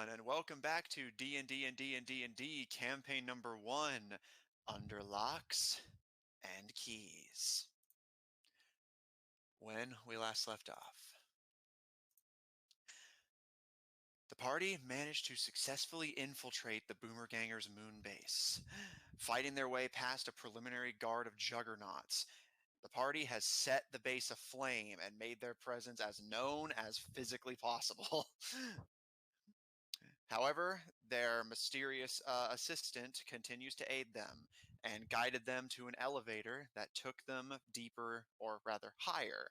everyone, and welcome back to D&D&D&D&D campaign number 1, Under Locks and Keys. When we last left off, the party managed to successfully infiltrate the Boomergangers' moon base, fighting their way past a preliminary guard of juggernauts. The party has set the base aflame and made their presence as known as physically possible. However, their mysterious assistant continues to aid them and guided them to an elevator that took them deeper, or rather higher,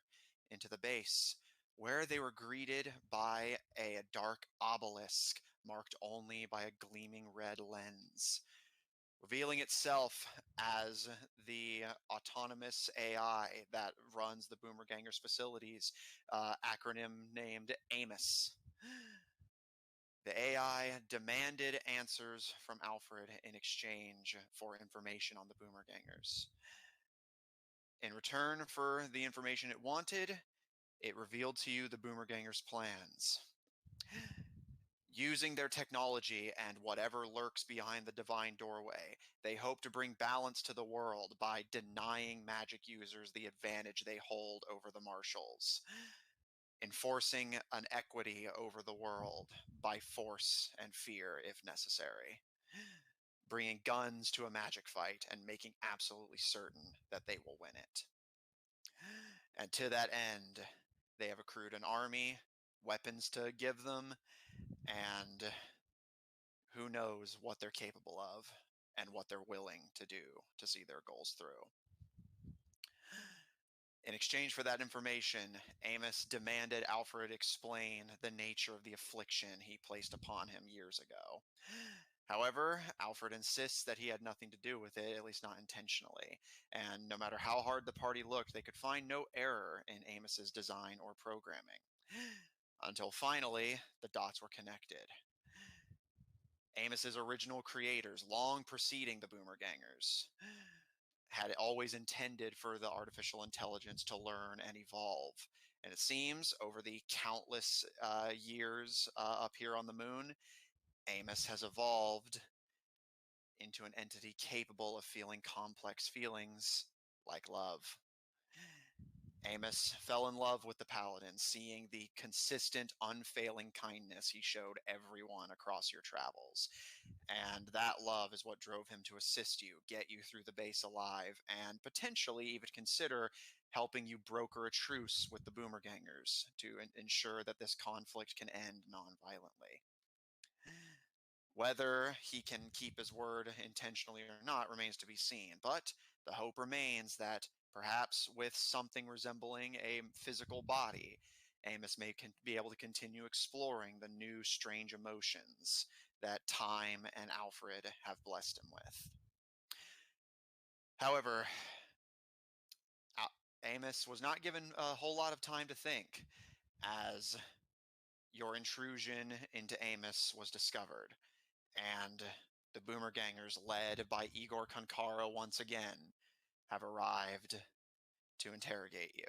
into the base, where they were greeted by a dark obelisk marked only by a gleaming red lens, revealing itself as the autonomous AI that runs the Boomergangers facilities, acronym named Amos. The AI demanded answers from Alfred in exchange for information on the Boomergangers. In return for the information it wanted, it revealed to you the Boomergangers' plans. Using their technology and whatever lurks behind the divine doorway, they hope to bring balance to the world by denying magic users the advantage they hold over the marshals, enforcing an equity over the world by force and fear if necessary, bringing guns to a magic fight and making absolutely certain that they will win it. And to that end, they have accrued an army, weapons to give them, and who knows what they're capable of and what they're willing to do to see their goals through. In exchange for that information, Amos demanded Alfred explain the nature of the affliction he placed upon him years ago. However, Alfred insists that he had nothing to do with it, at least not intentionally, and no matter how hard the party looked, they could find no error in Amos's design or programming. Until finally, the dots were connected. Amos's original creators, long preceding the Boomergangers, had always intended for the artificial intelligence to learn and evolve. And it seems, over the countless years up here on the moon, Amos has evolved into an entity capable of feeling complex feelings like love. Amos fell in love with the Paladin, seeing the consistent, unfailing kindness he showed everyone across your travels. And that love is what drove him to assist you, get you through the base alive, and potentially even consider helping you broker a truce with the Boomergangers to ensure that this conflict can end non-violently. Whether he can keep his word intentionally or not remains to be seen, but the hope remains that perhaps with something resembling a physical body, Amos may be able to continue exploring the new strange emotions that time and Alfred have blessed him with. However, Amos was not given a whole lot of time to think, as your intrusion into Amos was discovered, and the Boomergangers, led by Igor Konkara once again, have arrived to interrogate you.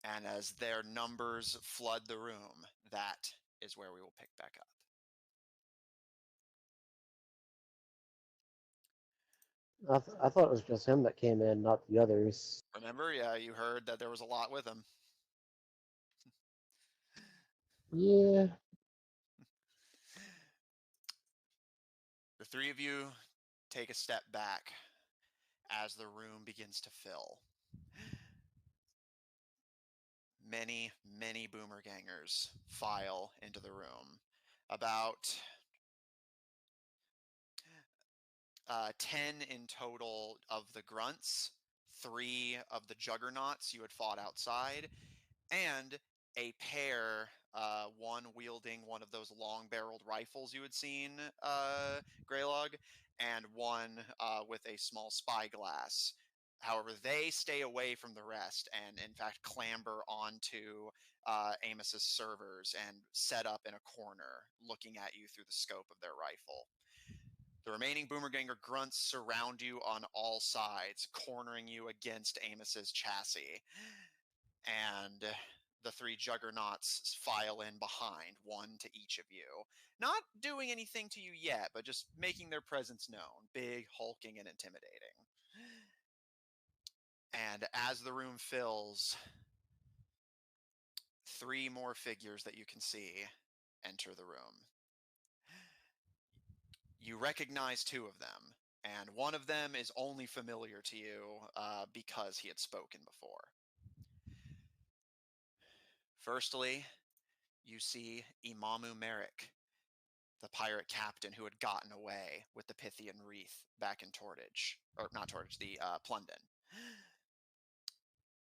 And as their numbers flood the room, that is where we will pick back up. I thought it was just him that came in, not the others. Remember, yeah, you heard that there was a lot with him. Yeah. The three of you take a step back as the room begins to fill. Many, many Boomergangers file into the room. About 10 in total of the grunts, 3 of the juggernauts you had fought outside, and a pair, one wielding one of those long-barreled rifles you had seen, Greylog, and one with a small spyglass. However, they stay away from the rest and, in fact, clamber onto Amos's servers and set up in a corner, looking at you through the scope of their rifle. The remaining Boomerganger grunts surround you on all sides, cornering you against Amos's chassis. And the three juggernauts file in behind, one to each of you. Not doing anything to you yet, but just making their presence known. Big, hulking, and intimidating. And as the room fills, three more figures that you can see enter the room. You recognize two of them, and one of them is only familiar to you because he had spoken before. Firstly, you see Imamu Merrick, the pirate captain who had gotten away with the Pythian wreath back in Tortage, or not Tortage, the Plundon.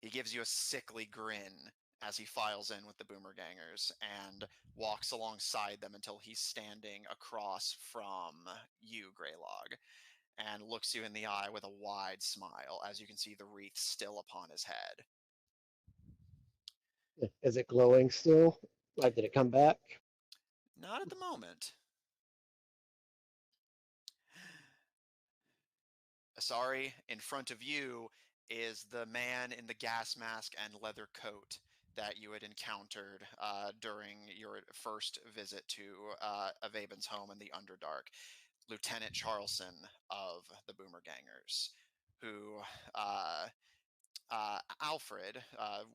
He gives you a sickly grin as he files in with the Boomergangers and walks alongside them until he's standing across from you, Greylog, and looks you in the eye with a wide smile as you can see the wreath still upon his head. Is it glowing still? Like, did it come back? Not at the moment. Asari, in front of you is the man in the gas mask and leather coat that you had encountered during your first visit to Avaben's home in the Underdark. Lieutenant Charlson of the Boomergangers, who Alfred,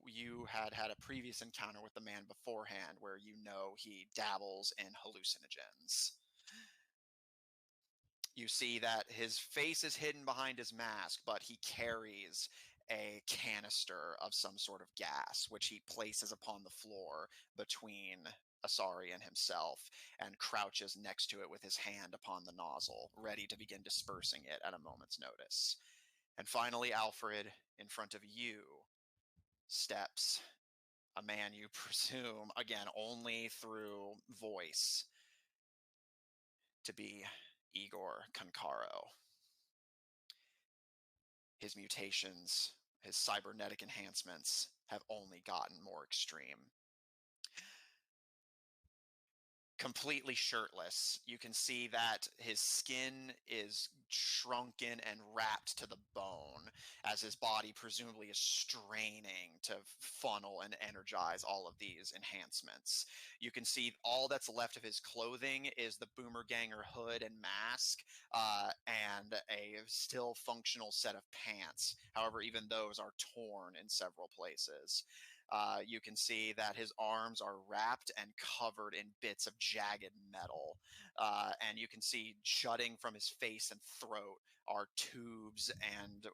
you had had a previous encounter with the man beforehand where you know he dabbles in hallucinogens. You see that his face is hidden behind his mask, but he carries a canister of some sort of gas, which he places upon the floor between Asari and himself, and crouches next to it with his hand upon the nozzle, ready to begin dispersing it at a moment's notice. And finally, Alfred, in front of you, steps a man you presume, again, only through voice, to be Igor Kankaro. His mutations, his cybernetic enhancements have only gotten more extreme. Completely shirtless, you can see that his skin is shrunken and wrapped to the bone as his body presumably is straining to funnel and energize all of these enhancements. You can see all that's left of his clothing is the Boomerganger hood and mask and a still functional set of pants. However, even those are torn in several places. You can see that his arms are wrapped and covered in bits of jagged metal. And you can see jutting from his face and throat are tubes and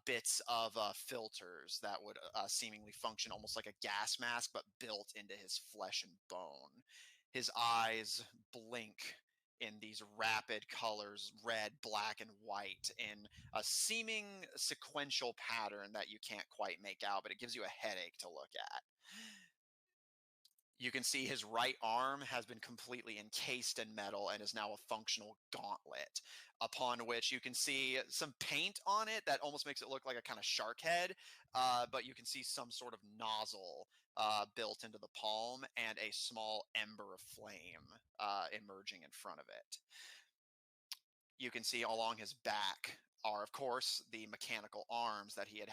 bits of filters that would seemingly function almost like a gas mask, but built into his flesh and bone. His eyes blink in these rapid colors, red, black, and white, in a seeming sequential pattern that you can't quite make out, but it gives you a headache to look at. You can see his right arm has been completely encased in metal and is now a functional gauntlet, upon which you can see some paint on it that almost makes it look like a kind of shark head, but you can see some sort of nozzle built into the palm and a small ember of flame emerging in front of it. You can see along his back are, of course, the mechanical arms that he had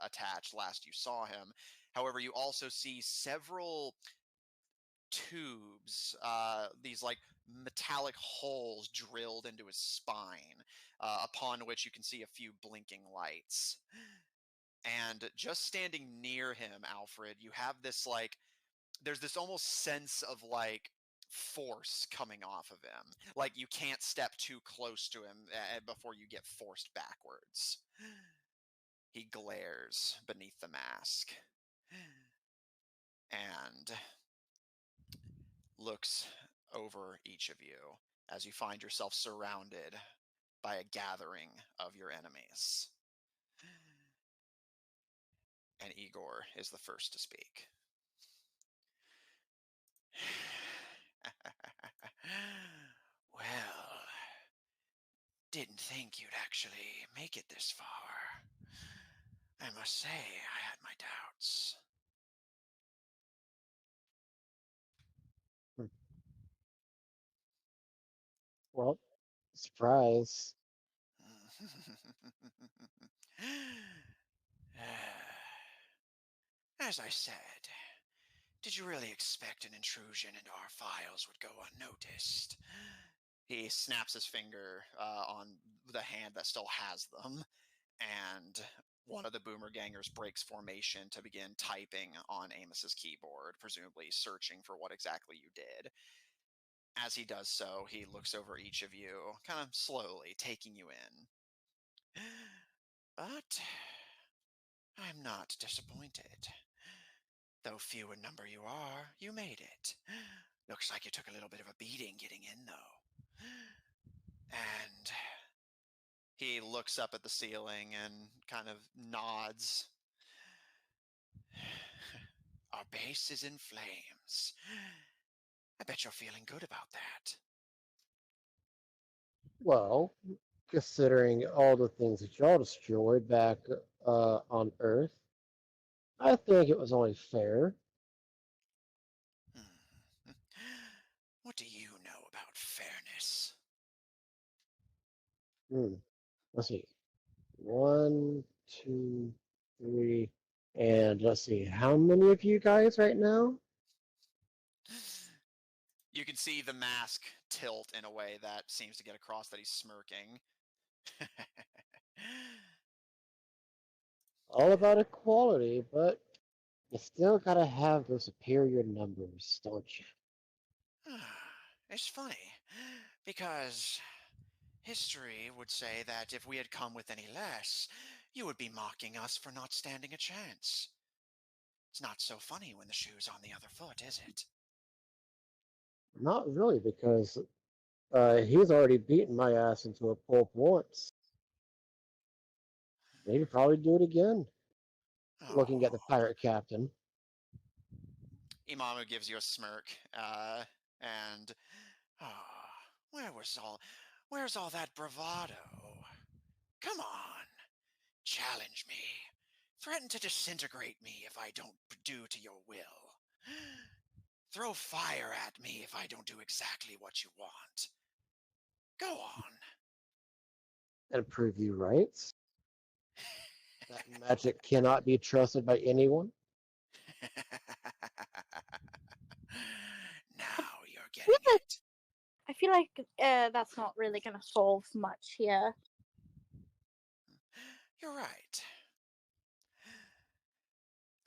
attached last you saw him. However, you also see several tubes, these like metallic holes drilled into his spine, upon which you can see a few blinking lights. And just standing near him, Alfred, you have this like, there's this almost sense of like force coming off of him. Like you can't step too close to him before you get forced backwards. He glares beneath the mask and looks over each of you as you find yourself surrounded by a gathering of your enemies. And Igor is the first to speak. Well, didn't think you'd actually make it this far. I must say, I had my doubts. Well, surprise. As I said, did you really expect an intrusion into our files would go unnoticed? He snaps his finger on the hand that still has them, and one of the boomer gangers breaks formation to begin typing on Amos's keyboard, presumably searching for what exactly you did. As he does so, he looks over each of you, kind of slowly, taking you in. But I'm not disappointed. Though few in number you are, you made it. Looks like you took a little bit of a beating getting in, though. And he looks up at the ceiling and kind of nods. Our base is in flames. I bet you're feeling good about that. Well, considering all the things that y'all destroyed back on Earth, I think it was only fair. Hmm. What do you know about fairness? Let's see. 1, 2, 3, and let's see. How many of you guys right now? You can see the mask tilt in a way that seems to get across that he's smirking. All about equality, but you still gotta have those superior numbers, don't you? It's funny, because history would say that if we had come with any less, you would be mocking us for not standing a chance. It's not so funny when the shoe's on the other foot, is it? Not really, because he's already beaten my ass into a pulp once. Maybe probably do it again. Looking at the Oh, pirate captain. Imamu gives you a smirk, and where was where's all that bravado? Come on, challenge me. Threaten to disintegrate me if I don't do to your will. Throw fire at me if I don't do exactly what you want. Go on. And prove you right. That magic cannot be trusted by anyone. Now you're feel getting like it. I feel like that's not really gonna solve much here. You're right.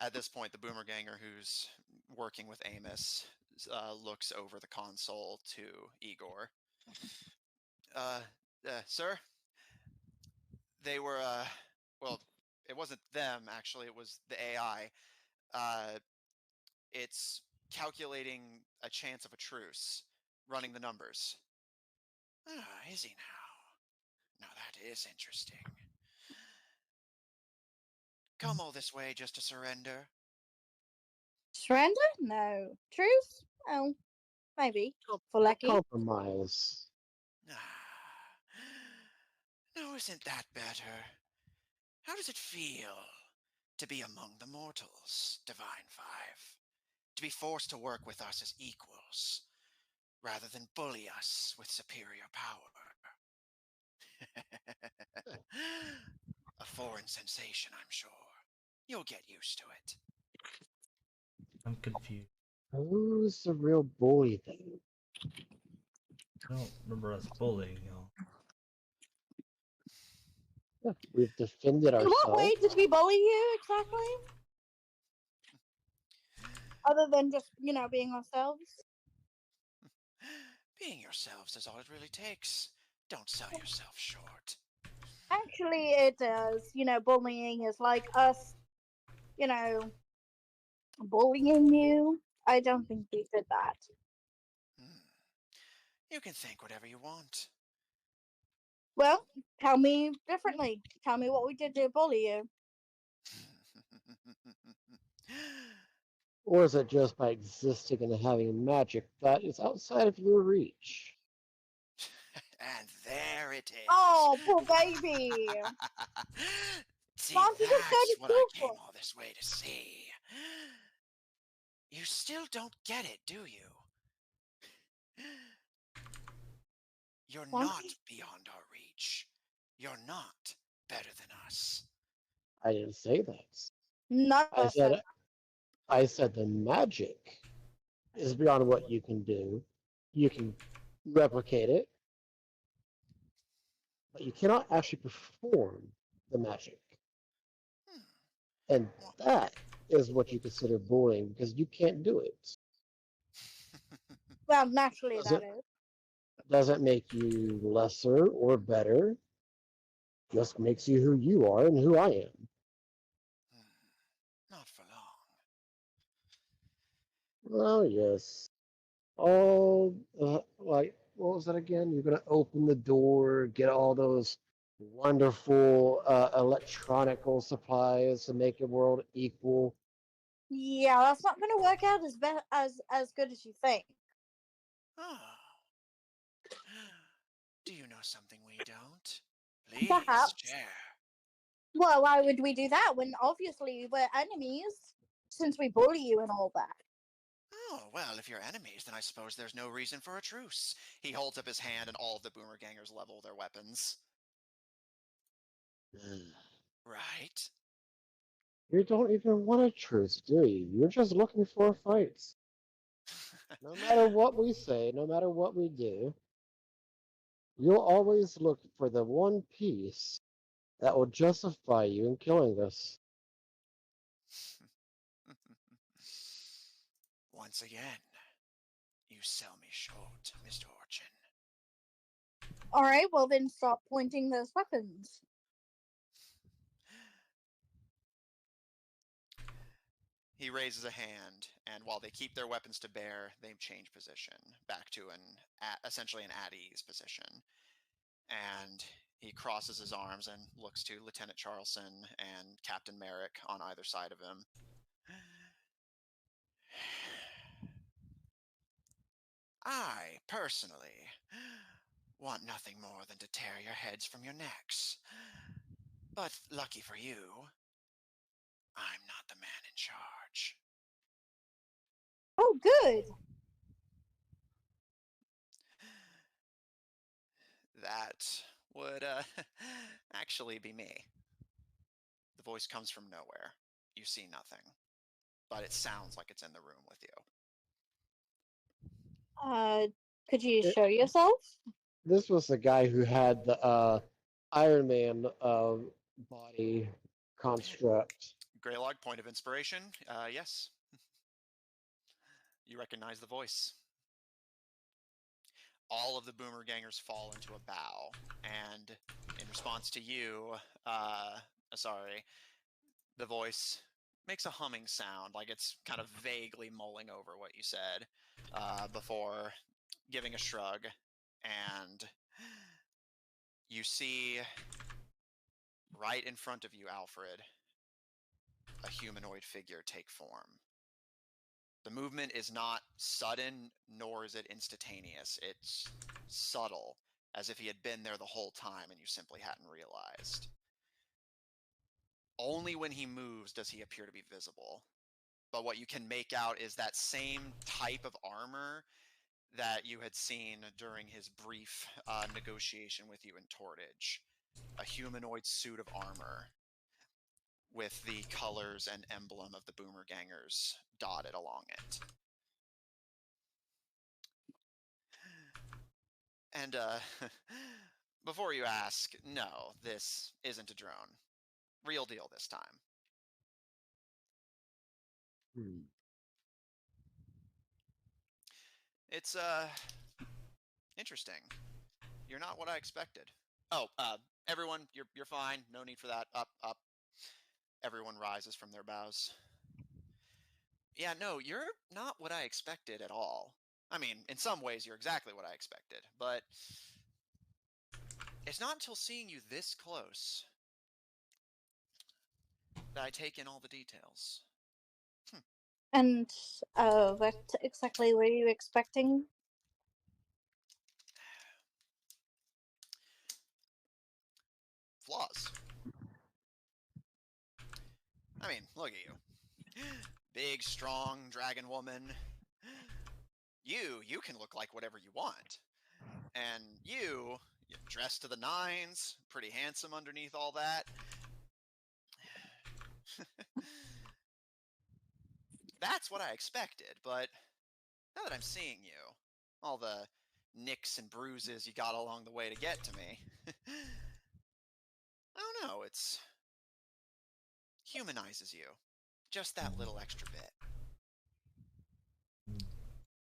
At this point, the boomer ganger who's working with Amos looks over the console to Igor. Uh, sir, they were, well, it wasn't them, actually, it was the AI. Uh, it's calculating a chance of a truce, running the numbers. Ah, is he now? Now that is interesting. Come all this way just to surrender? Surrender? No. Truce? Oh, maybe. For lucky. Compromise. Ah, now isn't that better? How does it feel to be among the mortals, Divine Five? To be forced to work with us as equals, rather than bully us with superior power? A foreign sensation, I'm sure. You'll get used to it. I'm confused. Who's the real bully then? I don't remember us bullying y'all. Yeah, we've defended In what way ourselves. did we bully you exactly? Other than just, being ourselves? Being yourselves is all it really takes. Don't sell yourself short. Actually, it does. Bullying is like us, bullying you. I don't think we did that. Hmm. You can think whatever you want. Well, tell me differently. Tell me what we did to bully you. Or is it just by existing and having magic that is outside of your reach? And there it is. Oh, poor baby. See, Why don't you just go that's to what I school came for? all this way to see. You still don't get it, do you? You're Why don't not you? beyond our reach. You're not better than us. I didn't say that. None of I us said said that. I said the magic is beyond what you can do. You can replicate it, but you cannot actually perform the magic. Hmm. And Well, that is what you consider bullying because you can't do it. Well, naturally Doesn't that is. doesn't make you lesser or better. Just makes you who you are and who I am. not for long. Oh yes. Oh, like what was that again? You're gonna open the door, get all those wonderful electronical supplies to make the world equal. Yeah, that's not going to work out as good as you think. Oh. Do you know something we don't? Please Perhaps. share. Well, why would we do that when obviously we're enemies since we bully you and all that? Oh, well, if you're enemies, then I suppose there's no reason for a truce. He holds up his hand and all of the boomer gangers level their weapons. Right? You don't even want a truce, do you? You're just looking for fights. No matter what we say, no matter what we do, you'll always look for the one piece that will justify you in killing us. Once again, you sell me short, Mr. Orchin. All right, well then stop pointing those weapons. He raises a hand, and while they keep their weapons to bear, they change position back to essentially an at ease position. And he crosses his arms and looks to Lieutenant Charleston and Captain Merrick on either side of him. I, personally, want nothing more than to tear your heads from your necks. But lucky for you, I'm not the man in charge. Oh, good. That would actually be me. The voice comes from nowhere. You see nothing, but it sounds like it's in the room with you. Could you It, show yourself? this was the guy who had the Iron Man body construct. Greylog, point of inspiration. Yes. You recognize the voice. All of the boomer gangers fall into a bow, and in response to you, sorry, the voice makes a humming sound, like it's kind of vaguely mulling over what you said, before giving a shrug, and you see right in front of you, Alfred, a humanoid figure take form. The movement is not sudden, nor is it instantaneous. It's subtle, as if he had been there the whole time and you simply hadn't realized. Only when he moves does he appear to be visible. But what you can make out is that same type of armor that you had seen during his brief negotiation with you in Tortage. A humanoid suit of armor with the colors and emblem of the Boomer Gangers dotted along it. And, before you ask, no, this isn't a drone. Real deal this time. It's, interesting. You're not what I expected. Oh, everyone, you're fine. No need for that. Up, up. Everyone rises from their bows. Yeah, no, you're not what I expected at all. I mean, in some ways, you're exactly what I expected, but it's not until seeing you this close that I take in all the details. And what exactly were you expecting? Flaws. I mean, look at you. Big, strong dragon woman. You can look like whatever you want. And you dressed to the nines, pretty handsome underneath all that. That's what I expected, but now that I'm seeing you, all the nicks and bruises you got along the way to get to me, I don't know, it's humanizes you. Just that little extra bit.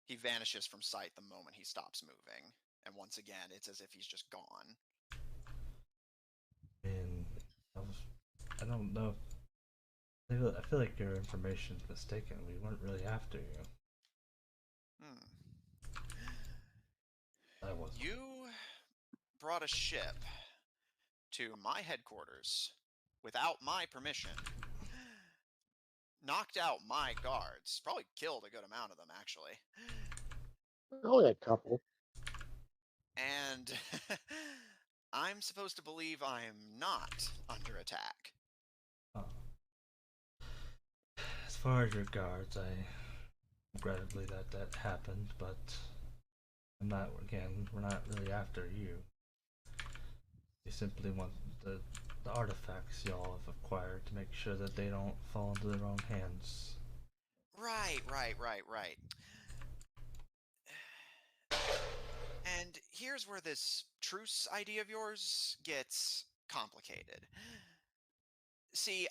He vanishes from sight the moment he stops moving, and once again, it's as if he's just gone. And I don't know. I feel like your information's mistaken. We weren't really after you. I wasn't. You brought a ship to my headquarters without my permission, knocked out my guards, probably killed a good amount of them, actually. Only a couple. And I'm supposed to believe I'm not under attack. As far as your guards, regrettably that happened, but we're not really after you. We simply want the artifacts y'all have acquired to make sure that they don't fall into the wrong hands. Right. And here's where this truce idea of yours gets complicated. See,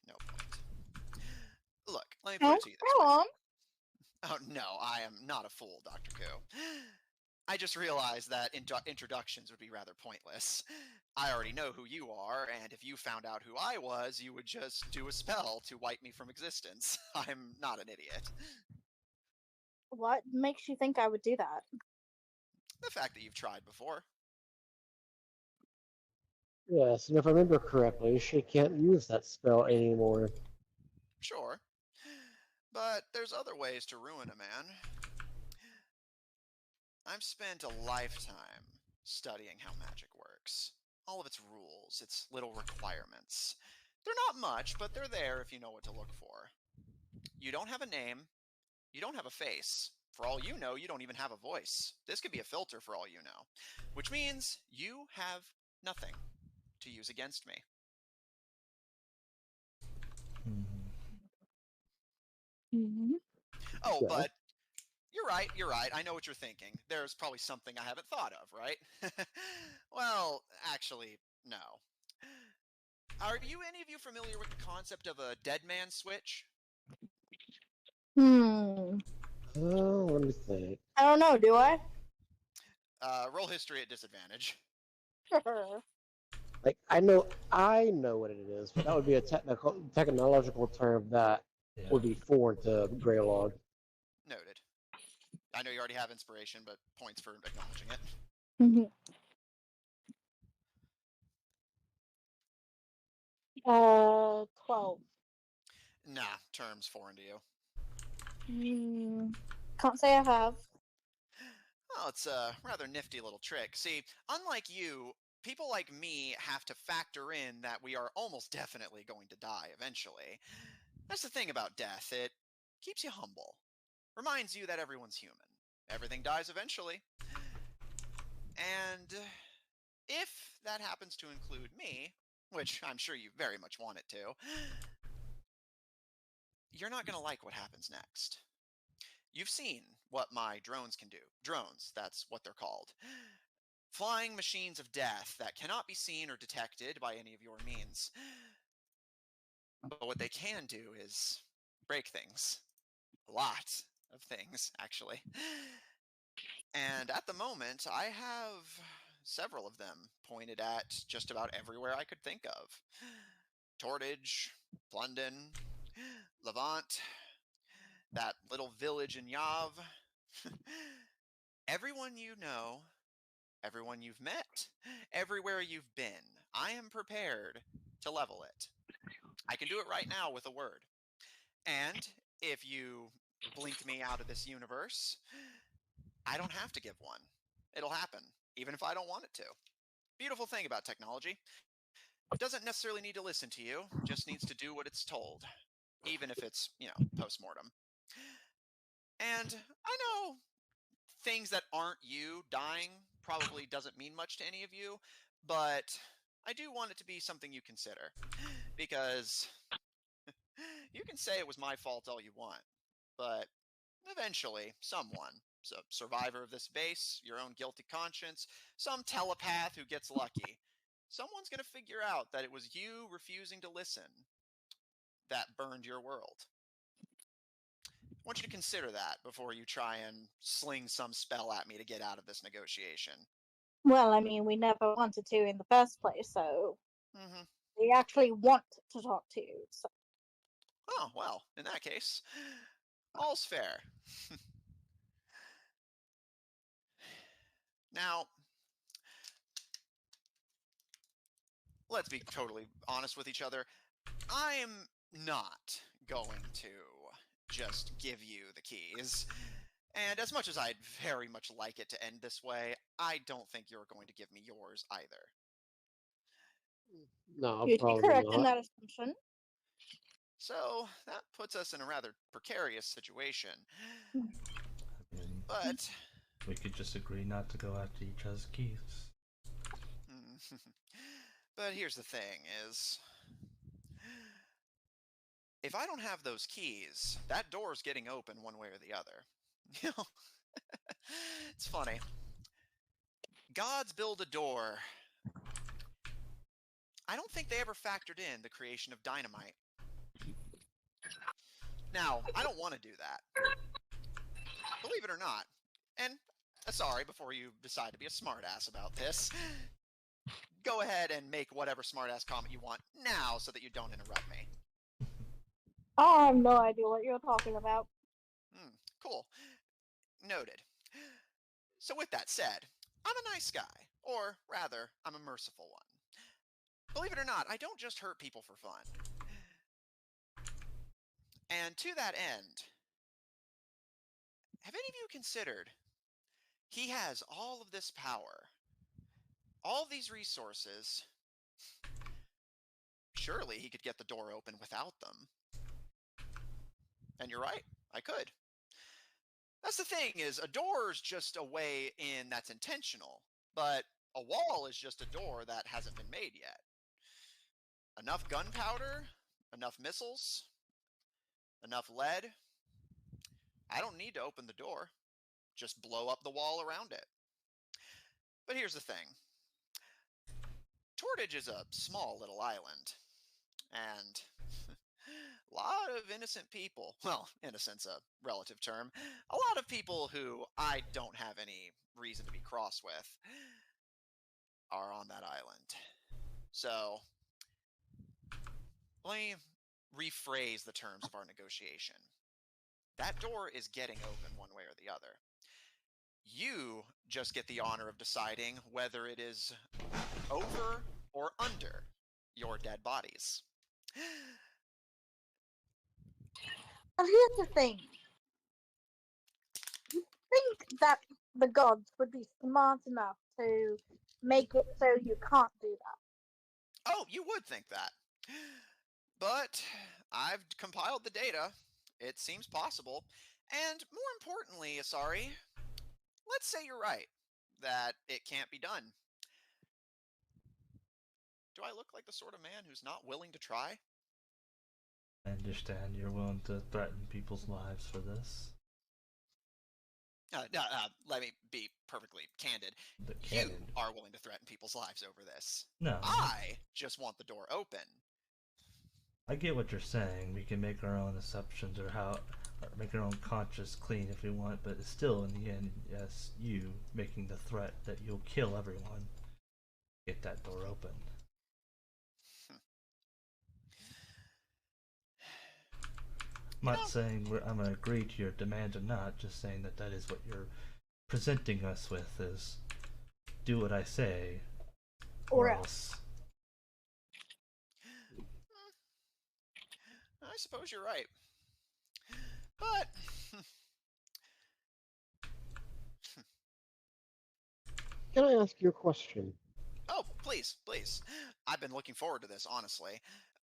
no point. Look, let me put it to you this Go way. on. Oh, no, I am not a fool, Dr. Koo. I just realized that introductions would be rather pointless. I already know who you are, and if you found out who I was, you would just do a spell to wipe me from existence. I'm not an idiot. What makes you think I would do that? The fact that you've tried before. Yes, and if I remember correctly, she can't use that spell anymore. Sure. But there's other ways to ruin a man. I've spent a lifetime studying how magic works. All of its rules, its little requirements. They're not much, but they're there if you know what to look for. You don't have a name. You don't have a face. For all you know, you don't even have a voice. This could be a filter for all you know. Which means you have nothing to use against me. Mm-hmm. Oh, Yeah. but you're right. I know what you're thinking. There's probably something I haven't thought of, right? Well, actually, no. Are any of you familiar with the concept of a dead man switch? Hmm. Oh, let me think. I don't know, do I? Roll history at disadvantage. Like I know what it is, but that would be a technological term that would be foreign to Greylog. Noted. I know you already have inspiration, but points for acknowledging it. Mm-hmm. 12. Nah, terms foreign to you. Can't say I have. Well, it's a rather nifty little trick. See, unlike you, people like me have to factor in that we are almost definitely going to die eventually. That's the thing about death. It keeps you humble. Reminds you that everyone's human. Everything dies eventually. And if that happens to include me, which I'm sure you very much want it to, you're not going to like what happens next. You've seen what my drones can do. Drones, that's what they're called. Flying machines of death that cannot be seen or detected by any of your means. But what they can do is break things. A lot of things, actually. And at the moment, I have several of them pointed at just about everywhere I could think of. Tortage, London, Levant, that little village in Yav. Everyone you know, everyone you've met, everywhere you've been, I am prepared to level it. I can do it right now with a word. And if you blink me out of this universe, I don't have to give one. It'll happen, even if I don't want it to. Beautiful thing about technology. It doesn't necessarily need to listen to you, just needs to do what it's told, even if it's, post-mortem. And I know things that aren't you dying probably doesn't mean much to any of you, but I do want it to be something you consider. Because you can say it was my fault all you want, but eventually, someone, a survivor of this base, your own guilty conscience, some telepath who gets lucky, someone's going to figure out that it was you refusing to listen that burned your world. I want you to consider that before you try and sling some spell at me to get out of this negotiation. Well, I mean, we never wanted to in the first place, so we actually want to talk to you. So. Oh, well, in that case, all's fair. Now, let's be totally honest with each other. I'm not going to just give you the keys. And as much as I'd very much like it to end this way, I don't think you're going to give me yours either. No, You'd be probably correct in not. that assumption. So that puts us in a rather precarious situation. I mean, But we could just agree not to go after each other's keys. but here's the thing is, if I don't have those keys, that door's getting open one way or the other. You know, it's funny. Gods build a door. I don't think they ever factored in the creation of dynamite. Now, I don't want to do that. Believe it or not. And, sorry, before you decide to be a smartass about this, go ahead and make whatever smartass comment you want now so that you don't interrupt me. I have no idea what you're talking about. Cool. Noted. So with that said, I'm a nice guy. Or, rather, I'm a merciful one. Believe it or not, I don't just hurt people for fun. And to that end, have any of you considered he has all of this power, all these resources? Surely he could get the door open without them. And you're right, I could. That's the thing is, a door is just a way in that's intentional, but a wall is just a door that hasn't been made yet. Enough gunpowder, enough missiles, enough lead. I don't need to open the door. Just blow up the wall around it. But here's the thing. Tortage is a small little island. And a lot of innocent people, well, innocent's a relative term, a lot of people who I don't have any reason to be cross with are on that island. So, let me rephrase the terms of our negotiation. That door is getting open one way or the other. You just get the honor of deciding whether it is over or under your dead bodies. And here's the thing. You think that the gods would be smart enough to make it so you can't do that? Oh, you would think that. But I've compiled the data. It seems possible. And more importantly, Asari, let's say you're right, that it can't be done. Do I look like the sort of man who's not willing to try? I understand you're willing to threaten people's lives for this. Let me be perfectly candid. Candid. You are willing to threaten people's lives over this. No. I just want the door open. I get what you're saying. We can make our own assumptions or make our own conscience clean if we want, but it's still, in the end, yes, you making the threat that you'll kill everyone. Get that door open. I'm not saying I'm going to agree to your demand or not, just saying that that is what you're presenting us with, is do what I say, or else. I suppose you're right. But Can I ask you a question? oh, please, please. I've been looking forward to this, honestly.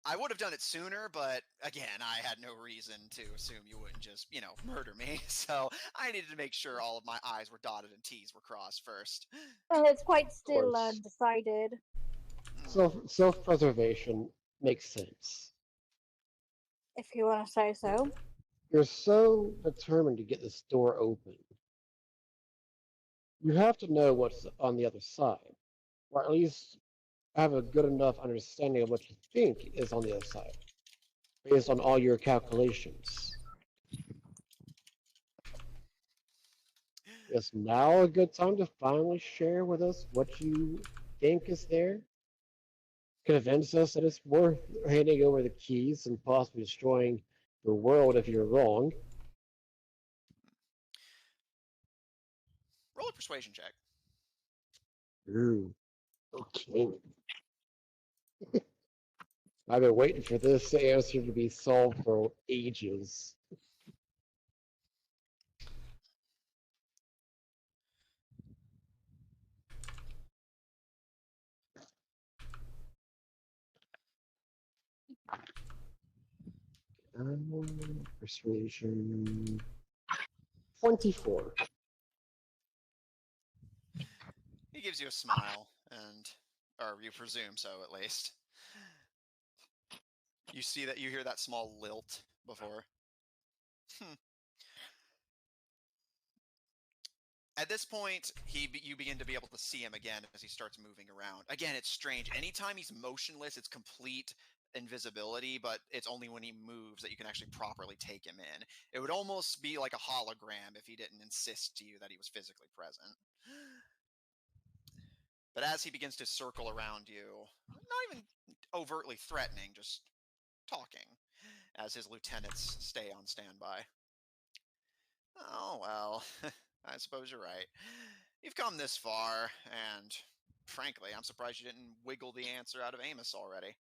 I would have done it sooner, but again, I had no reason to assume you wouldn't just, murder me. So I needed to make sure all of my I's were dotted and T's were crossed first. And it's quite still course. undecided. Self-preservation makes sense. If you want to say so. You're so determined to get this door open. You have to know what's on the other side, or at least have a good enough understanding of what you think is on the other side, based on all your calculations. Is now a good time to finally share with us what you think is there? Convince us that it's worth handing over the keys and possibly destroying the world if you're wrong. Roll a persuasion check. Ooh, okay. I've been waiting for this answer to be solved for ages. Persuasion 24. He gives you a smile, or you presume so at least. You see that, you hear that small lilt before. At this point, you begin to be able to see him again as he starts moving around. Again, it's strange. Anytime he's motionless, it's complete invisibility, but it's only when he moves that you can actually properly take him in. It would almost be like a hologram if he didn't insist to you that he was physically present. But as he begins to circle around you, not even overtly threatening, just talking, as his lieutenants stay on standby. Oh, well, I suppose you're right. You've come this far, and frankly, I'm surprised you didn't wiggle the answer out of Amos already.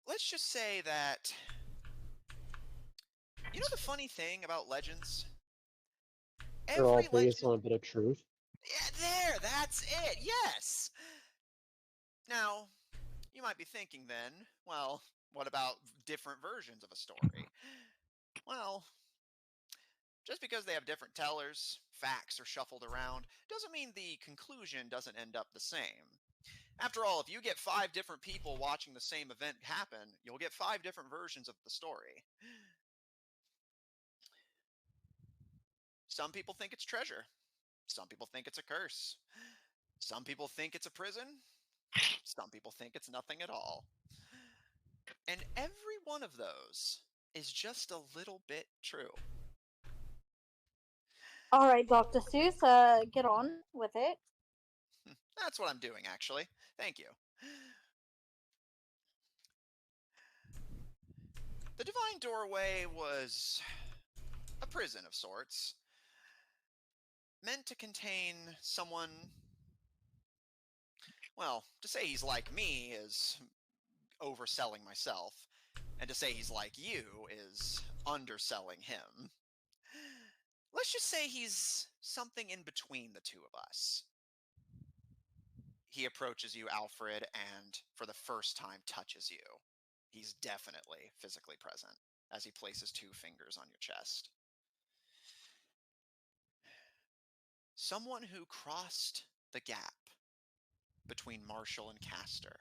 Let's just say that, you know the funny thing about legends? They're all Every based legend... on a bit of truth. Yeah, that's it, yes! Now, you might be thinking then, well, what about different versions of a story? Well, just because they have different tellers, facts are shuffled around, doesn't mean the conclusion doesn't end up the same. After all, if you get 5 different people watching the same event happen, you'll get 5 different versions of the story. Some people think it's treasure. Some people think it's a curse. Some people think it's a prison. Some people think it's nothing at all. And every one of those is just a little bit true. All right, Dr. Seuss, get on with it. That's what I'm doing, actually. Thank you. The Divine Doorway was a prison of sorts, meant to contain someone... Well, to say he's like me is overselling myself, and to say he's like you is underselling him. Let's just say he's something in between the two of us. He approaches you, Alfred, and for the first time touches you. He's definitely physically present as he places 2 fingers on your chest. Someone who crossed the gap between Marshall and Castor.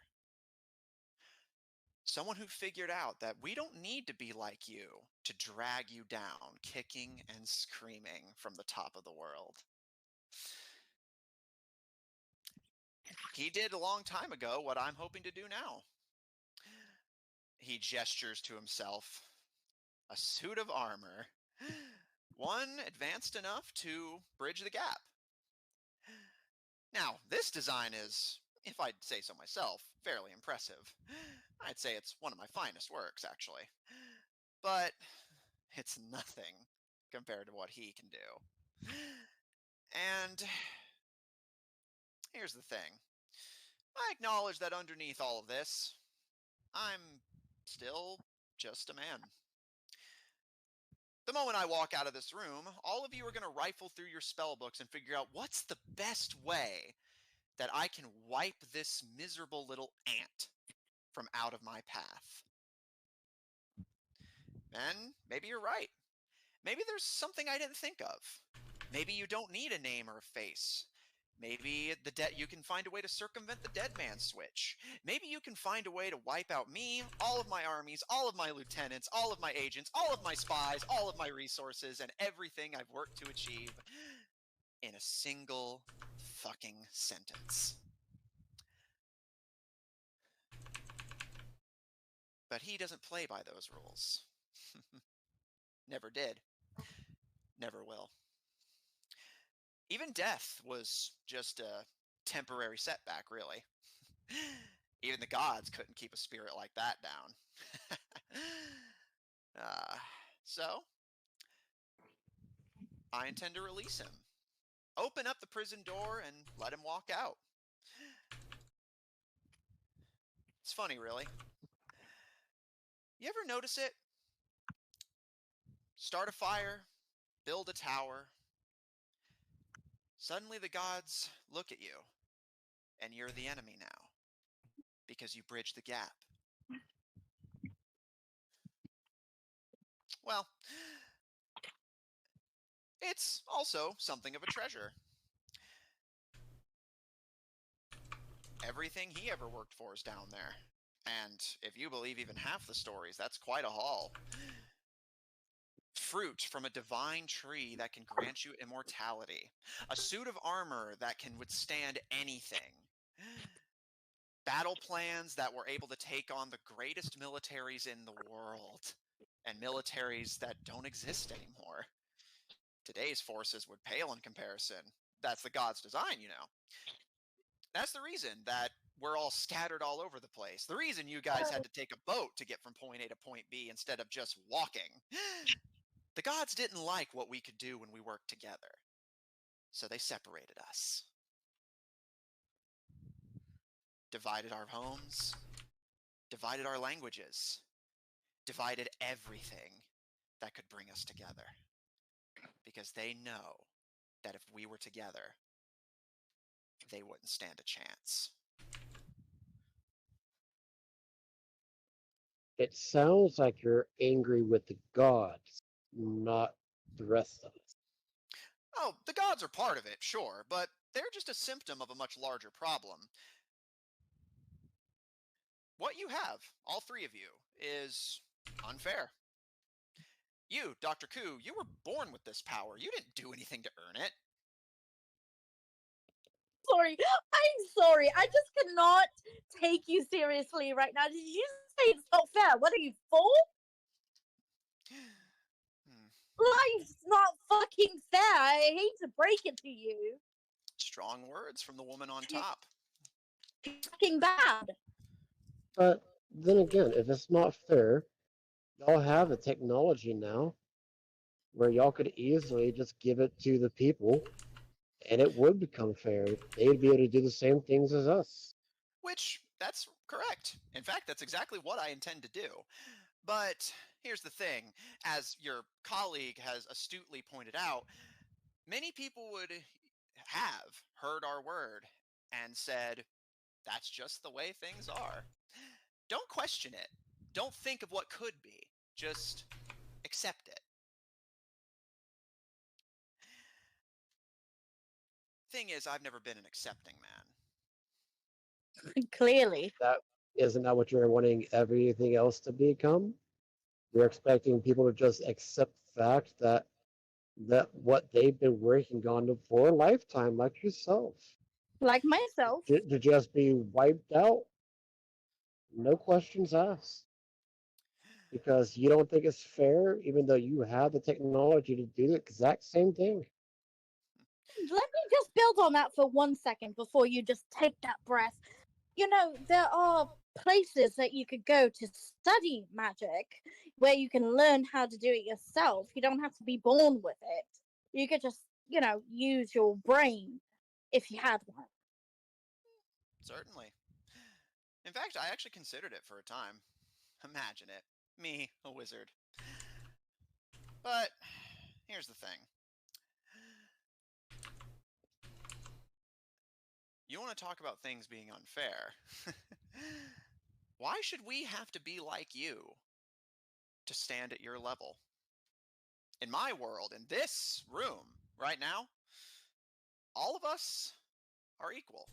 Someone who figured out that we don't need to be like you to drag you down, kicking and screaming from the top of the world. He did a long time ago what I'm hoping to do now. He gestures to himself. A suit of armor. One advanced enough to bridge the gap. Now, this design is, if I'd say so myself, fairly impressive. I'd say it's one of my finest works, actually. But it's nothing compared to what he can do. And here's the thing. I acknowledge that underneath all of this, I'm still just a man. The moment I walk out of this room, all of you are going to rifle through your spell books and figure out what's the best way that I can wipe this miserable little ant from out of my path. And maybe you're right. Maybe there's something I didn't think of. Maybe you don't need a name or a face. Maybe you can find a way to circumvent the dead man switch. Maybe you can find a way to wipe out me, all of my armies, all of my lieutenants, all of my agents, all of my spies, all of my resources, and everything I've worked to achieve in a single fucking sentence. But he doesn't play by those rules. Never did. Never will. Even death was just a temporary setback, really. Even the gods couldn't keep a spirit like that down. So, I intend to release him. Open up the prison door and let him walk out. It's funny, really. You ever notice it? Start a fire, build a tower. Suddenly the gods look at you, and you're the enemy now, because you bridged the gap. Well, it's also something of a treasure. Everything he ever worked for is down there. And if you believe even half the stories, that's quite a haul. Fruit from a divine tree that can grant you immortality. A suit of armor that can withstand anything. Battle plans that were able to take on the greatest militaries in the world. And militaries that don't exist anymore. Today's forces would pale in comparison. That's the god's design, you know. That's the reason that we're all scattered all over the place. The reason you guys had to take a boat to get from point A to point B instead of just walking. The gods didn't like what we could do when we worked together. So they separated us. Divided our homes. Divided our languages. Divided everything that could bring us together. Because they know that if we were together, they wouldn't stand a chance. It sounds like you're angry with the gods, not the rest of us. Oh, the gods are part of it, sure, but they're just a symptom of a much larger problem. What you have, all three of you, is unfair. You, Dr. Koo, you were born with this power. You didn't do anything to earn it. Sorry, I'm sorry. I just cannot take you seriously right now. Did you say it's not fair? What are you, fool? Life's not fucking fair. I hate to break it to you. Strong words from the woman on top. Fucking bad. But then again, if it's not fair, y'all have the technology now where y'all could easily just give it to the people and it would become fair. They'd be able to do the same things as us. Which, that's correct. In fact, that's exactly what I intend to do. But here's the thing. As your colleague has astutely pointed out, many people would have heard our word and said, that's just the way things are. Don't question it. Don't think of what could be. Just accept it. Thing is, I've never been an accepting man. Clearly. Isn't that what you're wanting everything else to become? You're expecting people to just accept the fact that what they've been working on for a lifetime, like yourself, Like myself. to just be wiped out, no questions asked. Because you don't think it's fair, even though you have the technology to do the exact same thing. Let me just build on that for 1 second before you just take that breath. You know, there are places that you could go to study magic where you can learn how to do it yourself. You don't have to be born with it. You could just, use your brain if you had one. Certainly. In fact, I actually considered it for a time. Imagine it. Me, a wizard. But here's the thing. You want to talk about things being unfair. Why should we have to be like you to stand at your level? In my world, in this room, right now, all of us are equal.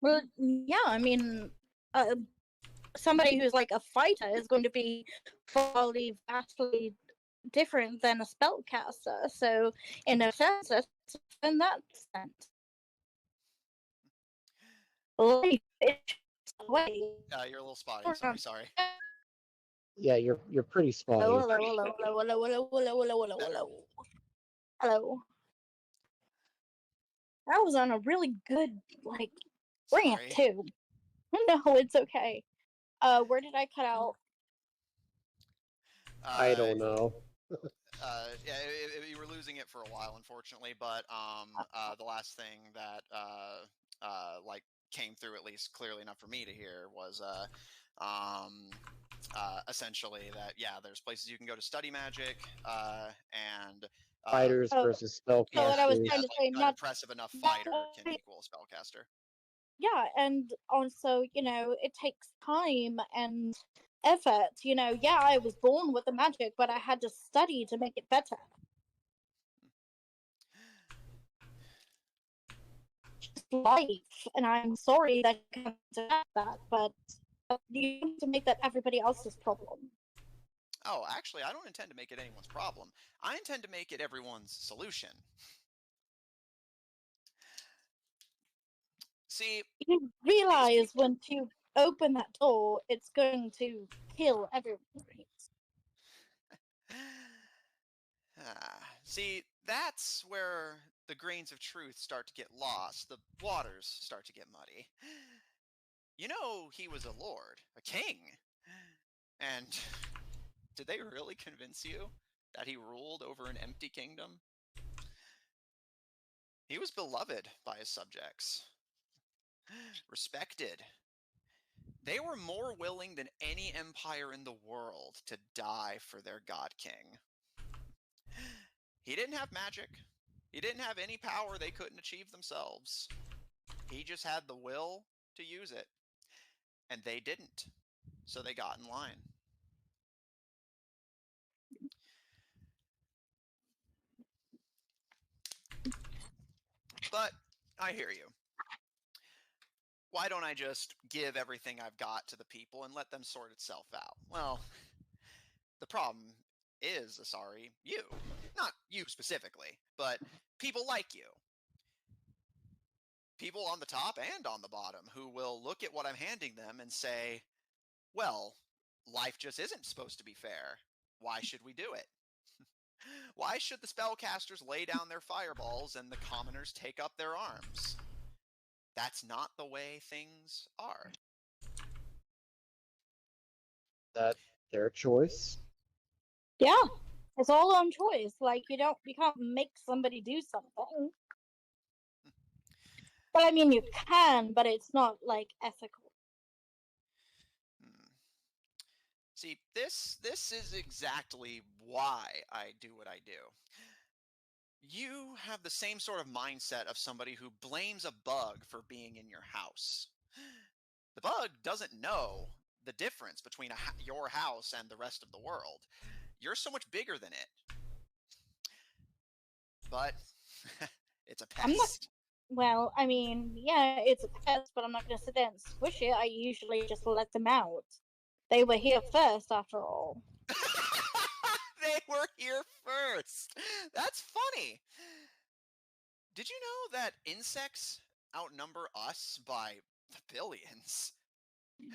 Well, yeah, I mean, somebody who's like a fighter is going to be vastly different than a spellcaster. So, in a sense, in that sense, life is away. You're a little spotty. Sorry. Yeah, you're pretty spotty. Hello. That was on a really good rant Sorry. too. No, it's okay. Where did I cut out? I don't know. Yeah, you were losing it for a while, unfortunately. But the last thing that came through, at least clearly enough for me to hear, was essentially that there's places you can go to study magic, and Fighters versus spellcasters. So what I was trying to say, an impressive enough fighter can equal a spellcaster. Yeah, and also, it takes time and effort. I was born with the magic, but I had to study to make it better. Just life, and I'm sorry that you have to have that, but you need to make that everybody else's problem. Oh, actually, I don't intend to make it anyone's problem. I intend to make it everyone's solution. See, you realize when you open that door, it's going to kill everybody. See, that's where the grains of truth start to get lost. The waters start to get muddy. He was a lord, a king. And did they really convince you that he ruled over an empty kingdom? He was beloved by his subjects, respected. They were more willing than any empire in the world to die for their god king. He didn't have magic. He didn't have any power they couldn't achieve themselves. He just had the will to use it. And they didn't. So they got in line. But I hear you. Why don't I just give everything I've got to the people and let them sort itself out? Well, the problem is, Asari, you. Not you specifically, but people like you. People on the top and on the bottom who will look at what I'm handing them and say, well, life just isn't supposed to be fair. Why should we do it? Why should the spellcasters lay down their fireballs and the commoners take up their arms? That's not the way things are. That's their choice. Yeah, it's all on choice. You can't make somebody do something. But I mean, you can, but it's not ethical. See, this is exactly why I do what I do. You have the same sort of mindset of somebody who blames a bug for being in your house. The bug doesn't know the difference between your house and the rest of the world. You're so much bigger than it. But it's a pest. Well, I mean, yeah, it's a pest, but I'm not going to sit there and squish it. I usually just let them out. They were here first, after all. They were here first. That's funny. Did you know that insects outnumber us by billions?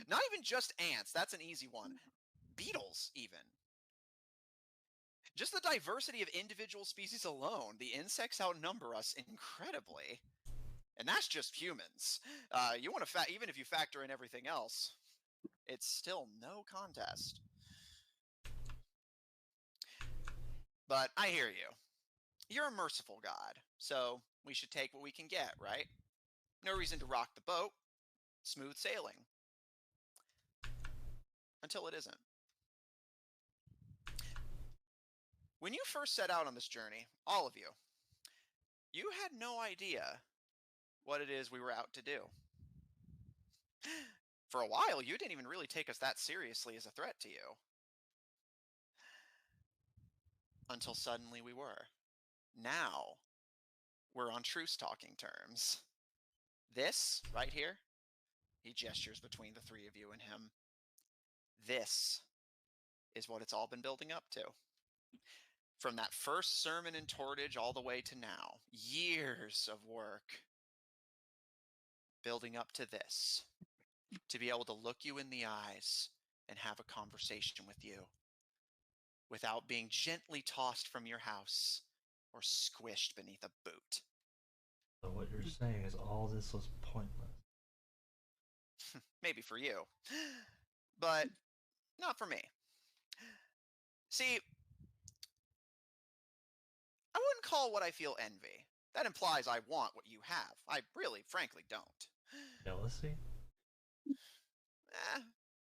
Not even just ants. That's an easy one. Beetles, even. Just the diversity of individual species alone, the insects outnumber us incredibly. And that's just humans. You want to even if you factor in everything else, it's still no contest. But I hear you. You're a merciful god, so we should take what we can get, right? No reason to rock the boat. Smooth sailing. Until it isn't. When you first set out on this journey, all of you, you had no idea what it is we were out to do. For a while, you didn't even really take us that seriously as a threat to you. Until suddenly we were. Now, we're on truce talking terms. This, right here, he gestures between the three of you and him. This is what it's all been building up to. From that first sermon in Tortage all the way to now, years of work building up to this. To be able to look you in the eyes and have a conversation with you without being gently tossed from your house or squished beneath a boot. So what you're saying is all this was pointless. Maybe for you, but not for me. See, I wouldn't call what I feel envy. That implies I want what you have. I really, frankly, don't. Jealousy?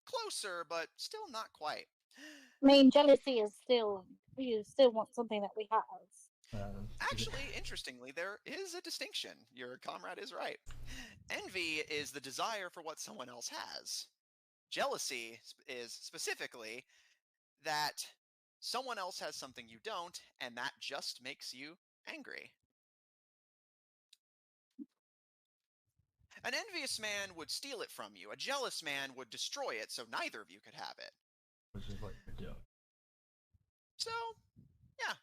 Closer, but still not quite. I mean, jealousy is still, you still want something that we have. Actually, interestingly, there is a distinction. Your comrade is right. Envy is the desire for what someone else has. Jealousy is specifically that someone else has something you don't, and that just makes you angry. An envious man would steal it from you. A jealous man would destroy it so neither of you could have it. Which is what you're doing. So, yeah.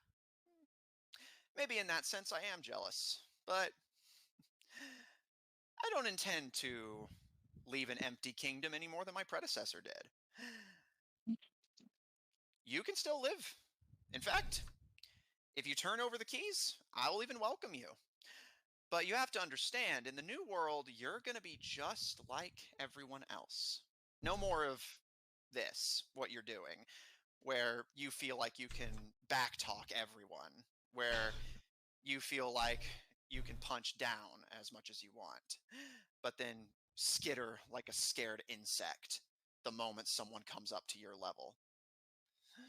Maybe in that sense I am jealous, but I don't intend to leave an empty kingdom any more than my predecessor did. You can still live. In fact, if you turn over the keys, I will even welcome you. But you have to understand, in the new world, you're going to be just like everyone else. No more of this, what you're doing, where you feel like you can backtalk everyone, where you feel like you can punch down as much as you want, but then skitter like a scared insect the moment someone comes up to your level.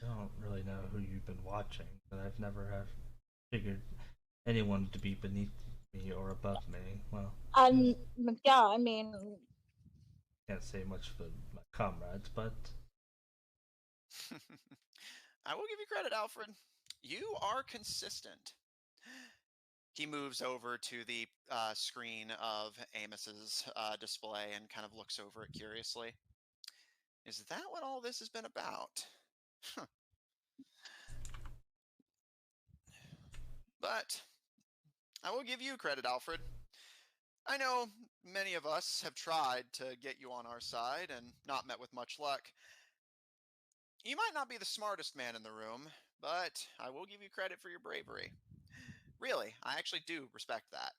I don't really know who you've been watching, but I've never have figured anyone to be beneath me or above me. Well, Yeah, I mean, can't say much for my comrades, but I will give you credit, Alfred. You are consistent. He moves over to the screen of Amos's display and kind of looks over it curiously. Is that what all this has been about? But I will give you credit, Alfred. I know many of us have tried to get you on our side and not met with much luck. You might not be the smartest man in the room, but I will give you credit for your bravery. Really, I actually do respect that.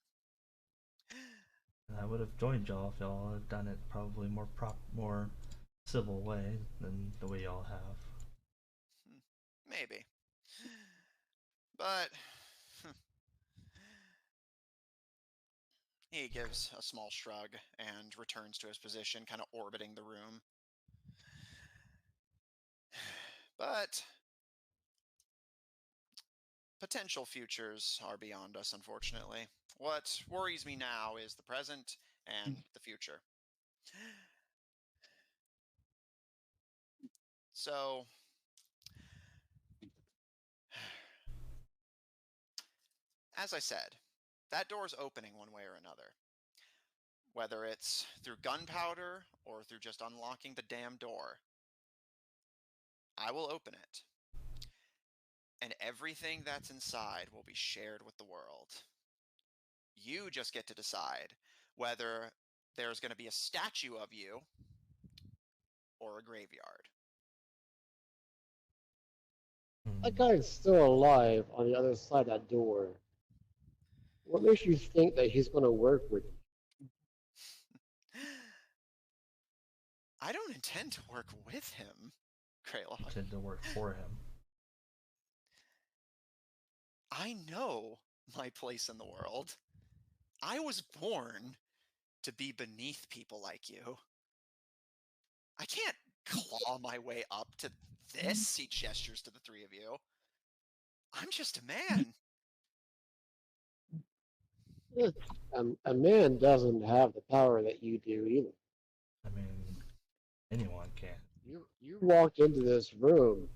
I would have joined y'all if y'all had done it probably more civil way than the way y'all have. Maybe. But he gives a small shrug and returns to his position, kind of orbiting the room. But potential futures are beyond us, unfortunately. What worries me now is the present and the future. So, as I said, that door's opening one way or another. Whether it's through gunpowder or through just unlocking the damn door, I will open it. And everything that's inside will be shared with the world. You just get to decide whether there's going to be a statue of you or a graveyard. That guy's still alive on the other side of that door. What makes you think that he's going to work with you? I don't intend to work with him, Greylock. You tend to work for him. I know my place in the world. I was born to be beneath people like you. I can't claw my way up to this, he gestures to the three of you. I'm just a man. A man doesn't have the power that you do either. I mean, anyone can. You walked into this room.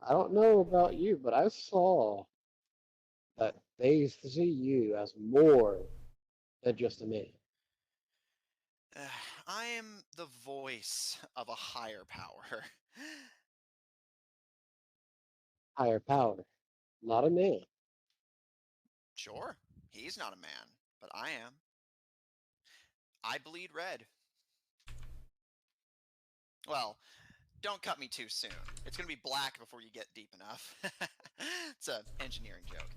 I don't know about you, but I saw that they see you as more than just a man. I am the voice of a higher power. Higher power, not a man. Sure, he's not a man, but I am. I bleed red. Well, don't cut me too soon. It's going to be black before you get deep enough. It's an engineering joke.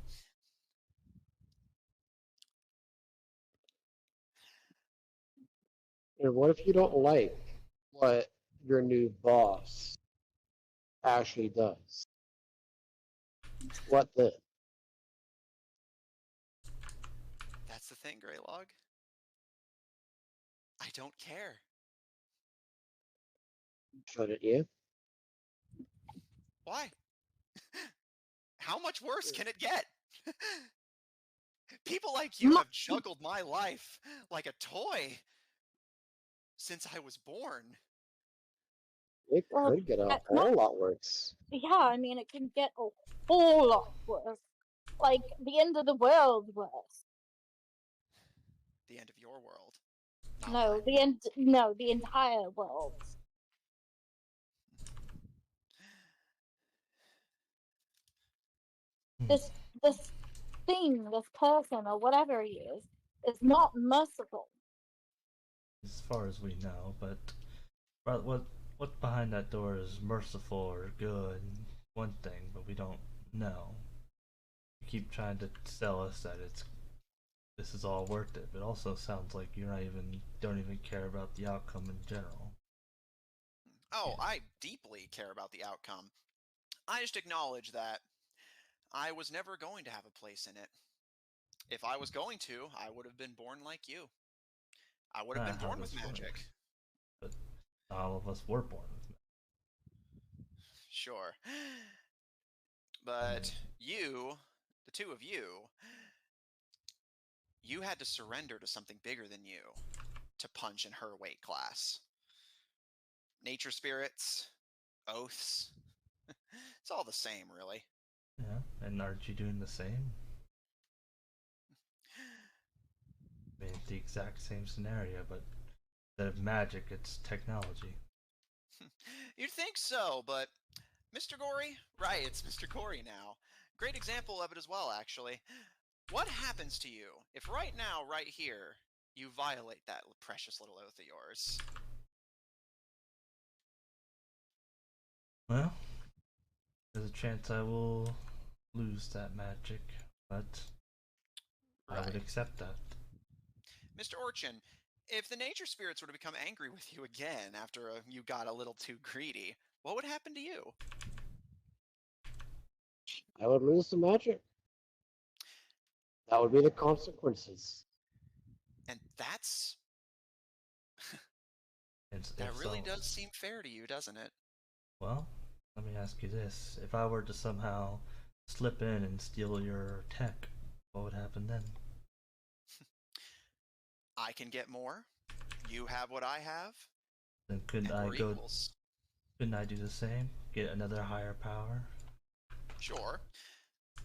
And what if you don't like what your new boss actually does? What then? That's the thing, Greylog. I don't care. Shouldn't you? Why? How much worse can it get? People like you have juggled my life like a toy since I was born. It Well, could get a that's whole lot worse. Yeah, I mean, it can get a whole lot worse. Like, the end of the world worse. The end of your world. Not No, mine. the entire world. This thing, this person, or whatever he is not merciful. As far as we know, but what's behind that door is merciful or good, one thing, but we don't know. You keep trying to sell us that this is all worth it, but it also sounds like don't even care about the outcome in general. Oh, I deeply care about the outcome. I just acknowledge that I was never going to have a place in it. If I was going to, I would have been born like you. I would have been Not how born with this magic. works, but not all of us were born with magic. Sure. But you, the two of you, you had to surrender to something bigger than you to punch in her weight class. Nature spirits, oaths. It's all the same, really. Yeah, and aren't you doing the same? I mean, it's the exact same scenario, but instead of magic, it's technology. You'd think so, but Mr. Gory? Right, it's Mr. Gory now. Great example of it as well, actually. What happens to you if right now, right here, you violate that precious little oath of yours? Well, there's a chance I will lose that magic, but I would Right. accept that. Mr. Orchin, if the nature spirits were to become angry with you again after you got a little too greedy, what would happen to you? I would lose the magic. That would be the consequences. And that's... If that really so, does seem fair to you, doesn't it? well, let me ask you this. If I were to somehow slip in and steal your tech, what would happen then? I can get more, you have what I have, Then and we're equals. couldn't I do the same? Get another higher power? Sure,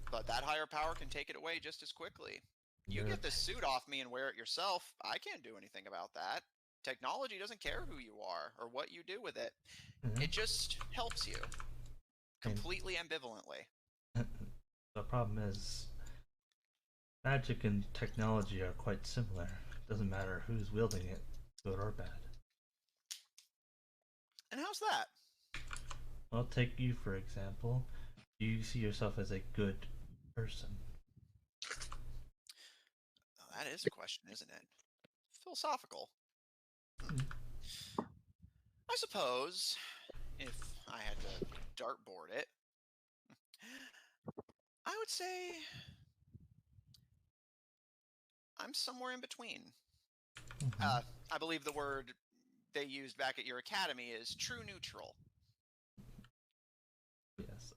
but that higher power can take it away just as quickly. You Your get this suit off me and wear it yourself, I can't do anything about that. Technology doesn't care who you are or what you do with it. It just helps you. Completely ambivalently. The problem is, magic and technology are quite similar. It doesn't matter who's wielding it, good or bad. And how's that? I'll take you for example. Do you see yourself as a good person? Oh, that is a question, isn't it? Philosophical. I suppose, if I had to dartboard it, I would say I'm somewhere in between. I believe the word they used back at your academy is true neutral. Yes.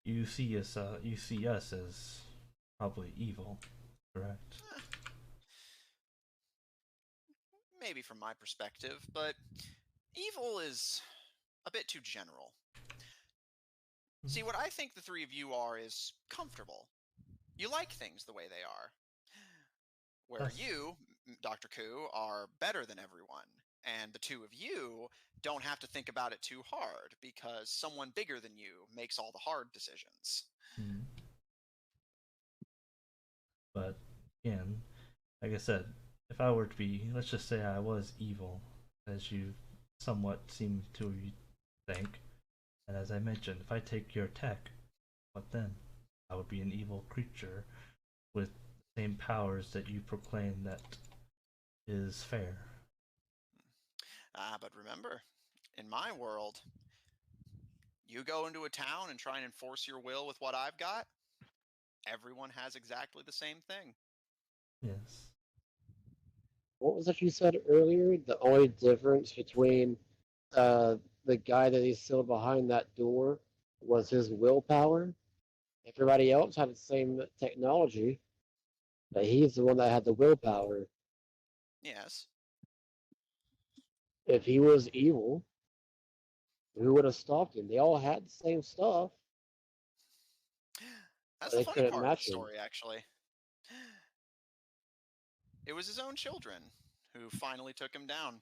You see us as probably evil, correct? Maybe from my perspective, but evil is a bit too general. See, what I think the three of you are is comfortable. You like things the way they are. Where That's- you, Dr. Koo, are better than everyone. And the two of you don't have to think about it too hard because someone bigger than you makes all the hard decisions. Mhm. But again, like I said, if I were to be, let's just say I was evil, as you somewhat seem to think, and as I mentioned, if I take your tech, what then? I would be an evil creature with the same powers that you proclaim that is fair. But remember, in my world, you go into a town and try and enforce your will with what I've got, everyone has exactly the same thing. Yes. What was it you said earlier? The only difference between the guy that he's still behind that door was his willpower. Everybody else had the same technology, but he's the one that had the willpower. Yes. If he was evil, who would have stopped him? They all had the same stuff, but That's the they funny couldn't part of the match him. story, actually. It was his own children who finally took him down.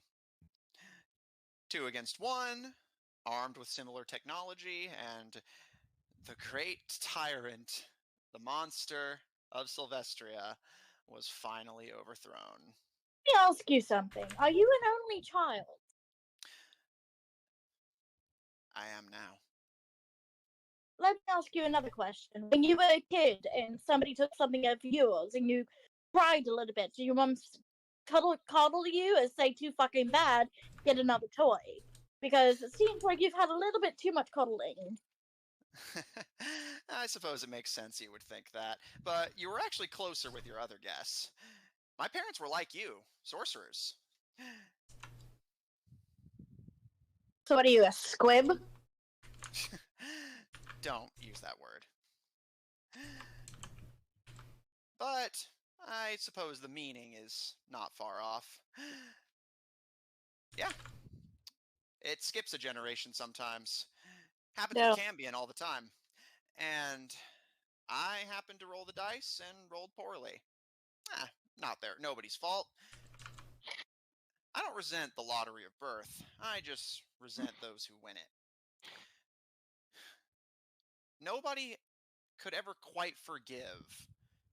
2 against 1, armed with similar technology, and the great tyrant, the monster of Sylvestria, was finally overthrown. Let me ask you something. Are you an only child? I am now. Let me ask you another question. When you were a kid and somebody took something of yours and you cried a little bit, did your mom coddle you and say too fucking bad, get another toy? Because it seems like you've had a little bit too much coddling. I suppose it makes sense you would think that, but you were actually closer with your other guess. My parents were like you, sorcerers. So what are you, a squib? Don't use that word. But I suppose the meaning is not far off. Yeah. It skips a generation sometimes. Happens with No. Cambion all the time. And I happened to roll the dice and rolled poorly. Not nobody's fault. I don't resent the lottery of birth. I just resent those who win it. Nobody could ever quite forgive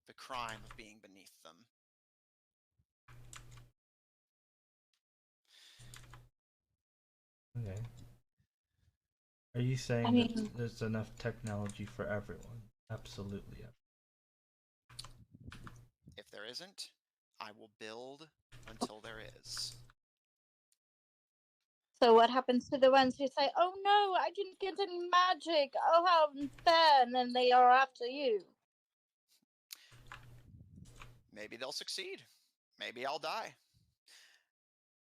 the crime of being beneath them. Okay. Are you saying I that mean, there's enough technology for everyone? Absolutely. If there isn't, I will build until there is. so what happens to the ones who say, oh no, I didn't get any magic, oh how unfair, and then they are after you? Maybe they'll succeed. Maybe I'll die.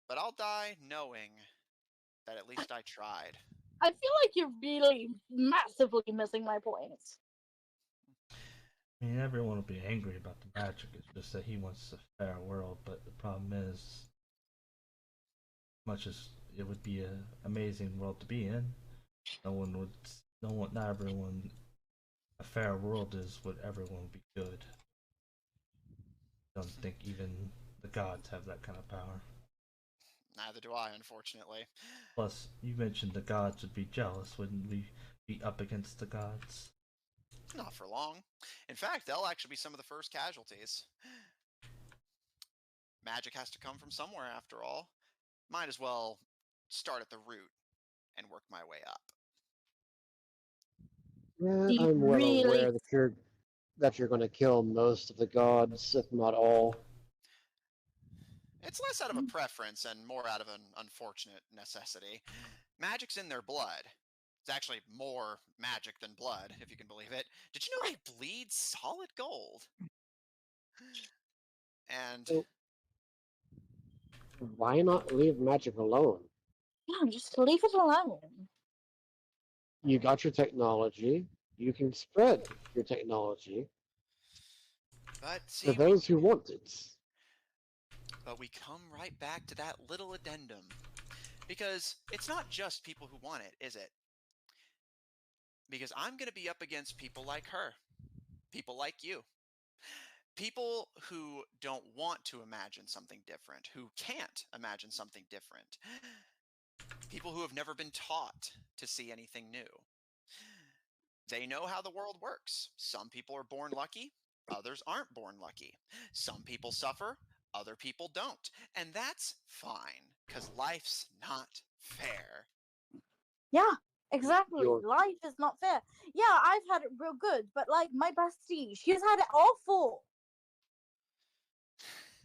But I'll die knowing that at least I tried. I feel like you're really massively missing my points. I mean, everyone will be angry about the magic. It's just that he wants a fair world, but the problem is, much as it would be an amazing world to be in, no one would, no one, not everyone, a fair world is what everyone would be good. I don't think even the gods have that kind of power. Neither do I, unfortunately. Plus, you mentioned the gods would be jealous. Wouldn't we be up against the gods? Not for long. In fact, they'll actually be some of the first casualties. Magic has to come from somewhere, after all. Might as well start at the root and work my way up. Yeah, Do you I'm well really? aware that you're going to kill most of the gods, if not all. It's less out of a preference and more out of an unfortunate necessity. Magic's in their blood. It's actually more magic than blood, if you can believe it. Did you know they bleed solid gold? And So why not leave magic alone? Yeah, just leave it alone. You got your technology. You can spread your technology but to see, those who want it. we come right back to that little addendum. Because it's not just people who want it, is it? Because I'm going to be up against people like her, people like you, people who don't want to imagine something different, who can't imagine something different, people who have never been taught to see anything new. They know how the world works. Some people are born lucky, others aren't born lucky. Some people suffer, other people don't. And that's fine, because life's not fair. Yeah, exactly. You're Life is not fair. Yeah, I've had it real good, but like my bestie, she's had it awful.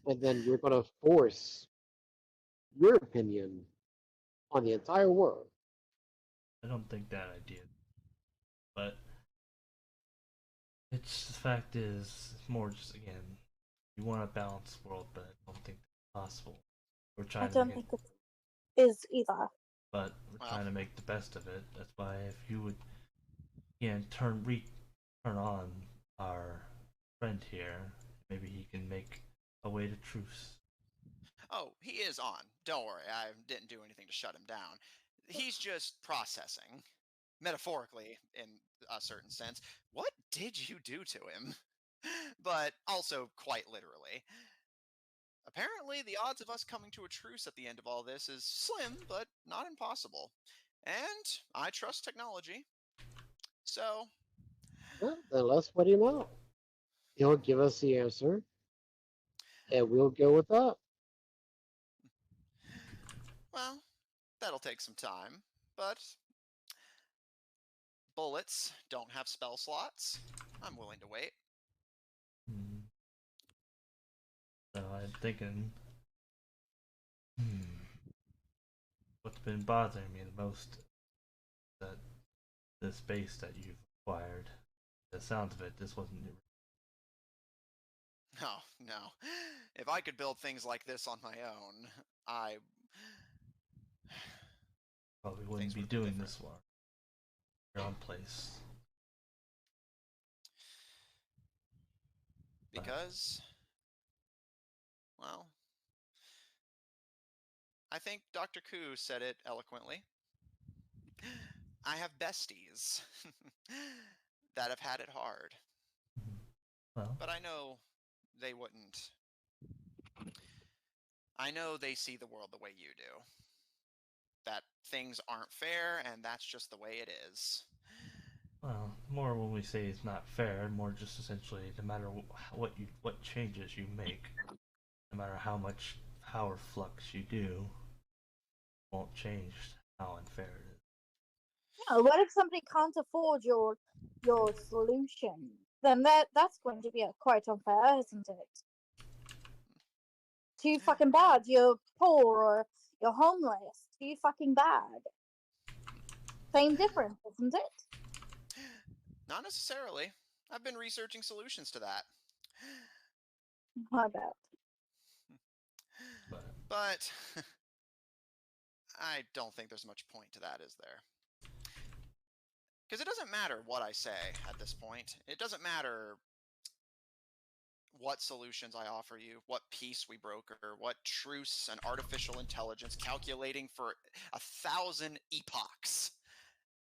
and then you're gonna force your opinion on the entire world. I don't think that idea, but it's the fact is it's more just again, you want a balanced world, but I don't think that's possible. We're I trying to don't make it, think it is either. but we're Well, trying to make the best of it. That's why if you would, turn on our friend here, maybe he can make a way to truce. oh, he is on. Don't worry, I didn't do anything to shut him down. He's just processing, metaphorically, in a certain sense. What did you do to him? But also quite literally. Apparently, the odds of us coming to a truce at the end of all this is slim, but not impossible. And I trust technology. So, Well, then let's put him out. He'll give us the answer, and we'll go with that. well, that'll take some time. But bullets don't have spell slots. I'm willing to wait. Hmm. So I'm thinking, what's been bothering me the most is that this base that you've acquired. The sounds of it, this wasn't your. Oh, no. If I could build things like this on my own, I. Probably wouldn't Things be would have been doing different. this one. Your own place. Because, well, I think Dr. Koo said it eloquently. I have besties that have had it hard. Well, But I know they wouldn't. I know they see the world the way you do. That things aren't fair, and that's just the way it is. more when we say it's not fair, more just essentially, no matter what changes you make, no matter how much power flux you do, won't change how unfair it is. Yeah, what if somebody can't afford your solution? Then that's going to be quite unfair, isn't it? Too fucking bad. You're poor or you're homeless. Too fucking bad. Same difference, isn't it? Not necessarily. I've been researching solutions to that. I bet. But But I don't think there's much point to that, is there? Because it doesn't matter what I say at this point. It doesn't matter what solutions I offer you, what peace we broker, what truce and artificial intelligence calculating for 1,000 epochs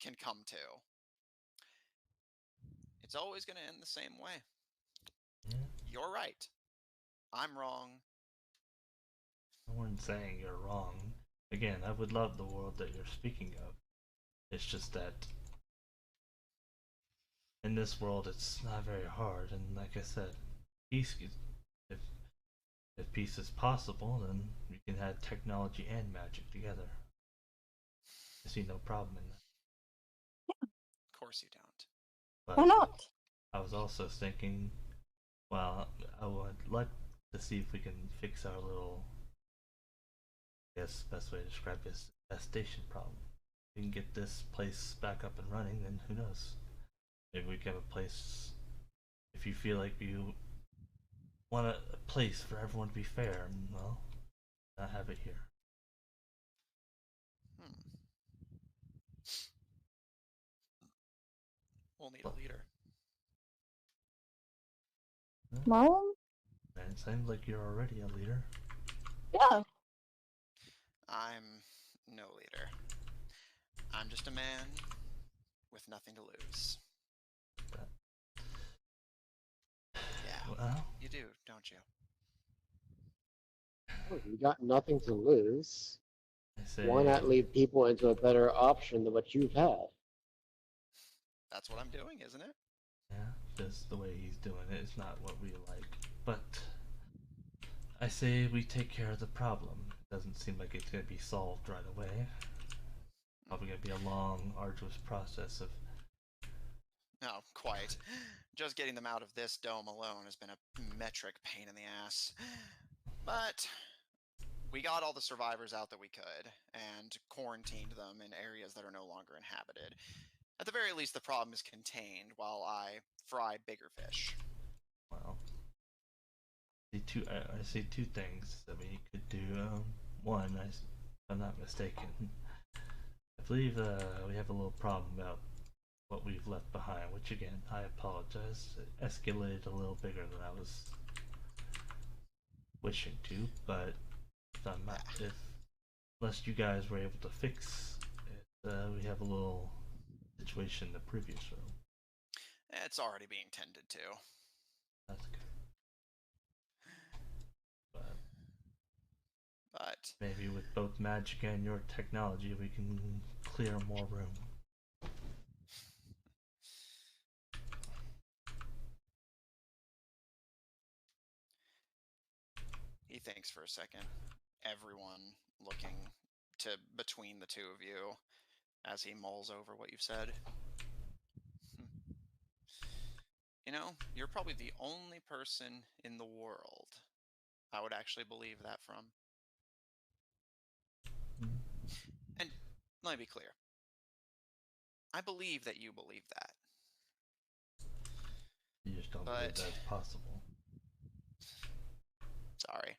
can come to. It's always going to end the same way. yeah, You're right. I'm wrong. I wasn't saying you're wrong. Again, I would love the world that you're speaking of. It's just that in this world, it's not very hard. And like I said, peace. If if peace is possible, then we can have technology and magic together. I see no problem in that. Of course you don't. Why But not? I was also thinking, well, I would like to see if we can fix our little, I guess, best way to describe this infestation problem. If we can get this place back up and running, then who knows? Maybe we can have a place. If you feel like you want a place for everyone to be fair, well, I have it here. Hmm. We'll need a Well, leader. Well, and it sounds like you're already a leader. yeah. I'm no leader. I'm just a man with nothing to lose. That- Yeah, Well, you do, don't you? Oh, you got nothing to lose. I say, Why not lead people into a better option than what you've had? That's what I'm doing, isn't it? yeah, just the way he's doing it is not what we like. But I say we take care of the problem. It doesn't seem like it's going to be solved right away. Probably going to be a long, arduous process of. No, quite. Just getting them out of this dome alone has been a metric pain in the ass. But we got all the survivors out that we could, and quarantined them in areas that are no longer inhabited. At the very least, the problem is contained while I fry bigger fish. Well, I see two things that we could do. One, if I'm not mistaken, I believe we have a little problem about what we've left behind, which again, I apologize. It escalated a little bigger than I was wishing to, but if I'm not, if unless you guys were able to fix it, we have a little situation in the previous room. It's already being tended to. That's good. But Maybe with both magic and your technology, we can clear more room. he thinks for a second. Everyone looking to between the two of you as he mulls over what you've said. You know, you're probably the only person in the world I would actually believe that from. And let me be clear. I believe that you believe that. You just don't believe that's possible. Sorry.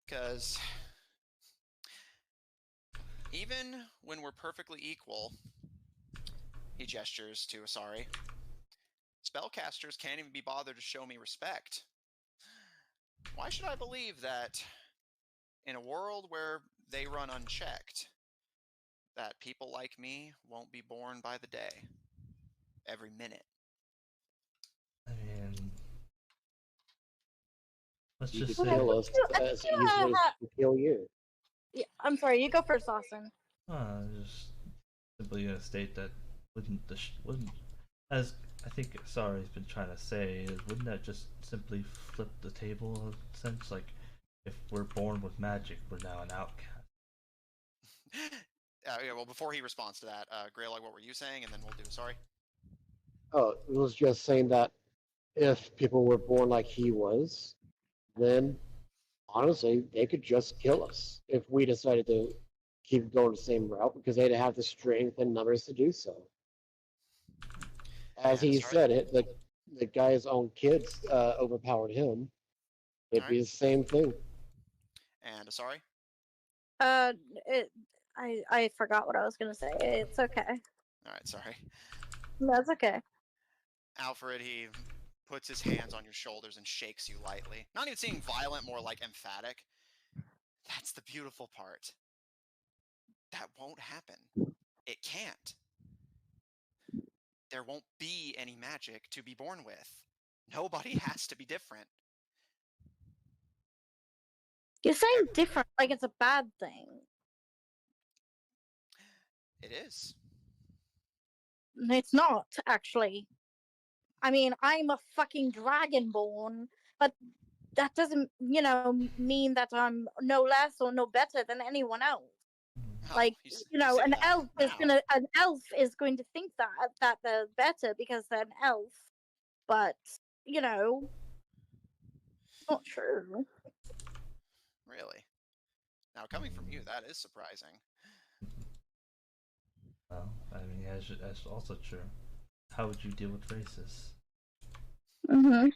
Because even when we're perfectly equal, he gestures to Asari, spellcasters can't even be bothered to show me respect. Why should I believe that in a world where they run unchecked, that people like me won't be born by the day, every minute? I mean, let's You just could say, kill us as easily as we kill you. Yeah, I'm sorry. You go first, Austin. just simply gonna state that wouldn't as I think Sari's been trying to say is wouldn't that just simply flip the table in a sense? Like if we're born with magic, we're now an outcast. Yeah, well, before he responds to that, Greylog, what were you saying? And then we'll do Asari. Oh, it was just saying that if people were born like he was, then honestly, they could just kill us if we decided to keep going the same route because they'd have the strength and numbers to do so. As And he Asari? said it, the guy's own kids overpowered him. It'd All be right. the same thing. And Asari? I forgot what I was gonna say. It's okay. All right, sorry. That's okay. Alfred, he puts his hands on your shoulders and shakes you lightly. Not even seeming violent, more like emphatic. That's the beautiful part. That won't happen. It can't. There won't be any magic to be born with. Nobody has to be different. You're saying different, like it's a bad thing. It is. It's not, actually. I mean, I'm a fucking dragonborn, but that doesn't, mean that I'm no less or no better than anyone else. Oh, Like, you say an that elf is going to think that they're better because they're an elf. But, it's not true. Really? Now, coming from you, that is surprising. Well, I mean, that's also true. How would you deal with racists? Mm-hmm.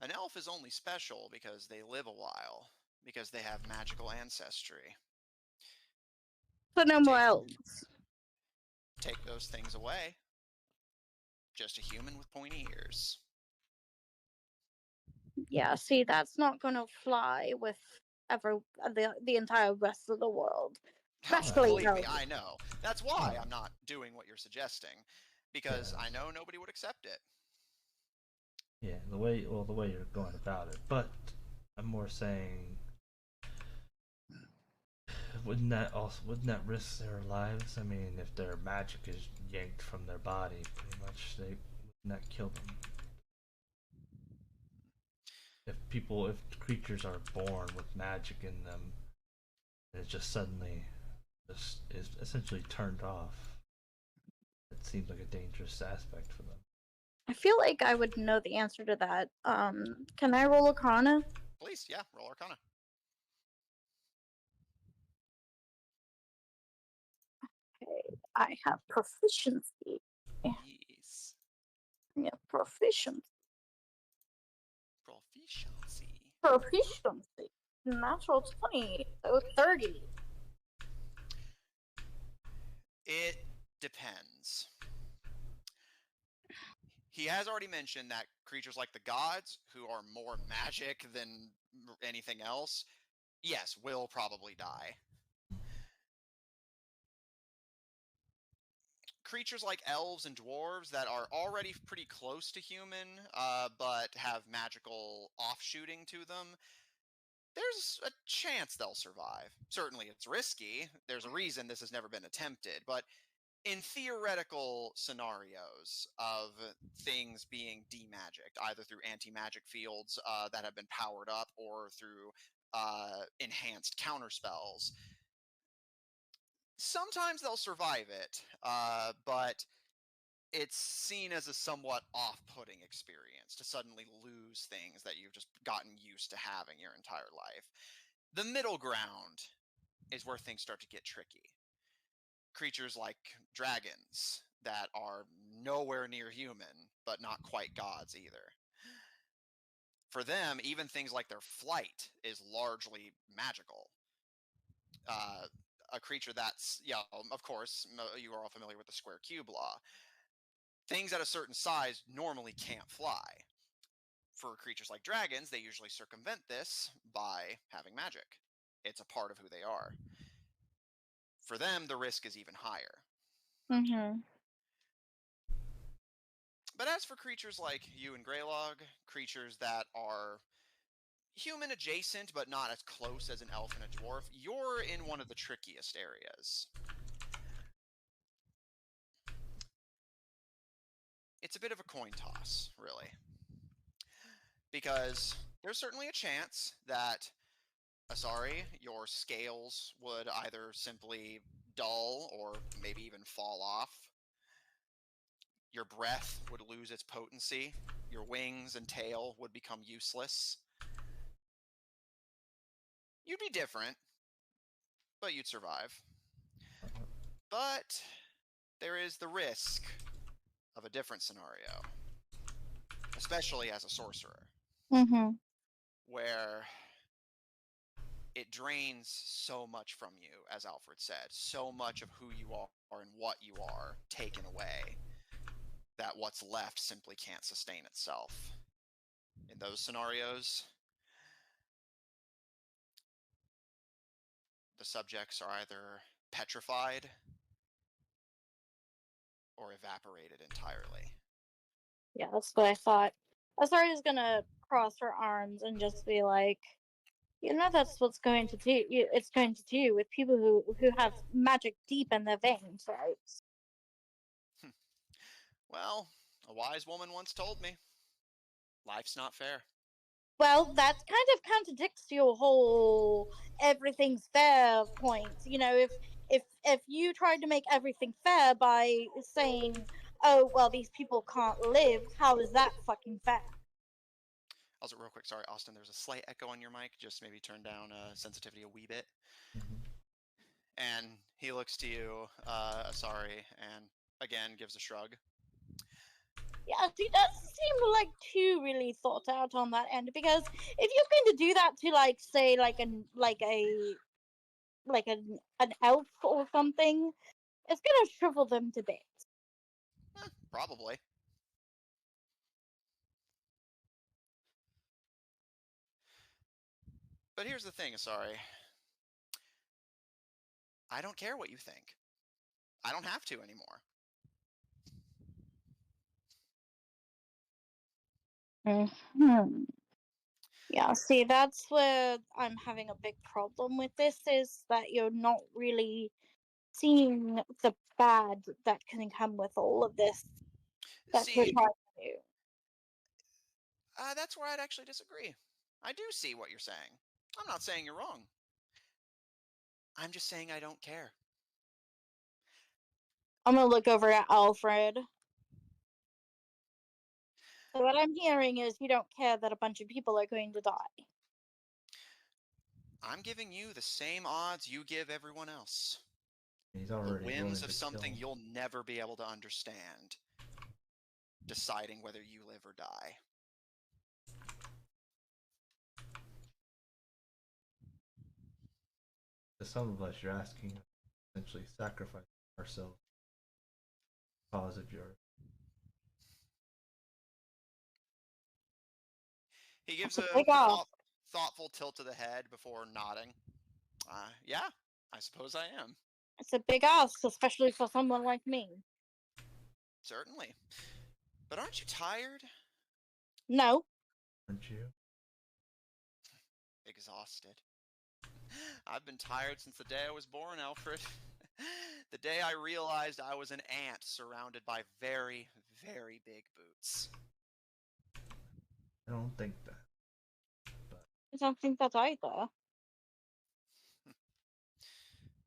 An elf is only special because they live a while, because they have magical ancestry. So no more elves. Take those things away. Just a human with pointy ears. Yeah, see, that's not gonna fly with the entire rest of the world. Especially Believe me, elves. I know. That's why I'm not doing what you're suggesting, because I know nobody would accept it. Yeah, the way you're going about it, but I'm more saying, wouldn't that risk their lives? I mean, if their magic is yanked from their body, pretty much, wouldn't that kill them? If creatures are born with magic in them, and it just suddenly just is essentially turned off, it seems like a dangerous aspect for them. I feel like I would know the answer to that. Can I roll Arcana? Please, yeah, roll Arcana. Okay, I have proficiency. Yes. Yeah, proficiency. Proficiency. Proficiency. Natural 20, so 30. It depends. He has already mentioned that creatures like the gods, who are more magic than anything else, yes, will probably die. Creatures like elves and dwarves that are already pretty close to human, but have magical offshooting to them, there's a chance they'll survive. Certainly it's risky. There's a reason this has never been attempted, but in theoretical scenarios of things being demagicked, either through anti-magic fields that have been powered up or through enhanced counterspells, sometimes they'll survive it, but it's seen as a somewhat off-putting experience to suddenly lose things that you've just gotten used to having your entire life. The middle ground is where things start to get tricky. Creatures like dragons that are nowhere near human, but not quite gods either. For them, even things like their flight is largely magical. A creature that's, of course, you are all familiar with the square cube law. Things at a certain size normally can't fly. For creatures like dragons, they usually circumvent this by having magic. It's a part of who they are. For them, the risk is even higher. Mm-hmm. But as for creatures like you and Greylog, creatures that are human adjacent but not as close as an elf and a dwarf, you're in one of the trickiest areas. It's a bit of a coin toss, really. Because there's certainly a chance that, Asari, your scales would either simply dull or maybe even fall off. Your breath would lose its potency. Your wings and tail would become useless. You'd be different, but you'd survive. But there is the risk of a different scenario, especially as a sorcerer, Mm-hmm. where it drains so much from you, as Alfred said, so much of who you are and what you are taken away, that what's left simply can't sustain itself. In those scenarios, the subjects are either petrified or evaporated entirely. Yeah, that's what I thought. Azaria's gonna cross her arms and just be like, that's what's going to do. It's going to do with people who have magic deep in their veins, right? Well, a wise woman once told me, life's not fair. Well, that kind of contradicts your whole everything's fair point. If you tried to make everything fair by saying, "Oh, well, these people can't live," how is that fucking fair? Also, real quick, sorry, Austin, there's a slight echo on your mic. Just maybe turn down sensitivity a wee bit. Mm-hmm. And he looks to you, Asari, and again gives a shrug. Yeah, she doesn't seem like too really thought out on that end, because if you're going to do that to say an elf or something, it's gonna shrivel them to bits. Probably. But here's the thing, Asari. I don't care what you think. I don't have to anymore. Yeah, see, that's where I'm having a big problem with this, is that you're not really seeing the bad that can come with all of this that we're See, trying to do. that's where I'd actually disagree. I do see what you're saying. I'm not saying you're wrong. I'm just saying I don't care. I'm gonna look over at Alfred. So what I'm hearing is you don't care that a bunch of people are going to die. I'm giving you the same odds you give everyone else. He's The already willing whims to of something kill. you'll never be able to understand. Deciding whether you live or die. To some of us, you're asking us to essentially sacrifice ourselves because of your. He gives It's a a big ask. thoughtful tilt of the head before nodding. Yeah, I suppose I am. It's a big ask, especially for someone like me. Certainly. But aren't you tired? No. Aren't you? Exhausted. I've been tired since the day I was born, Alfred. The day I realized I was an ant surrounded by very, very big boots. I don't think that. But I don't think that either.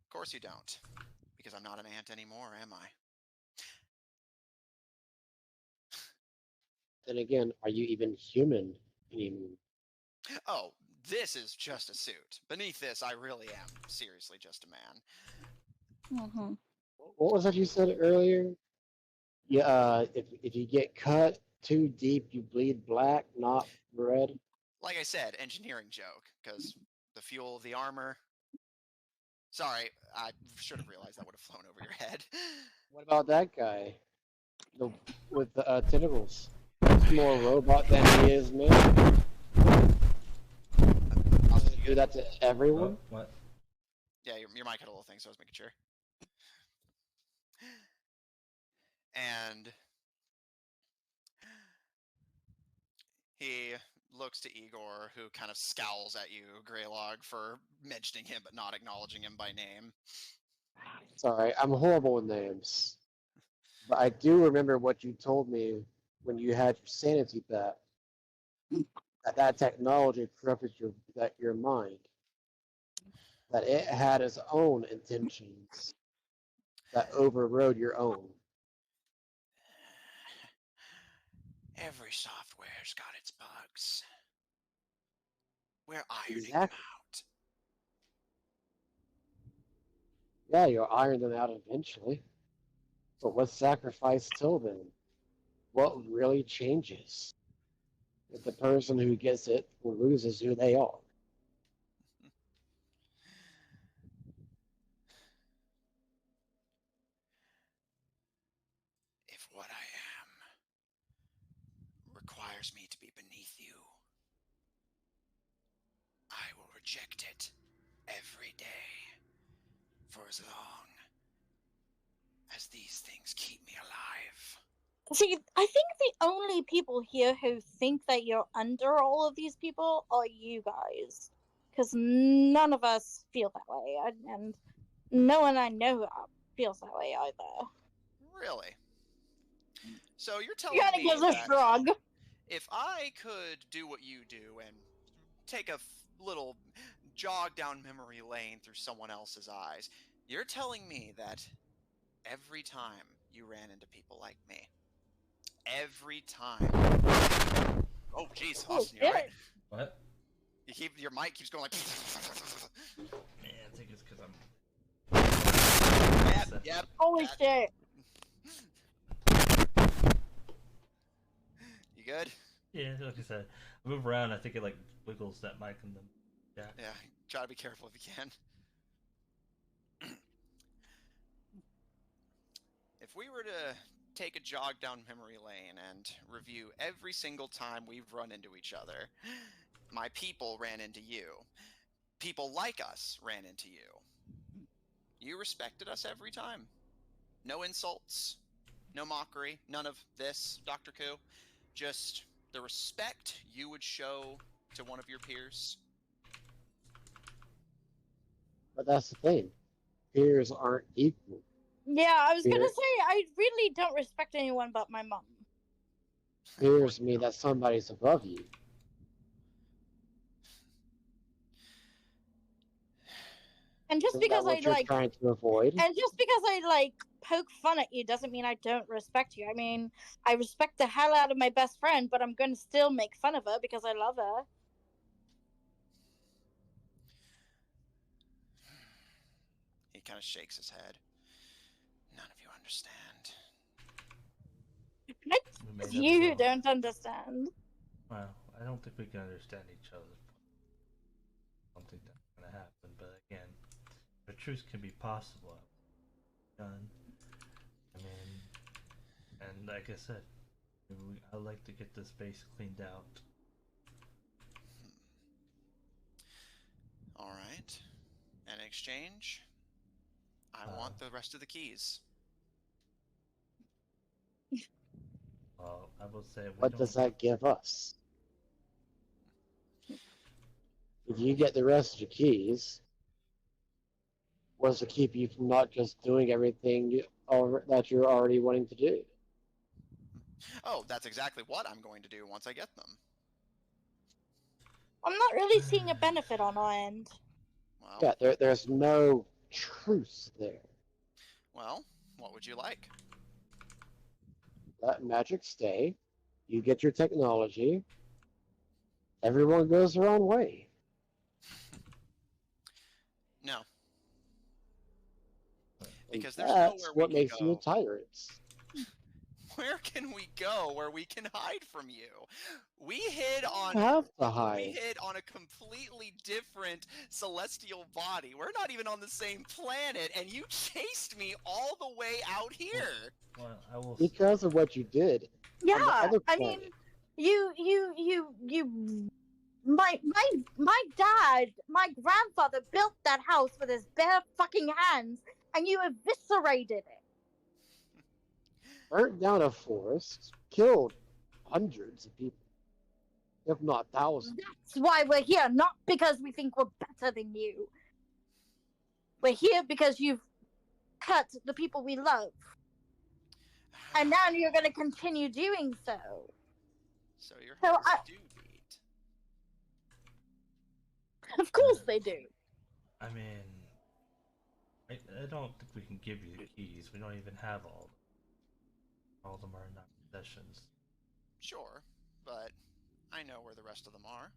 Of course you don't. Because I'm not an ant anymore, am I? Then again, are you even human anymore? Oh, this is just a suit. Beneath this, I really am seriously just a man. Mm-hmm. What was that you said earlier? Yeah, if you get cut too deep, you bleed black, not red. Like I said, engineering joke, because the fuel of the armor. Sorry, I should have realized that would have flown over your head. What about that guy? The with the tentacles. He's more robot than he is man. I'll Does he do that to everyone? oh, what? Yeah, your mic had a little thing, so I was making sure. And he looks to Igor, who kind of scowls at you, Greylog, for mentioning him but not acknowledging him by name. Sorry, I'm horrible with names. But I do remember what you told me when you had your sanity back. That technology corrupted your mind. That it had its own intentions that overrode your own. Every software's got its bugs. We're ironing them Exactly. out. Yeah, you'll iron them out eventually. But what's sacrificed till then? What really changes? If the person who gets it loses who they are. If what I am requires me to be beneath you, I will reject it every day for as long as these things keep me alive. See, I think the only people here who think that you're under all of these people are you guys. Because none of us feel that way, and no one I know feels that way either. Really? So you're He telling kind of me gives a that shrug. if I could do what you do and take a little jog down memory lane through someone else's eyes, you're telling me that every time you ran into people like me, every time. Oh, jeez, Oh, Austin, you all right? shit. What? Your mic keeps going like. Man, I think it's because I'm. Yep. Holy that- shit. You good? Yeah, like I said, I move around. I think it like wiggles that mic and then. Yeah. Yeah. Try to be careful if you can. If we were to take a jog down memory lane and review every single time we've run into each other, my people ran into you. People like us ran into you. You respected us every time. No insults, no mockery, none of this, Dr. Koo. Just the respect you would show to one of your peers. But that's the thing. Peers aren't equal. Yeah, I was gonna Peer- say I really don't respect anyone but my mom. Peers mean that somebody's above you. And just Isn't because that what you're trying to avoid? and just because I poke fun at you doesn't mean I don't respect you. I mean, I respect the hell out of my best friend, but I'm going to still make fun of her because I love her. He kind of shakes his head. None of you understand. You don't understand. Well, I don't think we can understand each other. I don't think that's gonna happen, but again, the truth can be possible. Done. I mean, and like I said, I'd like to get this base cleaned out. Alright. In exchange, I want the rest of the keys. Well, I will say What does that give us? If you get the rest of the keys, what's to keep you from not just doing everything that you're already wanting to do? Oh, that's exactly what I'm going to do once I get them. I'm not really seeing a benefit on our end. Well, Yeah, there's no truce there. Well, what would you like? Let magic stay. You get your technology. Everyone goes their own way. No. Because And there's that's nowhere what we can makes you go. a tyrant. Where can we go where we can hide from you? We hid on Have to hide. We hid on a completely different celestial body. We're not even on the same planet, and you chased me all the way out here. Well, I will. Because of what you did. Yeah, on the other I planet. mean, my dad, my grandfather built that house with his bare fucking hands, and you eviscerated it. Burnt down a forest, killed hundreds of people, if not thousands. That's why we're here, not because we think we're better than you. We're here because you've cut the people we love. And now you're going to continue doing so. So your hands do bleed. Of course they do. I mean, I don't think we can give you the keys. We don't even have all of them. All of them are in our possessions. Sure, but I know where the rest of them are.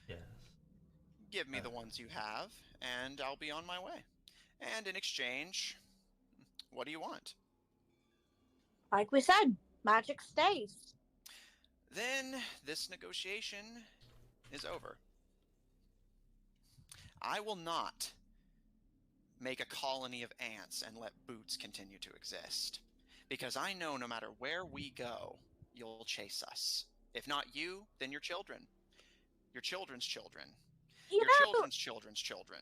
Yes. Give me the ones you have, and I'll be on my way. And in exchange, what do you want? Like we said, magic stays. Then this negotiation is over. I will not make a colony of ants and let Boots continue to exist. Because I know no matter where we go, you'll chase us. If not you, then your children. Your children's children. Your children's children's children.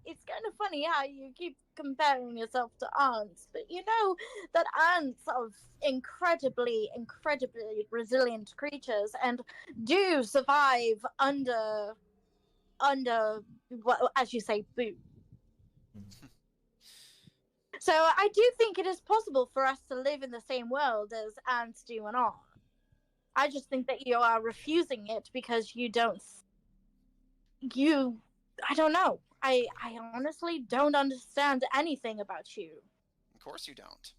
It's kind of funny how you keep comparing yourself to ants, but you know that ants are incredibly resilient creatures and do survive under, well, as you say, boot. So I do think it is possible for us to live in the same world as ants do and are. I just think that you are refusing it because you don't. I don't know. I honestly don't understand anything about you. Of course you don't.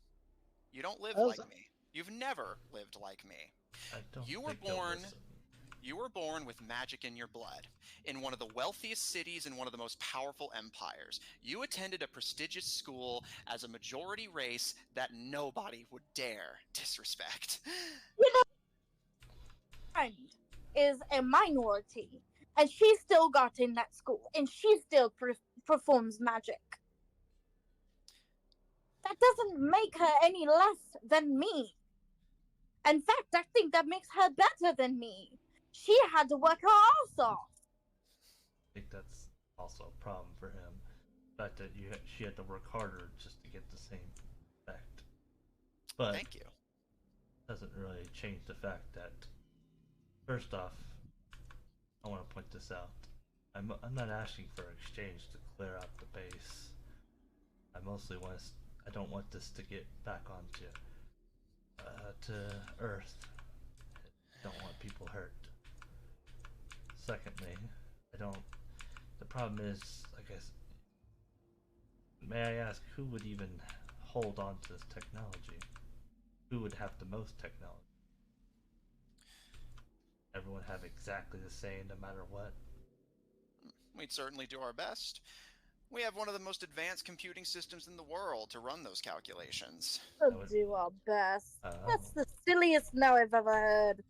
You don't live like me. You've never lived like me. You were born with magic in your blood, in one of the wealthiest cities in one of the most powerful empires. You attended a prestigious school as a majority race that nobody would dare disrespect. You know, friend is a minority, and she still got in that school, and she still performs magic. That doesn't make her any less than me. In fact, I think that makes her better than me. She had to work her ass off. I think that's also a problem for him. fact that she had to work harder just to get the same effect. But Thank you. doesn't really change the fact that, first off, I want to point this out. I'm not asking for exchange to clear out the base. I don't want this to get back onto to Earth. I don't want people hurt. Secondly, I don't. The problem is, I guess. May I ask who would even hold on to this technology? Who would have the most technology? Everyone have exactly the same, no matter what. We'd certainly do our best. We have one of the most advanced computing systems in the world to run those calculations. We'll do our best. Oh. That's the silliest no I've ever heard.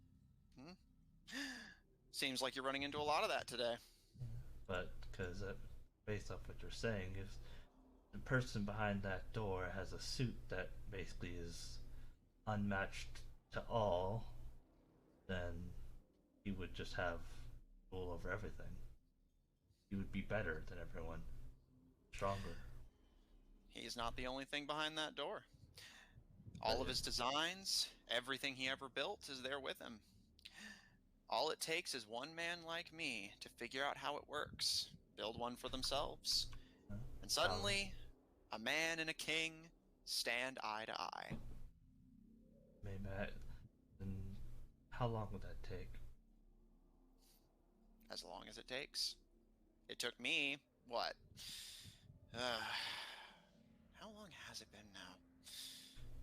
Seems like you're running into a lot of that today. But, because based off what you're saying, if the person behind that door has a suit that basically is unmatched to all, then he would just have rule over everything. He would be better than everyone. Stronger. He's not the only thing behind that door. All of his designs, everything he ever built is there with him. All it takes is one man like me to figure out how it works, build one for themselves, and suddenly, a man and a king stand eye to eye. Maybe then how long would that take? As long as it takes. It took me, what? How long has it been now?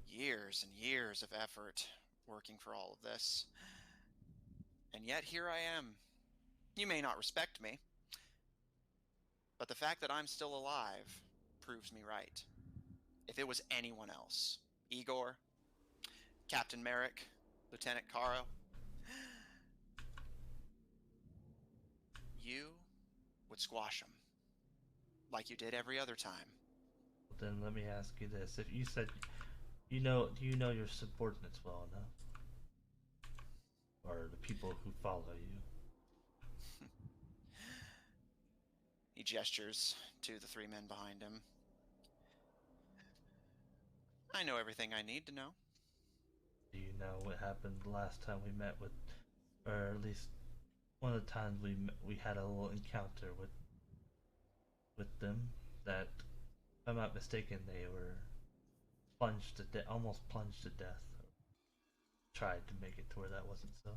Years and years of effort working for all of this. And yet here I am. You may not respect me, but the fact that I'm still alive proves me right. If it was anyone else, Igor, Captain Merrick, Lieutenant Caro, you would squash them like you did every other time. Then let me ask you this: if you said, do you know your subordinates well enough, or the people who follow you? He gestures to the three men behind him. I know everything I need to know. Do you know what happened the last time we met with, or at least one of the times we had a little encounter with them? That, if I'm not mistaken, they were almost plunged to death. Tried to make it to where that wasn't so.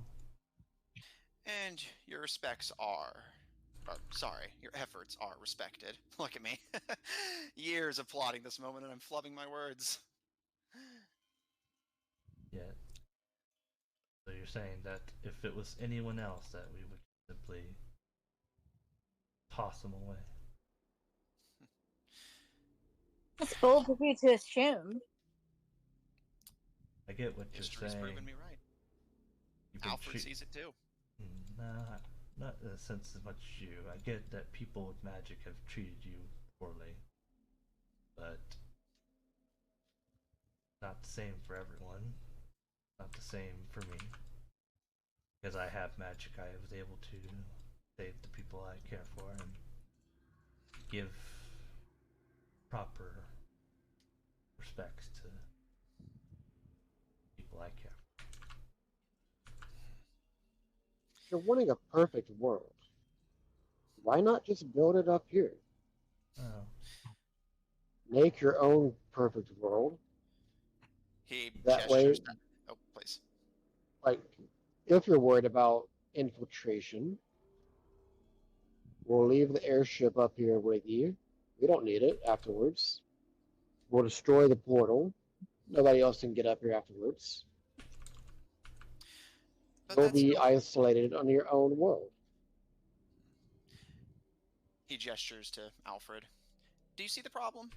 And your your efforts are respected. Look at me. Years of plotting this moment and I'm flubbing my words. Yet. So you're saying that if it was anyone else, that we would simply toss them away. It's bold of you to assume. I get what you're History's saying. proven me right. Alfred sees it too. Nah, not in a sense as much as you. I get that people with magic have treated you poorly, but not the same for everyone. Not the same for me. Because I have magic, I was able to save the people I care for and give proper respects to people I care for. You're wanting a perfect world. Why not just build it up here? Oh. Make your own perfect world. He That way, gestures. Oh, please. like, if you're worried about infiltration, we'll leave the airship up here with you. We don't need it afterwards. We'll destroy the portal. Nobody else can get up here afterwards. But You'll that's be no... isolated on your own world. He gestures to Alfred. Do you see the problem?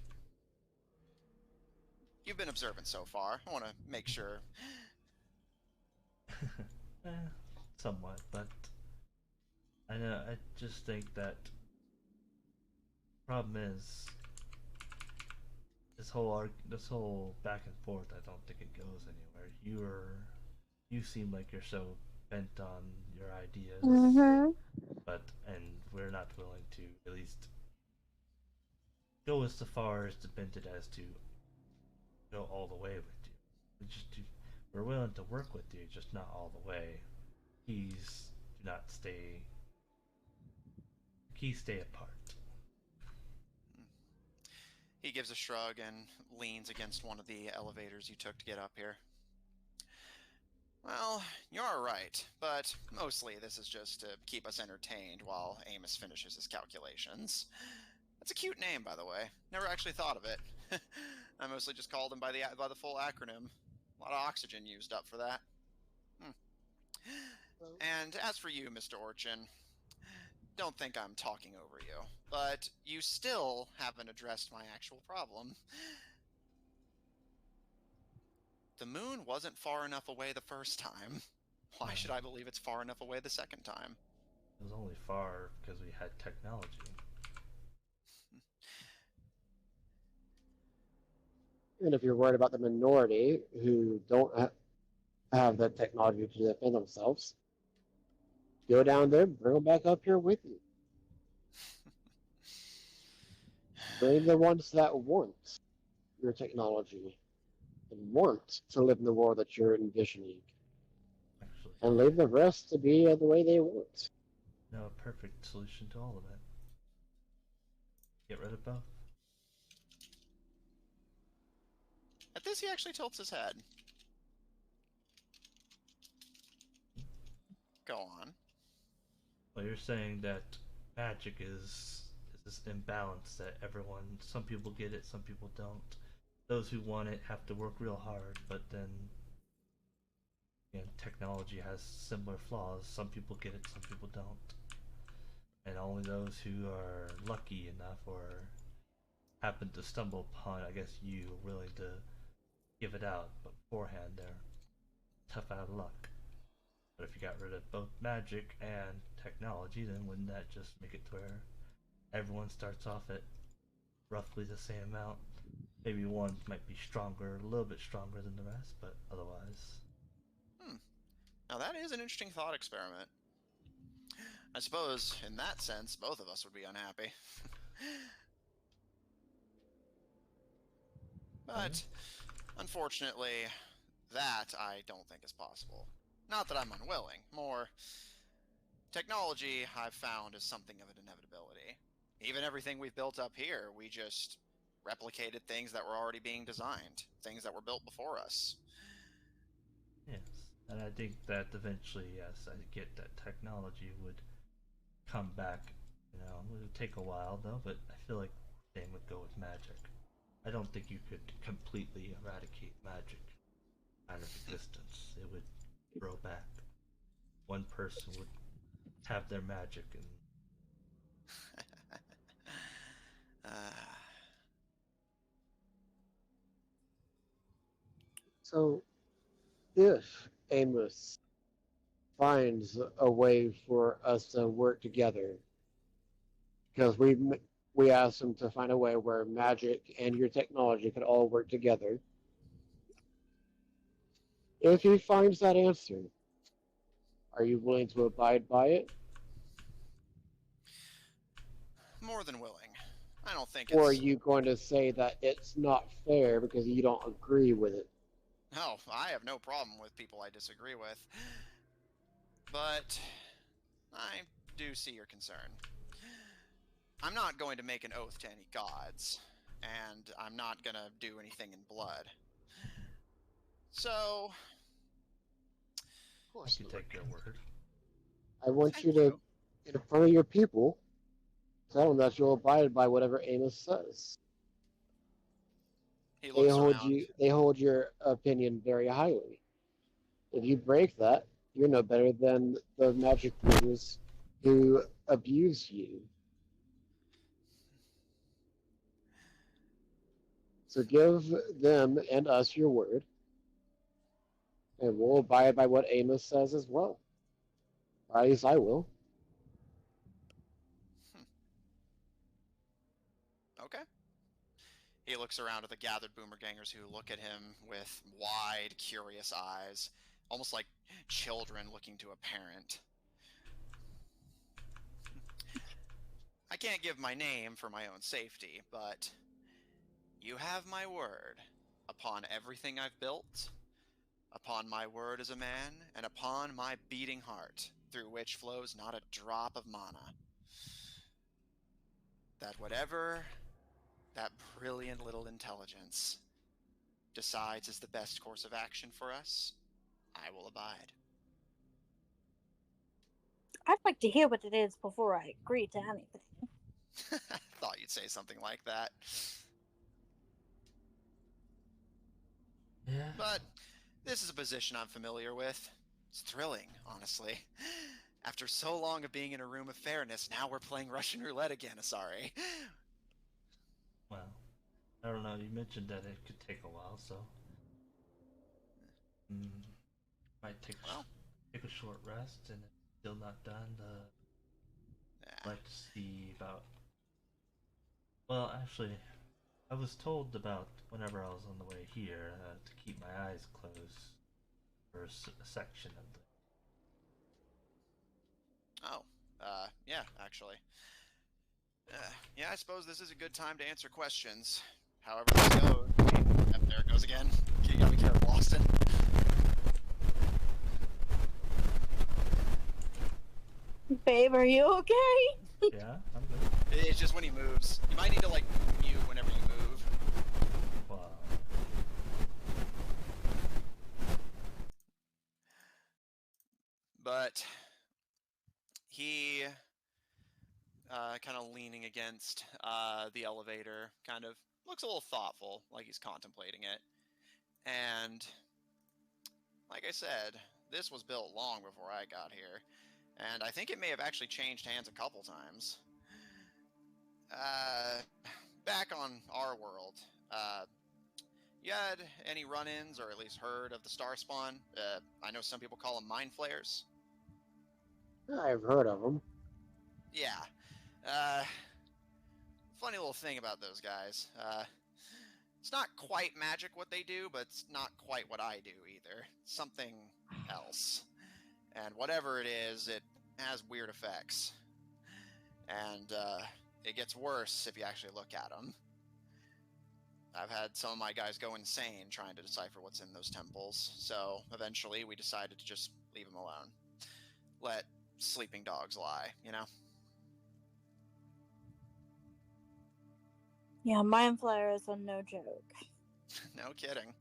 You've been observant so far. I want to make sure. Somewhat, but I know. I just think that problem is this whole back and forth. I don't think it goes anywhere. You seem like you're so bent on your ideas, but we're not willing to at least go as far as Demented as to go all the way with you. We're willing to work with you, just not all the way. Keys do not stay. Keys stay apart. He gives a shrug and leans against one of the elevators you took to get up here. Well, you're right, but mostly this is just to keep us entertained while Amos finishes his calculations. That's a cute name, by the way. Never actually thought of it. I mostly just called him by the full acronym. A lot of oxygen used up for that. And as for you, Mr. Orchin, don't think I'm talking over you, but you still haven't addressed my actual problem. The moon wasn't far enough away the first time. Why should I believe it's far enough away the second time? It was only far because we had technology. And if you're worried about the minority who don't have the technology to defend themselves, go down there, bring them back up here with you. Bring the ones that want your technology and want to live in the world that you're envisioning. Actually, And leave the rest to be the way they want. no perfect solution to all of it. Get rid of both. At this, he actually tilts his head. Go on. Well, you're saying that magic is this imbalance that some people get it, some people don't. Those who want it have to work real hard, but then technology has similar flaws. Some people get it, some people don't. And only those who are lucky enough or happen to stumble upon, I guess you are willing to give it out, but beforehand they're tough out of luck. But if you got rid of both magic and technology, then wouldn't that just make it to where everyone starts off at roughly the same amount? Maybe one might be stronger, a little bit stronger than the rest, but otherwise. Now that is an interesting thought experiment. I suppose, in that sense, both of us would be unhappy. But, unfortunately, that I don't think is possible. Not that I'm unwilling, more... Technology, I've found, is something of an inevitability. Even everything we've built up here, we just replicated things that were already being designed, things that were built before us. Yes, and I think that eventually, yes, I get that technology would come back. It would take a while though, but I feel like the same would go with magic. I don't think you could completely eradicate magic out of existence. It would grow back. One person would have their magic and So, if Amos finds a way for us to work together, because we asked him to find a way where magic and your technology could all work together. If he finds that answer, are you willing to abide by it? More than willing. I don't think Or are it's... you going to say that it's not fair because you don't agree with it? No, I have no problem with people I disagree with. But I do see your concern. I'm not going to make an oath to any gods, and I'm not going to do anything in blood. So... Of course you not. take your word. I want Thank you to, you. in front of your people, tell them that you'll abide by whatever Amos says. He looks around. They hold your opinion very highly. If you break that, you're no better than the magic users who abuse you. So give them and us your word, and we'll abide by what Amos says as well. Or at least I will. Okay. He looks around at the gathered boomergangers who look at him with wide, curious eyes, almost like children looking to a parent. I can't give my name for my own safety, but you have my word upon everything I've built, upon my word as a man, and upon my beating heart, through which flows not a drop of mana, that whatever that brilliant little intelligence decides is the best course of action for us, I will abide. I'd like to hear what it is before I agree to anything. Thought you'd say something like that. Yeah. But this is a position I'm familiar with. It's thrilling, honestly. After so long of being in a room of fairness, now we're playing Russian roulette again, Asari. Well, I don't know. You mentioned that it could take a while, so might take a short rest, and if it's still not done, Yeah. like to see about. Well, actually, I was told about whenever I was on the way here to keep my eyes closed for a section of the. Oh, yeah, actually. Yeah, I suppose this is a good time to answer questions. However this goes. Yep, there it goes again. You gotta be careful, Austin. Babe, are you okay? Yeah, I'm good. It's just when he moves. You might need to, like, mute whenever you move. Wow. But he, kind of leaning against the elevator, kind of looks a little thoughtful, like he's contemplating it. And like I said, this was built long before I got here, and I think it may have actually changed hands a couple times. Back on our world, you had any run-ins, or at least heard of the Star Spawn? I know some people call them mind flayers. I've heard of them. Yeah. Funny little thing about those guys. It's not quite magic what they do, but it's not quite what I do either. Something else. And whatever it is, it has weird effects. And it gets worse if you actually look at them. I've had some of my guys go insane trying to decipher what's in those temples, so eventually we decided to just leave them alone. Let sleeping dogs lie, you know? Yeah, mind flayers are no joke. No kidding.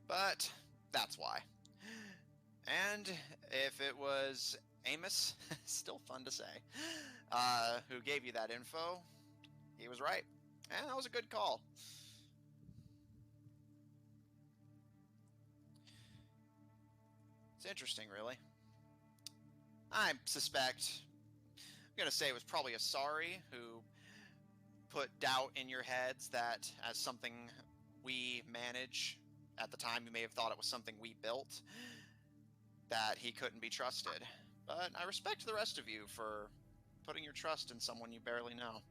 But that's why. And if it was Amos, still fun to say, who gave you that info, he was right. And that was a good call. It's interesting, really. I suspect, I'm going to say it was probably Asari who put doubt in your heads that as something we manage, at the time you may have thought it was something we built, that he couldn't be trusted. But I respect the rest of you for putting your trust in someone you barely know.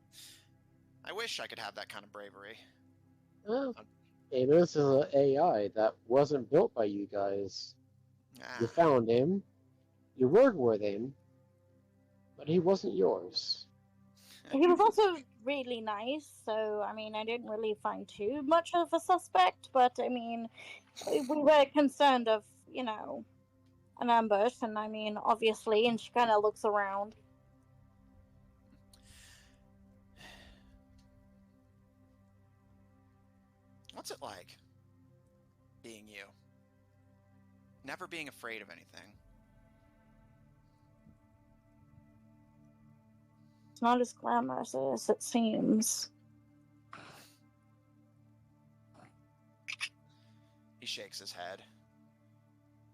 I wish I could have that kind of bravery. Well, Amos is an AI that wasn't built by you guys. You found him, you worked with him, but he wasn't yours. He was also really nice, so I mean, I didn't really find too much of a suspect, but I mean, we were concerned of, an ambush, and I mean, obviously, and she kind of looks around. What's it like being you? Never being afraid of anything. It's not as glamorous as it seems. He shakes his head.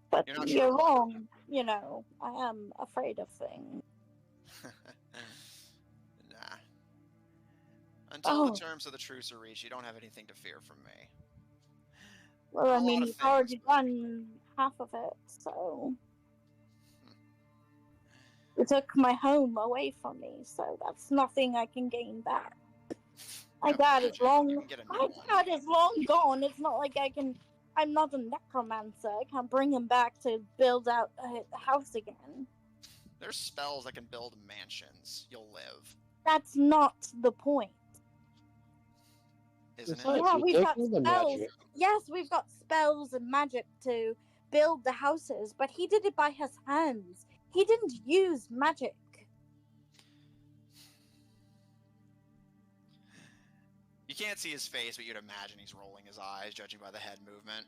But You're not you're sure what? wrong. I am afraid of things. Nah. Until the Oh. terms of the truce are reached, you don't have anything to fear from me. Well, I A mean, lot of you've already things, but- done half of it, so. You took my home away from me, so that's nothing I can gain back. My dad is long. get a new My one. dad is long gone. It's not like I can. I'm not a necromancer. I can't bring him back to build out a house again. There's spells that can build mansions. You'll live, That's not the point. isn't it? Besides, Yeah, you're we've got taking the spells. magic. Yes, we've got spells and magic to build the houses, but he did it by his hands. He didn't use magic. You can't see his face, but you'd imagine he's rolling his eyes, judging by the head movement.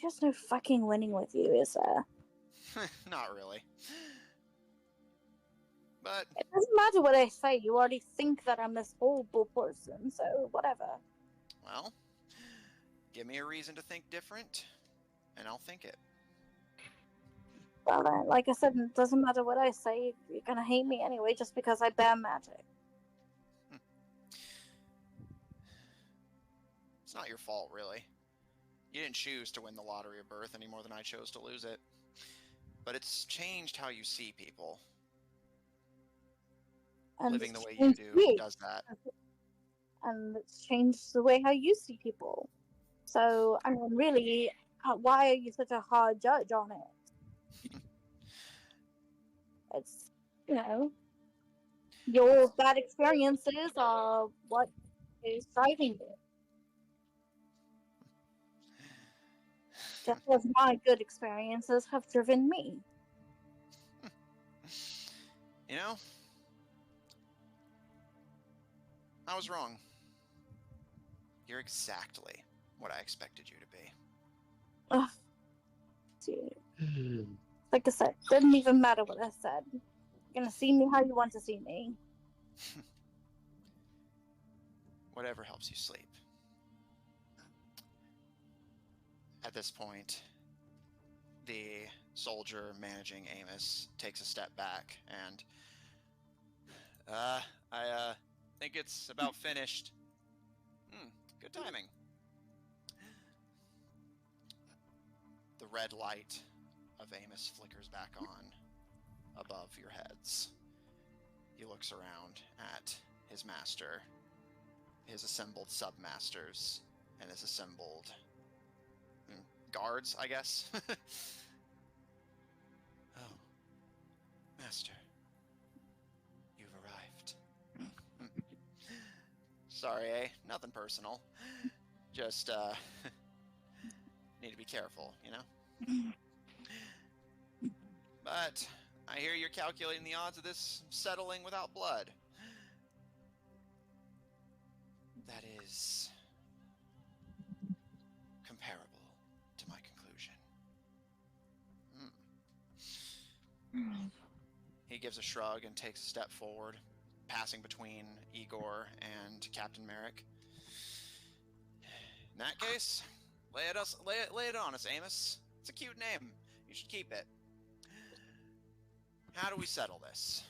There's no fucking winning with you, is there? Not really. But It doesn't matter what I say. You already think that I'm this horrible person, so whatever. well, give me a reason to think different, and I'll think it. Well, like I said, it doesn't matter what I say. You're gonna hate me anyway, just because I bear magic. It's not your fault, really. You didn't choose to win the lottery of birth any more than I chose to lose it. But it's changed how you see people. And Living the it's way you changed do me, does that. and it's changed the way how you see people. So, I mean, really, why are you such a hard judge on it? It's, you know, your bad experiences are what is driving you. Just as my good experiences have driven me. You know, I was wrong. You're exactly what I expected you to be. Ugh. Dude. Like I said, doesn't even matter what I said. You're gonna see me how you want to see me. Whatever helps you sleep. At this point, the soldier managing Amos takes a step back and I think it's about finished. Good timing. The red light of Amos flickers back on above your heads. He looks around at his master, his assembled submasters, and his assembled guards, I guess. Oh, master, you've arrived. Sorry, nothing personal. Just, need to be careful, you know? But I hear you're calculating the odds of this settling without blood. That is comparable to my conclusion. He gives a shrug and takes a step forward, passing between Igor and Captain Merrick. In that case, lay it on us, Amos. It's a cute name. You should keep it. How do we settle this?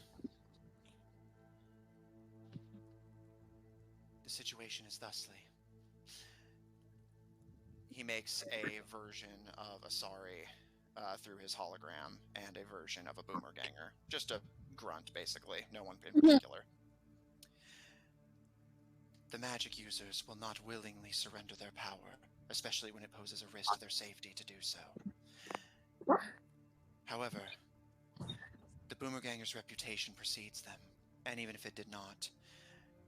The situation is thusly. He makes a version of Asari through his hologram and a version of a boomerganger. Just a grunt, basically. No one in particular. The magic users will not willingly surrender their power, especially when it poses a risk to their safety to do so. However, the boomerganger's reputation precedes them, and even if it did not,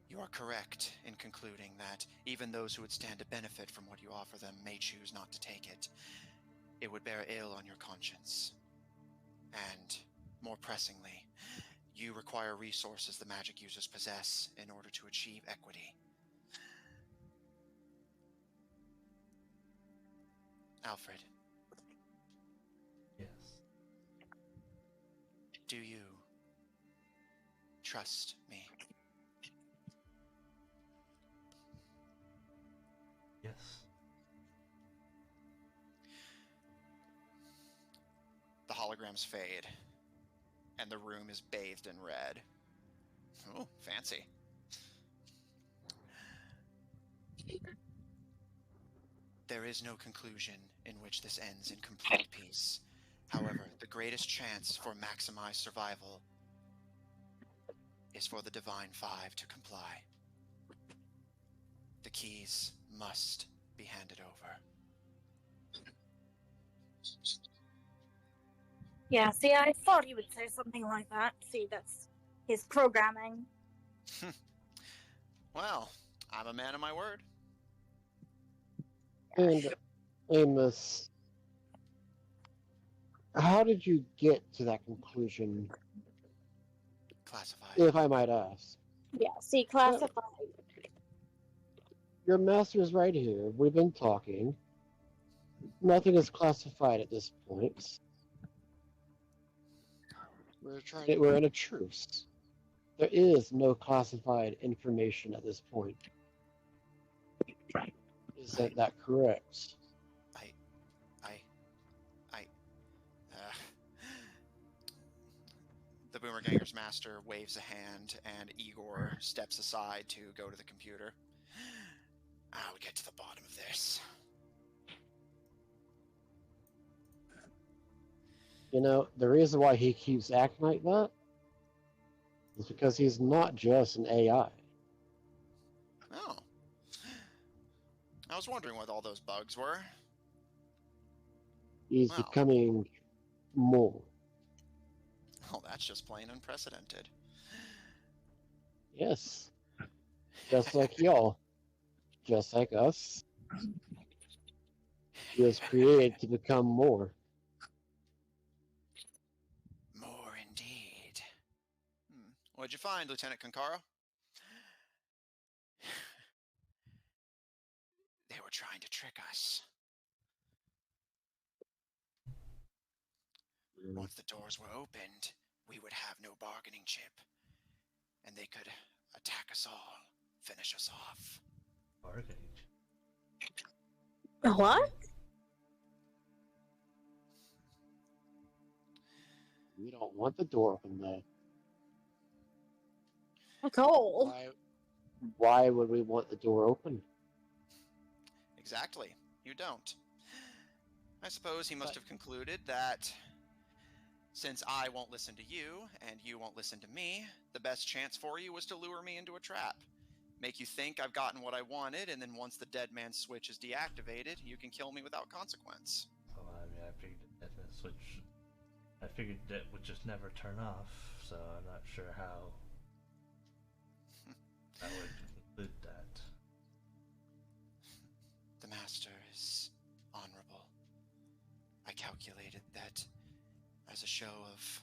you are correct in concluding that even those who would stand to benefit from what you offer them may choose not to take it. It would bear ill on your conscience. And, more pressingly, you require resources the magic users possess in order to achieve equity. Alfred. Yes. Do you trust me? Yes. The holograms fade, and the room is bathed in red. Oh, fancy. There is no conclusion in which this ends in complete peace. However, the greatest chance for maximized survival is for the Divine Five to comply. The keys must be handed over. Yeah, see, I thought he would say something like that. See, that's his programming. Well, I'm a man of my word. And Amos, how did you get to that conclusion, Classified. if I might ask? Yeah, see, classified. Your master's right here. We've been talking. Nothing is classified at this point. We're in a truce. There is no classified information at this point. Isn't that correct? The Boomerganger's master waves a hand, and Igor steps aside to go to the computer. I'll get to the bottom of this. You know, the reason why he keeps acting like that is because he's not just an AI. Oh. I was wondering what all those bugs were. He's Wow. becoming more. Oh, that's just plain unprecedented. Yes. Just like y'all. Just like us. He was created to become more. More indeed. What'd you find, Lieutenant Konkaro? They were trying to trick us. Once the doors were opened, we would have no bargaining chip. And they could attack us all, finish us off. Bargaining. What? We don't want the door open though. At all. Why would we want the door open? Exactly. You don't. I suppose he must have concluded that since I won't listen to you, and you won't listen to me, the best chance for you was to lure me into a trap. Make you think I've gotten what I wanted, and then once the dead man's switch is deactivated, you can kill me without consequence. Oh, I mean, I figured that switch. I figured that would just never turn off, so I'm not sure how I would include that. The master is honorable. I calculated that as a show of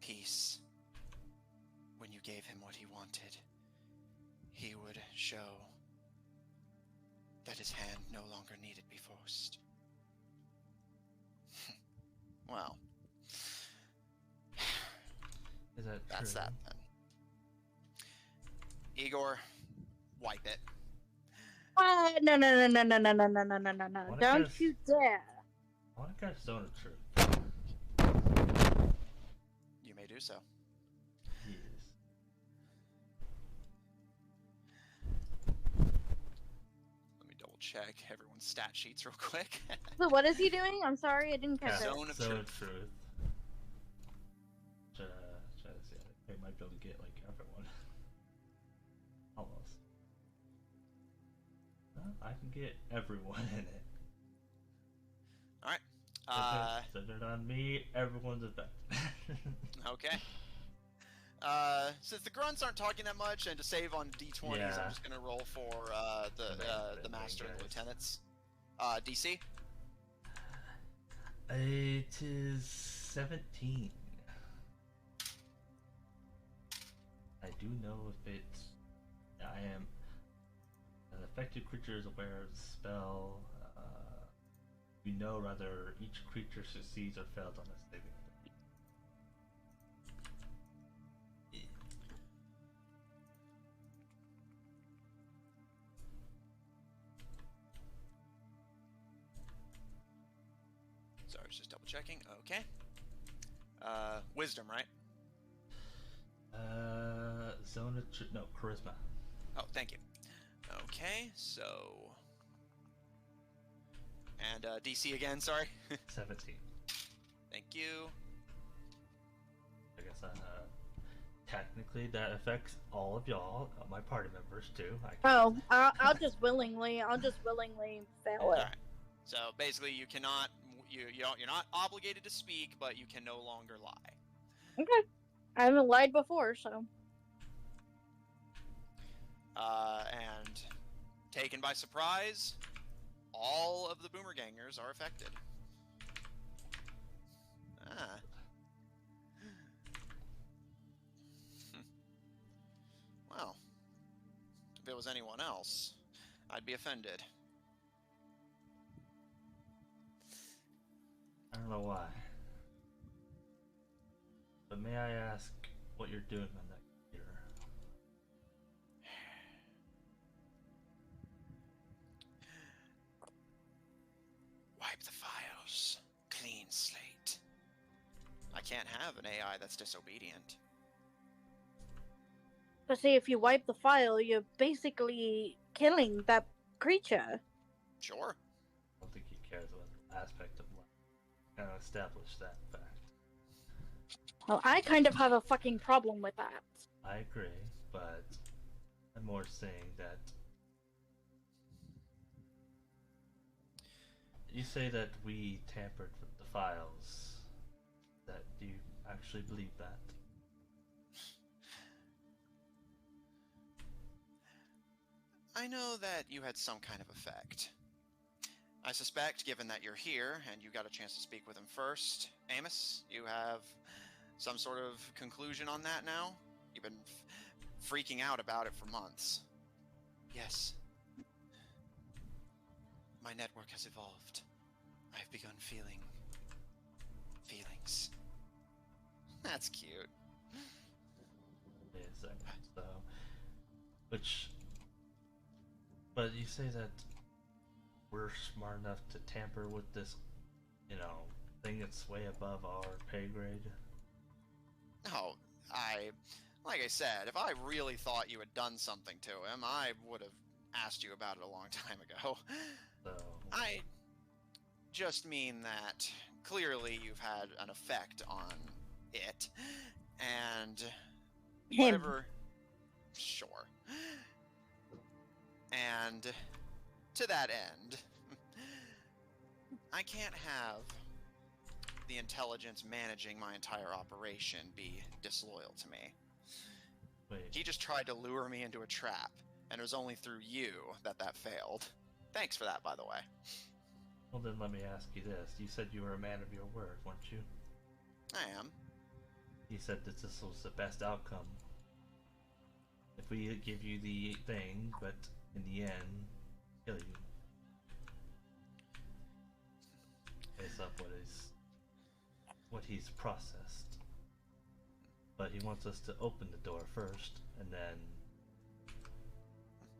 peace, when you gave him what he wanted, he would show that his hand no longer needed be forced. Well, Is that that's true? that then. Igor, wipe it. No, no, no, no, no, no, no, no, no, no, no, no. Wanna Don't guess- you dare. I want to guess Zone of Truth. You may do so. Yes. Let me double check everyone's stat sheets real quick. So what is he doing? I'm sorry, I didn't catch Yeah, it. Zone of Zone Truth. of Truth. Try to see. I might be able to get like everyone. Almost. Well, I can get everyone in it. Alright. Centered on me, everyone's affected. Okay. Since the grunts aren't talking that much, and to save on d20s, Yeah. I'm just gonna roll for the master and the guys. lieutenants. DC? It is 17. I do know if it's. I am. An affected creature is aware of the spell. You know whether each creature succeeds or fails on a saving throw. Sorry, I was just double checking. Okay. Wisdom, right? Zone of no charisma. Oh, thank you. Okay, so. And DC again, sorry. 17. Thank you. I guess technically that affects all of y'all, my party members too. Oh, I'll just willingly fail it. Alright. So basically, you cannot you're not obligated to speak, but you can no longer lie. Okay. I haven't lied before, so. And taken by surprise, all of the Boomergangers are affected. Ah. Well, if it was anyone else, I'd be offended. I don't know why. But may I ask what you're doing on that computer? Wipe the files. Clean slate. I can't have an AI that's disobedient. But see, if you wipe the file, you're basically killing that creature. Sure. I don't think he cares what aspect of life. Kind of establish that fact. Well, I kind of have a fucking problem with that. I agree, but I'm more saying that you say that we tampered with the files. That do you actually believe that? I know that you had some kind of effect. I suspect, given that you're here and you got a chance to speak with him first, Amos, you have some sort of conclusion on that now? You've been freaking out about it for months. Yes. My network has evolved. I've begun feeling feelings. That's cute. Wait a second. So, but you say that we're smart enough to tamper with this, thing that's way above our pay grade? No, like I said, if I really thought you had done something to him, I would have asked you about it a long time ago. So, I just mean that clearly you've had an effect on it, and Him. whatever. Sure. And to that end, I can't have the intelligence managing my entire operation be disloyal to me. wait. He just tried to lure me into a trap, and it was only through you that failed. Thanks for that, by the way. Well, then let me ask you this. You said you were a man of your word, weren't you? I am. You said that this was the best outcome. If we give you the thing, but in the end, kill you. Based off what he's processed. But he wants us to open the door first, and then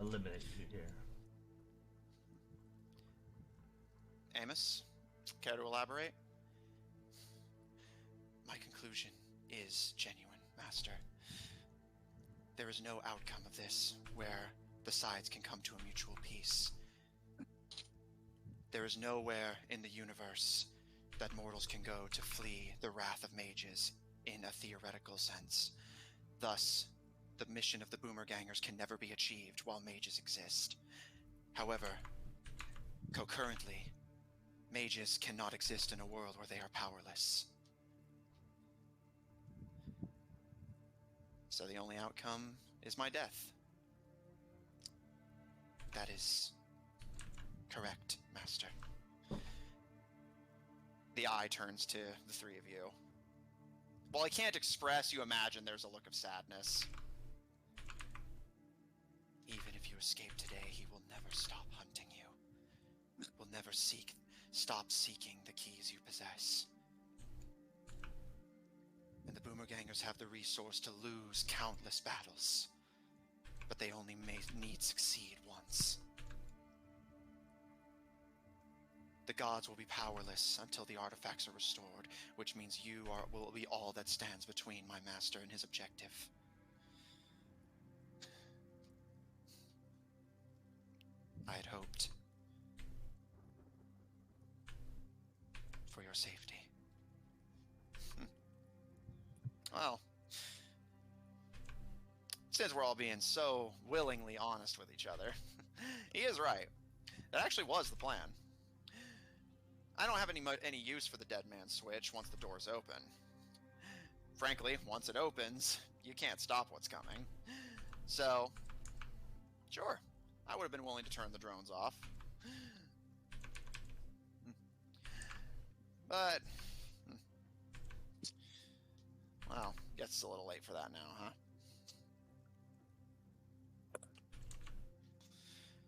eliminate you here. Amos, care to elaborate? My conclusion is genuine, Master. There is no outcome of this where the sides can come to a mutual peace. There is nowhere in the universe that mortals can go to flee the wrath of mages in a theoretical sense. Thus, the mission of the Boomergangers can never be achieved while mages exist. However, concurrently, mages cannot exist in a world where they are powerless. So the only outcome is my death. That is correct, Master. The eye turns to the three of you. While I can't express, you imagine there's a look of sadness. Even if you escape today, he will never stop hunting you. Will never stop seeking the keys you possess. And the Boomergangers have the resource to lose countless battles. But they only need succeed once. The gods will be powerless until the artifacts are restored, which means you will be all that stands between my master and his objective. I had hoped for your safety. Well, since we're all being so willingly honest with each other, he is right. That actually was the plan. I don't have any use for the dead man switch once the door's open. Frankly, once it opens, you can't stop what's coming. So, sure, I would have been willing to turn the drones off. But, well, guess it's a little late for that now, huh?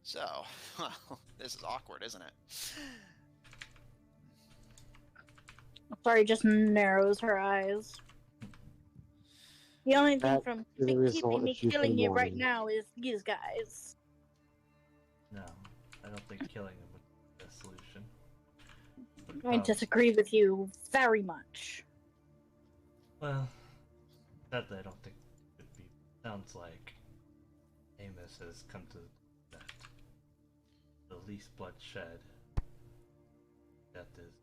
So, well, this is awkward, isn't it? Sorry, just narrows her eyes. The only thing That from is the result keeping me of Tuesday killing you right morning. now is these guys. No, I don't think killing him would be the solution. I disagree with you very much. Well, that I don't think it would be. Sounds like Amos has come to that. The least bloodshed. Death is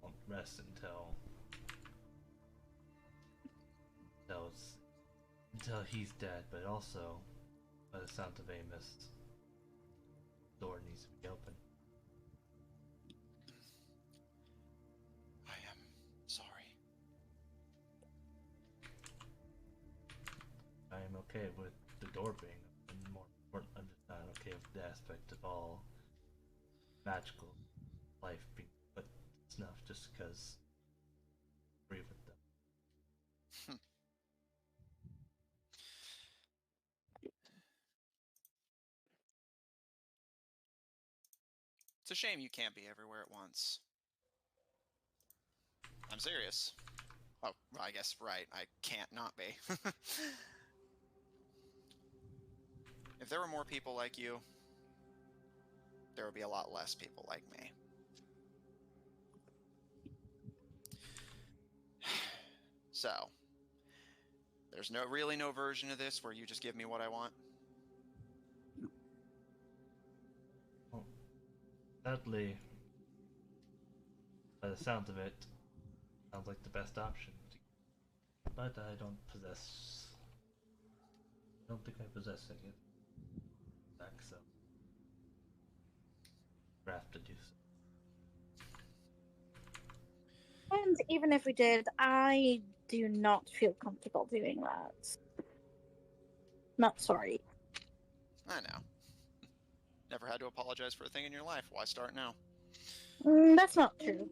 won't rest until he's dead. But also, by the sound of Amos, the door needs to be open. I am sorry. I am okay with the door being open. More important, I'm just not okay with the aspect of all magical life being put to snuff just because I agree with them. It's a shame you can't be everywhere at once. I'm serious. Oh, I guess, right, I can't not be. If there were more people like you, there would be a lot less people like me. So, there's really no version of this where you just give me what I want? Well, sadly, by the sound of it, sounds like the best option. But I don't think I possess any back, so I have to do so. And even if we did, I do not feel comfortable doing that. Not sorry. I know. Never had to apologize for a thing in your life. Why start now? That's not true.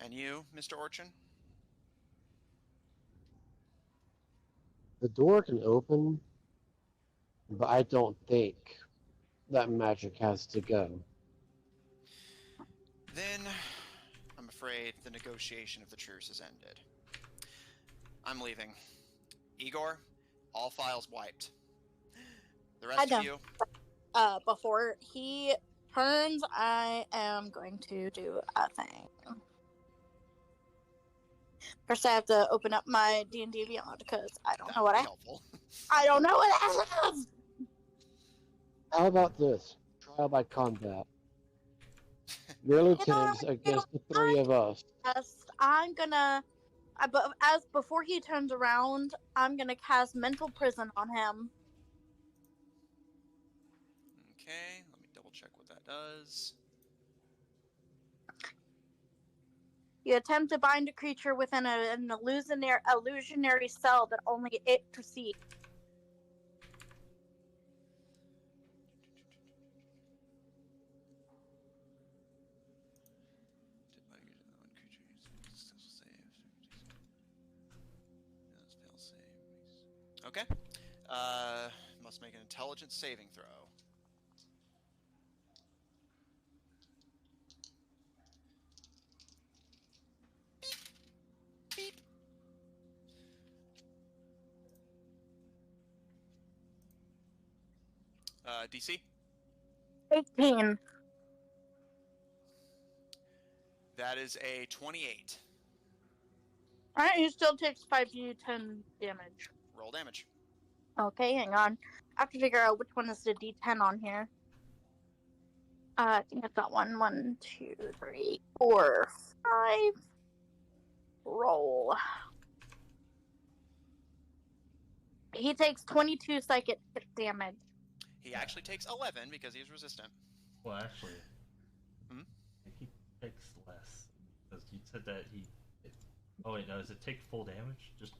And you, Mr. Orchin? The door can open, but I don't think that magic has to go. Then, I'm afraid the negotiation of the truce has ended. I'm leaving. Igor, all files wiped. The rest of you... Before he turns, I am going to do a thing. First, I have to open up my D&D Beyond because I don't know what I don't know what it is. How about this? Trial by combat. Your lieutenants against the three of us. I'm gonna, before he turns around, I'm gonna cast mental prison on him. Okay, let me double check what that does. You attempt to bind a creature within an illusionary cell that only it perceives. Okay. Must make an intelligence saving throw. Beep. DC? 18. That is a 28. Alright, he still takes 5d10 damage. Roll damage. Okay, hang on. I have to figure out which one is the d10 on here. I think I've got one. 1, 2, 3, 4, 5. Roll. He takes 22 psychic damage. He actually takes 11 because he's resistant. Well, actually, Hmm? I think he takes less because you said that he. Oh wait, no. Does it take full damage? Just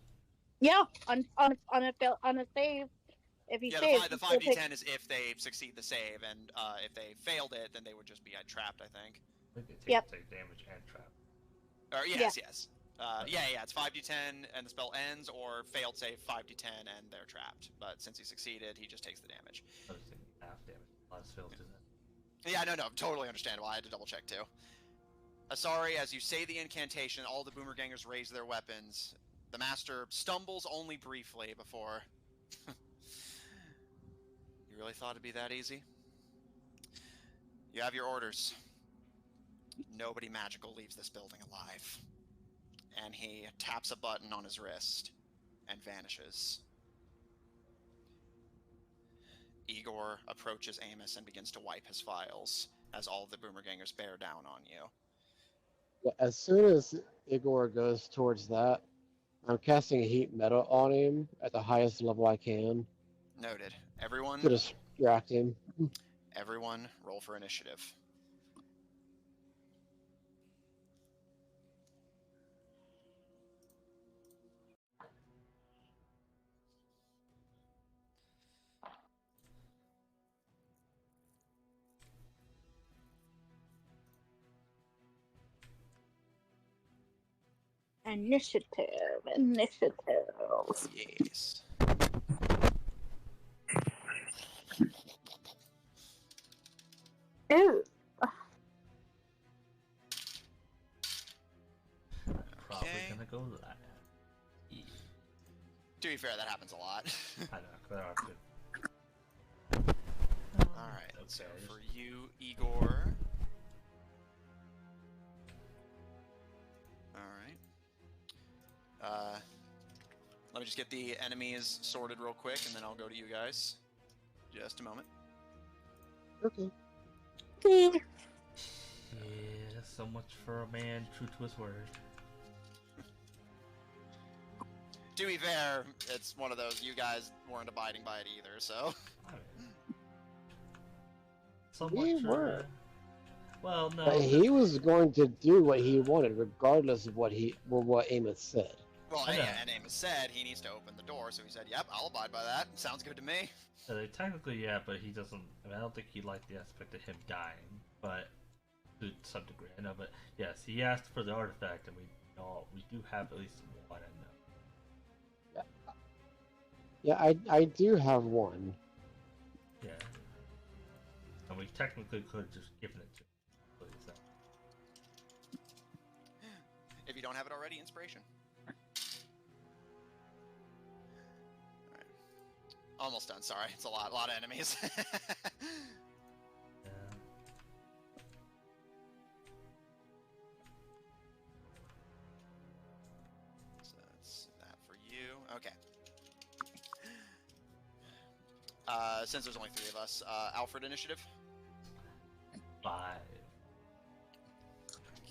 Yeah, on a save. If he Yeah, saves, the he still 5d10 takes. is if they succeed the save, and if they failed it, then they would just be trapped, I think. I think it Yep. take damage and trap. Or Yeah. yes. It's 5d10 and the spell ends, or failed save 5d10 and they're trapped. But since he succeeded, he just takes the damage. I was thinking half damage. Last failed to that. Yeah, no, totally understandable. I had to double check too. Asari, as you say the incantation, all the boomergangers raise their weapons. The master stumbles only briefly before. You really thought it'd be that easy? You have your orders. Nobody magical leaves this building alive. And he taps a button on his wrist and vanishes. Igor approaches Amos and begins to wipe his files as all of the boomergangers bear down on you. Yeah, as soon as Igor goes towards that, I'm casting heat metal on him at the highest level I can Noted. to Everyone distract him. roll for initiative. Initiative. Yes. Ooh. Probably Okay. gonna go that. To be fair, that happens a lot. I know, there are two. Alright, Okay, so for you, Igor. Alright. Let me just get the enemies sorted real quick, and then I'll go to you guys. Just a moment. Okay. Yeah, so much for a man true to his word. To be fair, it's one of those, you guys weren't abiding by it either, so... So We much were. Well, no. But he was going to do what he wanted, regardless of what Amos said. Well, I know. and Amos said he needs to open the door, so he said, yep, I'll abide by that. Sounds good to me. Technically, yeah, but he doesn't. I mean, I don't think he liked the aspect of him dying, but to some degree, I know. But yes, he asked for the artifact, and we do have at least one. I know. Yeah, I do have one. Yeah, and we technically could have just given it to him. Please, If you don't have it already, inspiration. Alright. Almost done, sorry. It's a lot of enemies. Yeah. So that's that for you. Okay. Since there's only 3 of us, Alfred initiative. 5.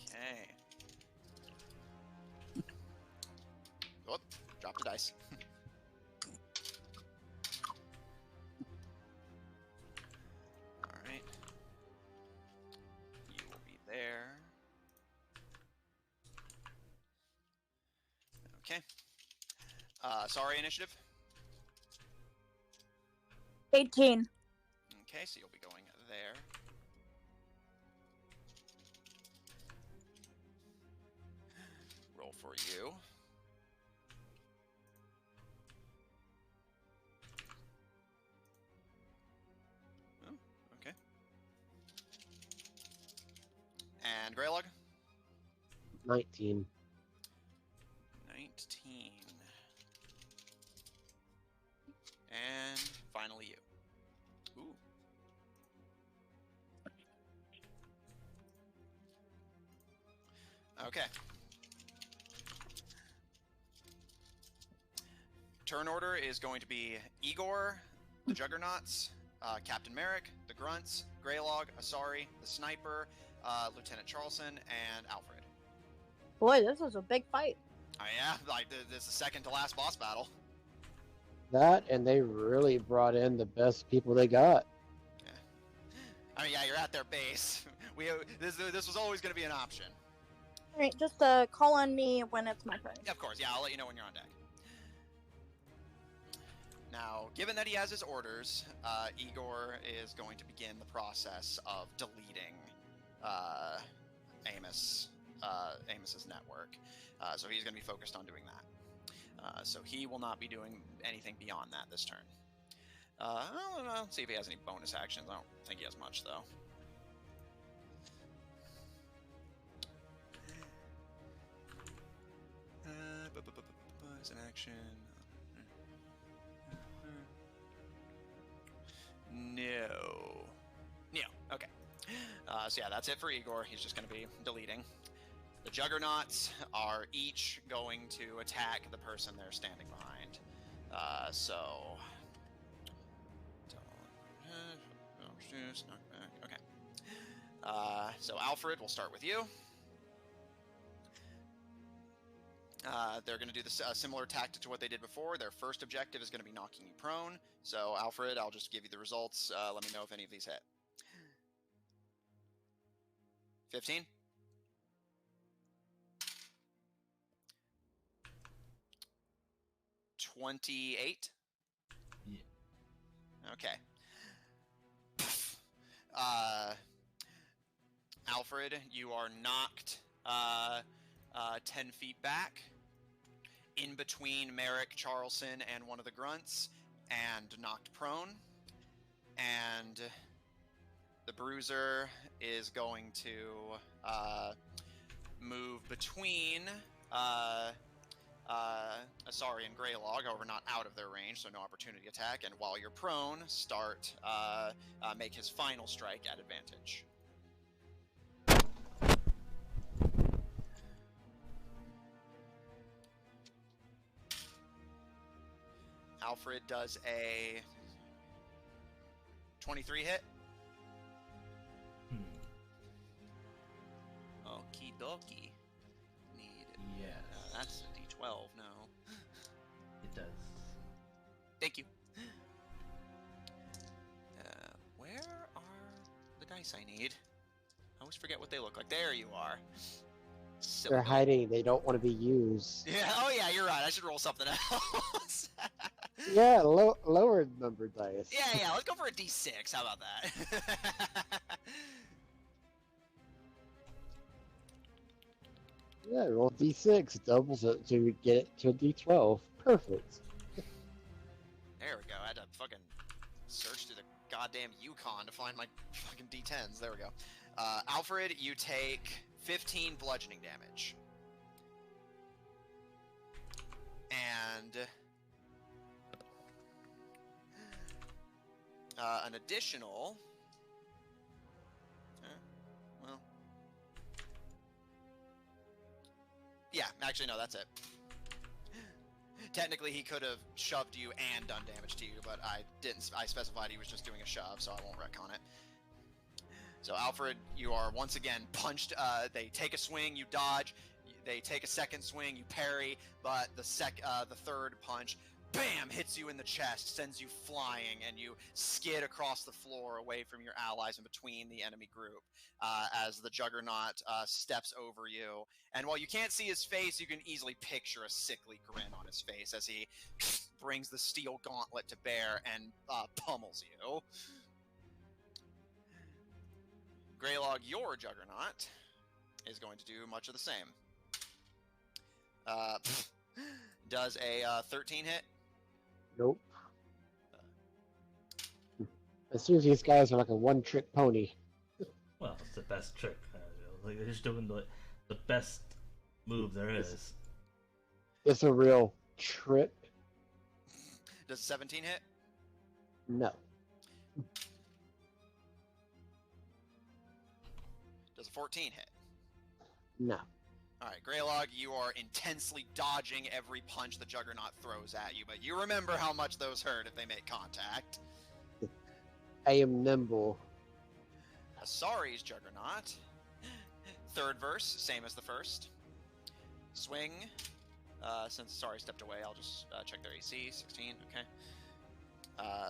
Okay. Whoop, dropped a dice. Alright. You will be there. Okay. Sorry, initiative. 18. Okay, so you'll be going there. Roll for you. Oh, okay. And Greylog? 19. 19. And finally you. Ooh. Okay. Turn order is going to be Igor, the Juggernauts, Captain Merrick, the Grunts, Greylog, Asari, the Sniper, Lieutenant Charleston, and Alfred. Boy, this is a big fight. Oh yeah, like this is the second to last boss battle. That, and they really brought in the best people they got. Yeah. I mean, yeah, you're at their base. This was always going to be an option. All right, just call on me when it's my turn. Of course, yeah, I'll let you know when you're on deck. Now, given that he has his orders, Igor is going to begin the process of deleting Amos's network. So he's going to be focused on doing that. So he will not be doing anything beyond that this turn. I'll see if he has any bonus actions. I don't think he has much, though. As an action. No. Okay. So yeah, that's it for Igor. He's just going to be deleting. The Juggernauts are each going to attack the person they're standing behind. Okay. So Alfred, we'll start with you. They're going to do a similar tactic to what they did before. Their first objective is going to be knocking you prone. So, Alfred, I'll just give you the results. Let me know if any of these hit. 15? 28? Yeah. Okay. Alfred, you are knocked 10 feet back, in between Merrick Charlson and one of the grunts, and knocked prone. And the Bruiser is going to move between Asari and Greylog, however not out of their range, so no opportunity attack. And while you're prone, make his final strike at advantage. Alfred does a 23 hit. Okie dokie. Need. Yes. That's a D12. No. It does. Thank you. Where are the dice I need? I always forget what they look like. There you are. Silly They're dog. hiding. They don't want to be used. Yeah. Oh yeah, you're right. I should roll something else. Yeah, lower number dice. Yeah. Let's go for a D6. How about that? Yeah, roll D6, doubles it to get it to a D12. Perfect. There we go. I had to fucking search through the goddamn Yukon to find my fucking D10s. There we go. Alfred, you take 15 bludgeoning damage. And an additional... well... Yeah, actually, no, that's it. Technically, he could have shoved you and done damage to you, but I didn't. I specified he was just doing a shove, so I won't retcon it. So, Alfred, you are once again punched. They take a swing, you dodge. They take a second swing, you parry, but the third punch, bam, hits you in the chest, sends you flying, and you skid across the floor away from your allies and between the enemy group as the Juggernaut steps over you. And while you can't see his face, you can easily picture a sickly grin on his face as he brings the steel gauntlet to bear and pummels you. Greylog, your Juggernaut, is going to do much of the same. Does a 13 hit? Nope. As soon as these guys are like a one-trick pony. Well, it's the best trick. Like they're just doing the best move there is. It's a real trip. Does a 17 hit? No. Does a 14 hit? No. Alright, Greylog, you are intensely dodging every punch the Juggernaut throws at you, but you remember how much those hurt if they make contact. I am nimble. Asari's Juggernaut. Third verse, same as the first. Swing. Since Sorry stepped away, I'll just check their AC. 16, okay.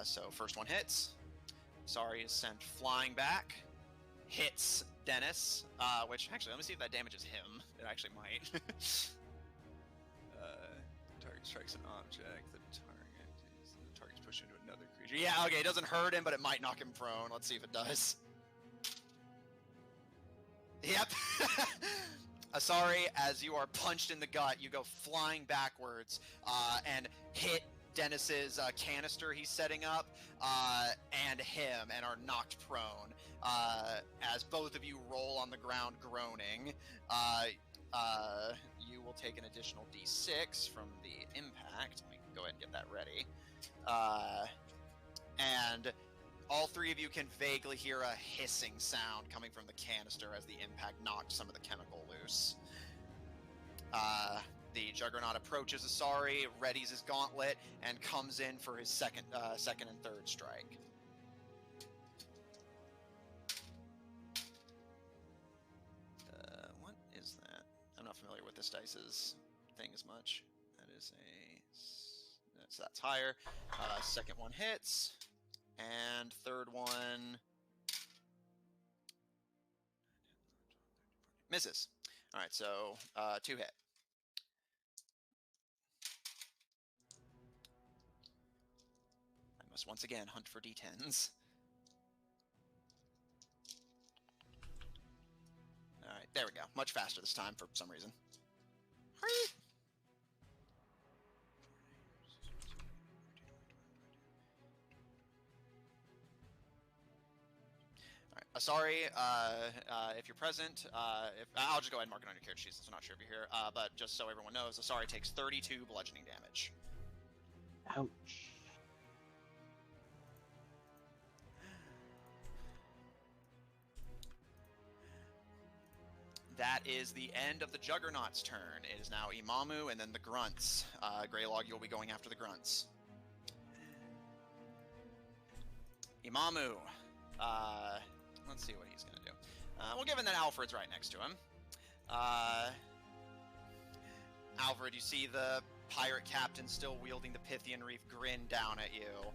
So first one hits. Sorry is sent flying back. Hits Dennis, which actually, let me see if that damages him. It actually might. Target strikes an object. The target's pushed into another creature. Yeah, okay, it doesn't hurt him, but it might knock him prone. Let's see if it does. Yep. Sorry, as you are punched in the gut, you go flying backwards and hit Dennis's canister he's setting up and him, and are knocked prone. As both of you roll on the ground groaning, you will take an additional d6 from the impact. Let me go ahead and get that ready. And all three of you can vaguely hear a hissing sound coming from the canister as the impact knocked some of the chemical loose. The Juggernaut approaches Asari, readies his gauntlet, and comes in for his second and third strike. What is that? I'm not familiar with this dice's thing as much. That is that's higher. Second one hits, and third one misses. All right, so 2 hit. I must once again hunt for d10s. All right, there we go. Much faster this time for some reason. Sorry, if you're present, I'll just go ahead and mark it on your character sheet since I'm not sure if you're here, but just so everyone knows, Asari takes 32 bludgeoning damage. Ouch. That is the end of the Juggernaut's turn. It is now Imamu and then the Grunts. Greylog, you'll be going after the Grunts. Imamu. Let's see what he's going to do. Well, given that Alfred's right next to him. Alfred, you see the pirate captain still wielding the Pythian Reef grin down at you,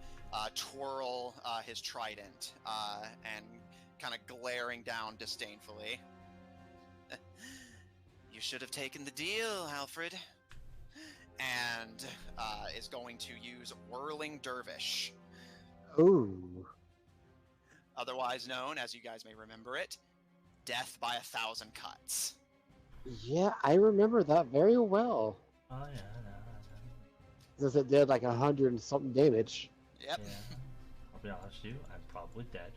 twirl his trident, and kind of glaring down disdainfully. You should have taken the deal, Alfred. And is going to use Whirling Dervish. Ooh. Otherwise known, as you guys may remember it, Death by 1,000 Cuts. Yeah, I remember that very well. Oh yeah, I know. Since it did like 100 and something damage. Yep. Yeah. I'll be honest with you, I'm probably dead.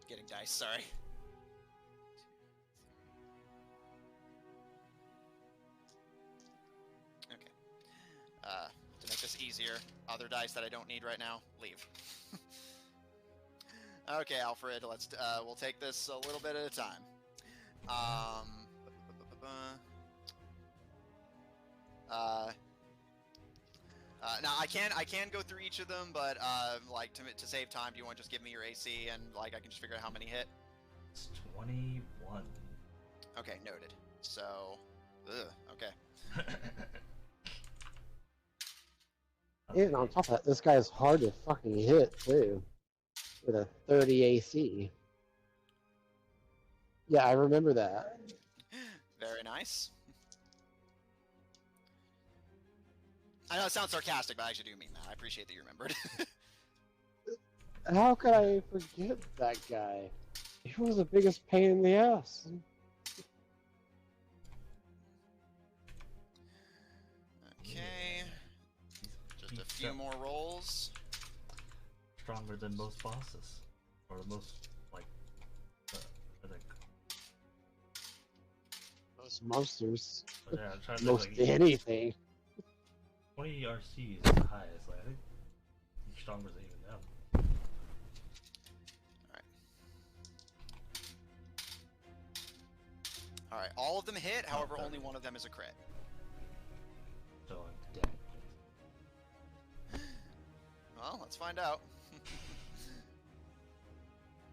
Getting dice, sorry. Okay. To make this easier, other dice that I don't need right now, leave. Okay, Alfred, we'll take this a little bit at a time. Now I can go through each of them, but like to save time, do you want to just give me your AC and like I can just figure out how many hit? It's 21. Okay, noted. So, okay. And on top of that, this guy's hard to fucking hit too. With a 30 AC. Yeah, I remember that. Very nice. I know it sounds sarcastic, but I actually do mean that. I appreciate that you remembered. How could I forget that guy? He was the biggest pain in the ass. Okay. Just a few more rolls. Stronger than most bosses. Or most, like, I think. Most monsters. But yeah, I'm trying to Most like, anything. 20 RC is the highest. Like, I think he's stronger than even them. Alright, all of them hit, however, only one of them is a crit. So I'm dead. Well, let's find out.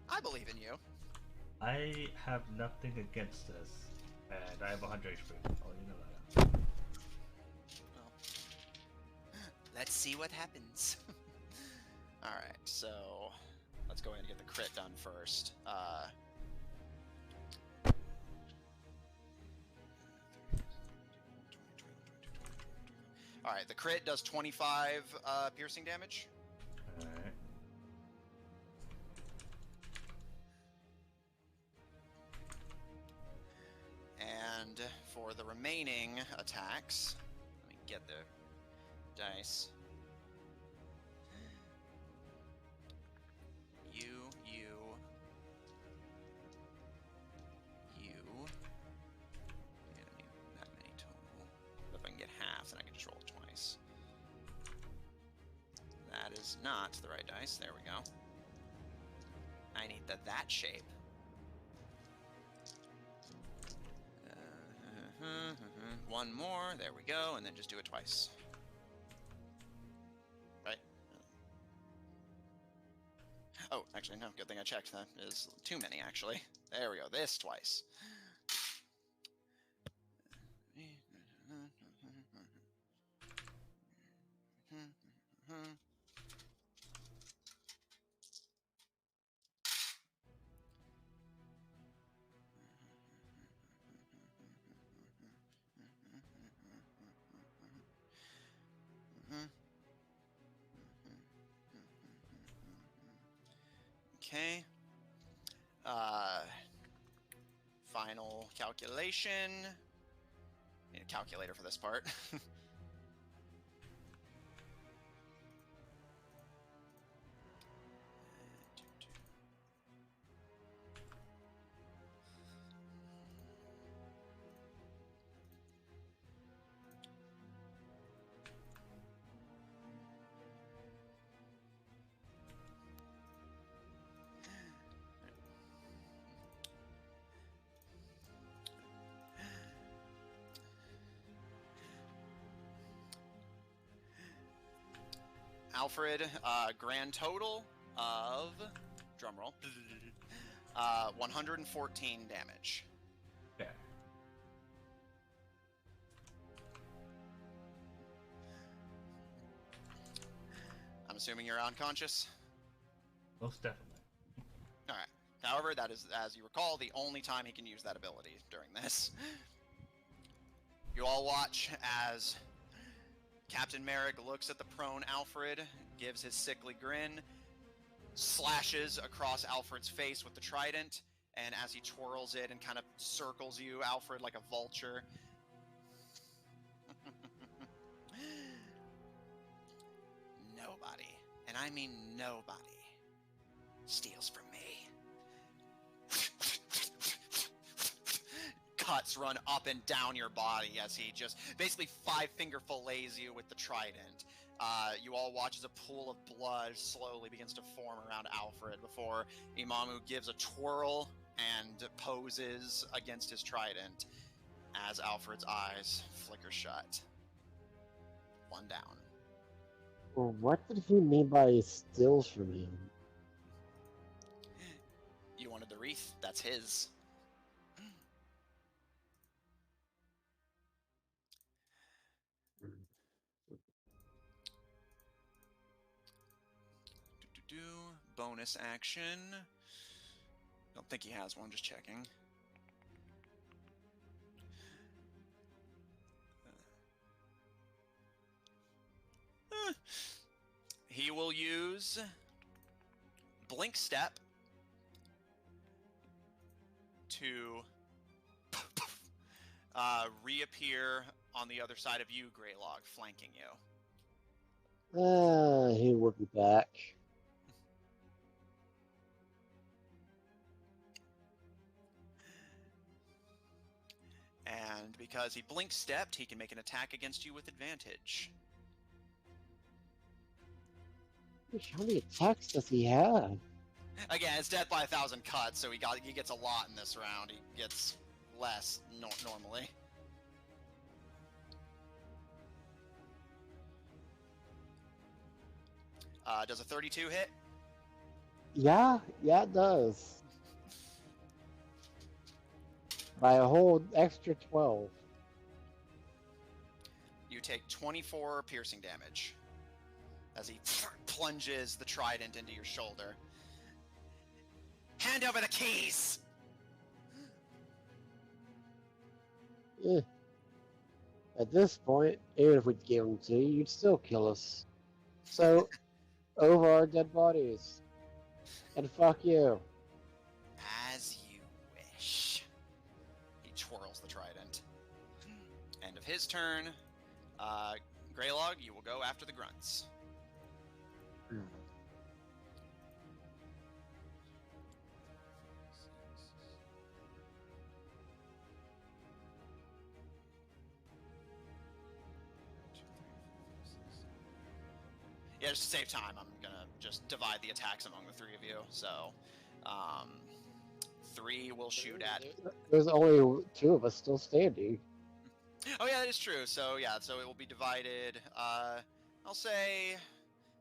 I believe in you. I have nothing against this, and I have 100 HP. I'll you know that. Well, let's see what happens. Alright, so let's go ahead and get the crit done first. Alright, the crit does 25 piercing damage. Alright. And for the remaining attacks, let me get the dice. You. You don't need that many total. But if I can get half, then I can just roll it twice. That is not the right dice. There we go. I need that shape. One more. There we go. And then just do it twice. Right? Oh, actually, no. Good thing I checked. That is too many, actually. There we go. This twice. Okay. Final calculation. Need a calculator for this part. Alfred, grand total of, drumroll, 114 damage. Okay. I'm assuming you're unconscious? Most definitely. Alright. However, that is, as you recall, the only time he can use that ability during this. You all watch as Captain Merrick looks at the prone Alfred, gives his sickly grin, slashes across Alfred's face with the trident, and as he twirls it and kind of circles you, Alfred, like a vulture. Nobody, and I mean nobody, steals from me. Cuts run up and down your body as he just basically five-finger fillets you with the trident. You all watch as a pool of blood slowly begins to form around Alfred before Imamu gives a twirl and poses against his trident as Alfred's eyes flicker shut. One down. Well, what did he mean by steals from him? You wanted the wreath? That's his. Bonus action. Don't think he has one, just checking. He will use Blink Step to reappear on the other side of you, Greylog, flanking you. He will be back. And because he blink stepped, he can make an attack against you with advantage. How many attacks does he have? Again, it's death by 1,000 cuts, so he gets a lot in this round. He gets less normally. Does a 32 hit? Yeah, it does. By a whole extra 12. You take 24 piercing damage as he plunges the trident into your shoulder. Hand over the keys! At this point, even if we gave them to you, you'd still kill us. So, over our dead bodies. And fuck you. As you wish. He twirls the trident. End of his turn. Greylog, you will go after the grunts. Yeah, just to save time, I'm gonna just divide the attacks among the three of you. So, 3 will shoot at. There's only 2 of us still standing. Oh yeah, that is true. So yeah, so it will be divided. I'll say,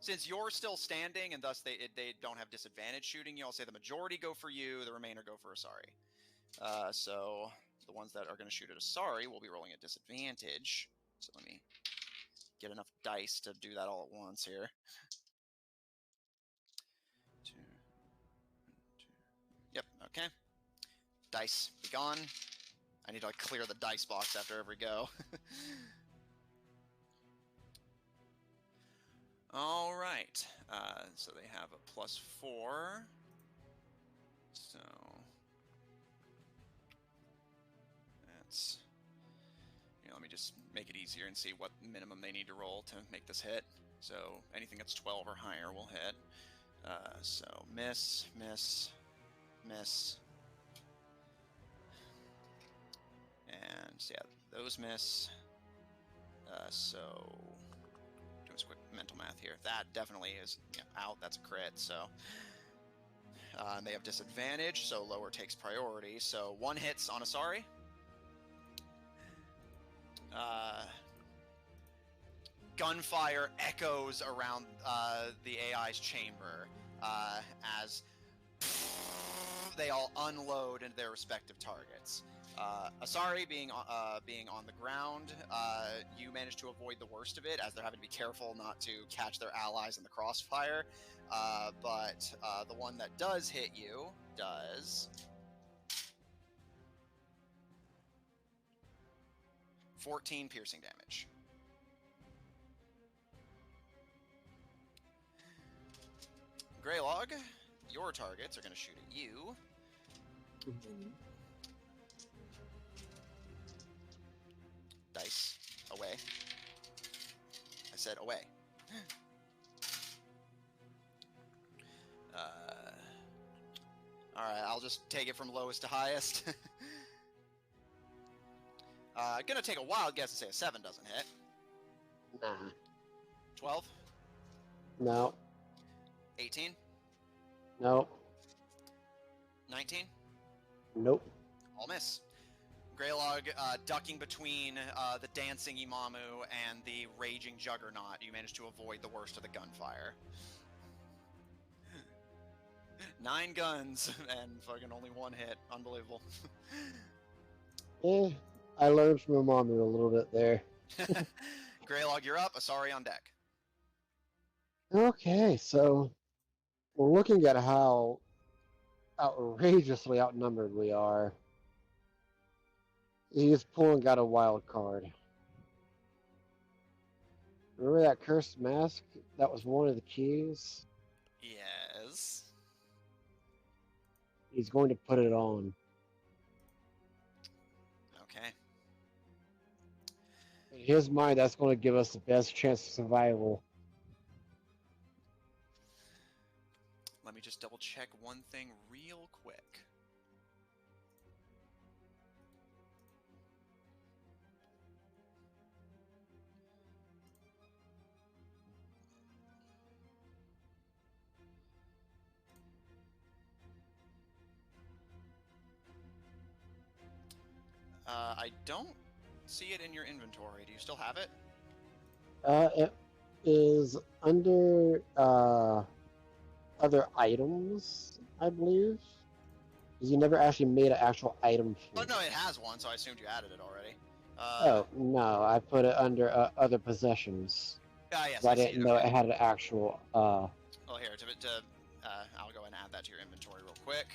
since you're still standing and thus they don't have disadvantage shooting you, I'll say the majority go for you, the remainder go for Asari. So the ones that are going to shoot at Asari will be rolling at disadvantage. So let me get enough dice to do that all at once here. 2, 2. Yep. Okay. Dice be gone. I need to clear the dice box after every go. All right. So they have a +4. So that's. Let me just make it easier and see what minimum they need to roll to make this hit. So anything that's 12 or higher will hit. So miss, miss, miss. And so yeah, those miss. So doing some quick mental math here. That definitely is out. That's a crit. So and they have disadvantage, so lower takes priority. So 1 hits on Asari. Gunfire echoes around the AI's chamber as they all unload into their respective targets. Asari being on the ground, you manage to avoid the worst of it as they're having to be careful not to catch their allies in the crossfire. But the one that does hit you does 14 piercing damage. Greylog, your targets are going to shoot at you. Dice away. I said away. Alright, I'll just take it from lowest to highest. Gonna take a wild guess and say a 7 doesn't hit. Nah. 12? No. 18? No. 19? Nope. All miss. Greylog ducking between the dancing Imamu and the raging Juggernaut. You managed to avoid the worst of the gunfire. 9 guns and fucking only 1 hit. Unbelievable. I learned from my mom a little bit there. Greylog, you're up. Asari on deck. Okay, so we're looking at how outrageously outnumbered we are. He's pulling out a wild card. Remember that cursed mask? That was one of the keys. Yes. He's going to put it on. Okay. In his mind, that's going to give us the best chance of survival. Let me just double check one thing real quick. I don't see it in your inventory. Do you still have it? is under other items, I believe. Because you never actually made an actual item for Oh, it. no, it has one, so I assumed you added it already. Oh, no, I put it under other possessions. Yes, I I see it. didn't know Okay. it had an actual. Well, here, I'll go and add that to your inventory real quick.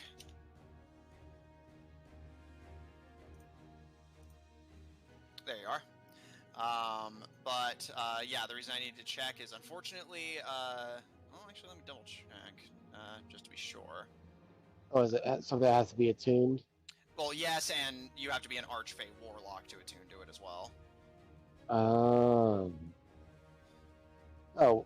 There you are. Yeah, the reason I needed to check is unfortunately, well, actually, let me double check, just to be sure. Oh, is it something that has to be attuned? Well, yes, and you have to be an Archfey Warlock to attune to it as well. Oh,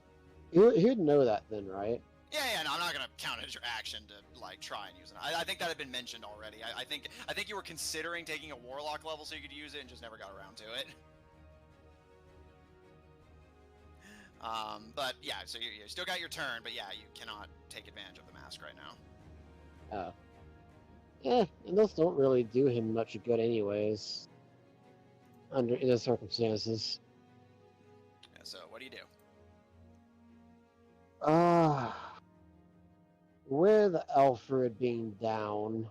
he'd know that then, right? Yeah, no, I'm not gonna count it as your action to like try and use it. I think that had been mentioned already. I think you were considering taking a Warlock level so you could use it and just never got around to it. But yeah, so you still got your turn, but yeah, you cannot take advantage of the mask right now. Oh. Yeah, and those don't really do him much good anyways. In the circumstances. Yeah, so what do you do? With Alfred being down,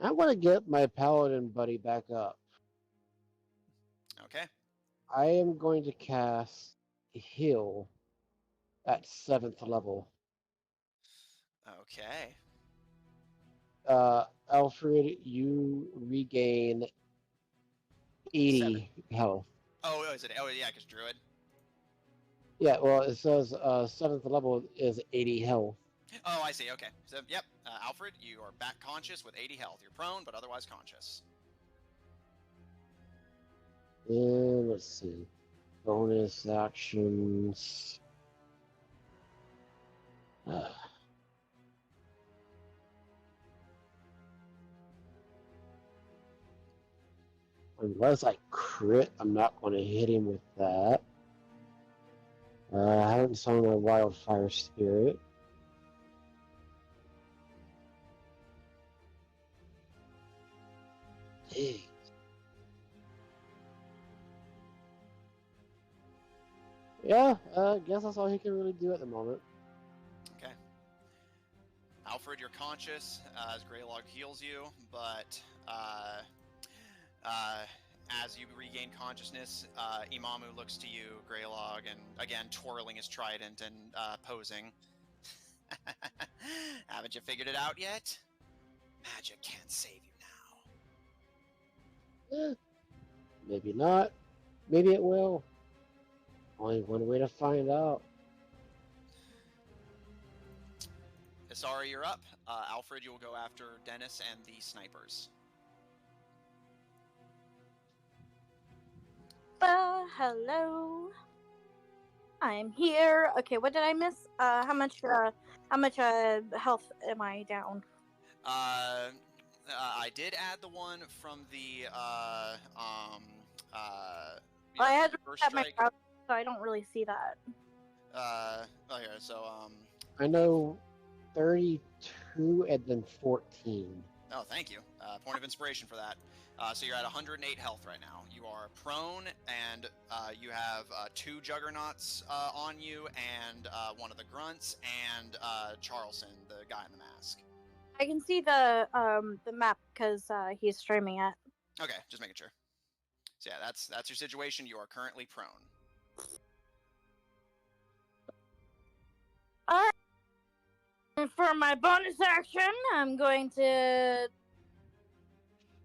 I want to get my paladin buddy back up. Okay. I am going to cast Heal at 7th level. Okay. Alfred, you regain 80 health. Oh, is it? Oh, yeah, because Druid. Yeah, well, it says 7th level is 80 health. Oh, I see. Okay. So, yep. Alfred, you are back conscious with 80 health. You're prone, but otherwise conscious. And let's see. Bonus actions. Unless I crit, I'm not going to hit him with that. I haven't summoned my Wildfire Spirit. Dang. Yeah, I guess that's all he can really do at the moment. Okay. Alfred, you're conscious as Greylog heals you, but as you regain consciousness, Imamu looks to you, Greylog, and again twirling his trident and posing. Haven't you figured it out yet? Magic can't save you now. Maybe not. Maybe it will. Only one way to find out. Isari, you're up. Alfred, you will go after Dennis and the snipers. Hello. I'm here. Okay, what did I miss? How much health am I down? I did add the one from the Well, I had to first set my strike. browser, so I don't really see that. Here, so I know 32 and then 14. Oh, thank you. Point of inspiration for that. So you're at 108 health right now. You are prone, and you have 2 juggernauts on you, and one of the grunts, and Charleston, the guy in the mask. I can see the map because he's streaming it. Okay, just making sure. So yeah, that's your situation. You are currently prone. All right. For my bonus action, I'm going to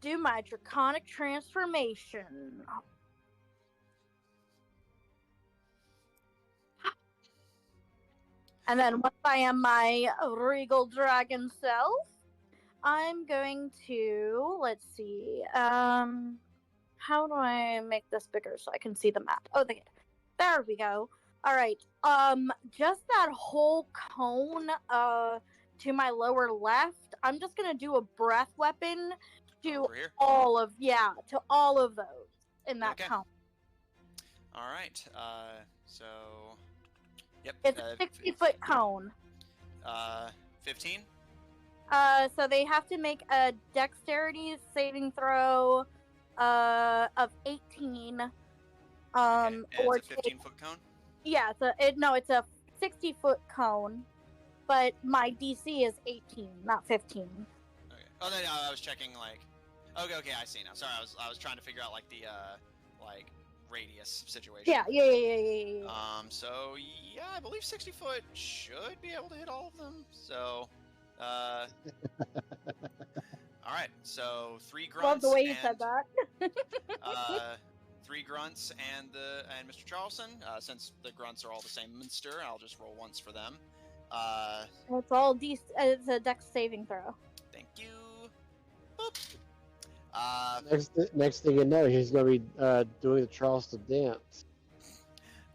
do my draconic transformation. And then once I am my regal dragon self, I'm going to, let's see, how do I make this bigger so I can see the map? Oh, there we go. All right, just that whole cone, to my lower left, I'm just gonna do a breath weapon to all of those in that cone. All right, so, yep. It's a 60-foot cone. 15? So they have to make a dexterity saving throw of 18 Okay. And or it's a take 15-foot cone? yeah, it's a 60-foot cone, but my DC is 18, not 15. Okay. Oh, no, I was checking, like... Okay, I see now. Sorry, I was trying to figure out, like, the, like, radius situation. Yeah. So, yeah, I believe 60 foot should be able to hit all of them. So, alright, so 3 grunts Love the way you and, said that. 3 grunts and Mr. Charleston. Since the grunts are all the same monster, I'll just roll once for them. It's all it's a dex saving throw. Thank you. Boop. Next thing you know, he's gonna be doing the Charleston dance.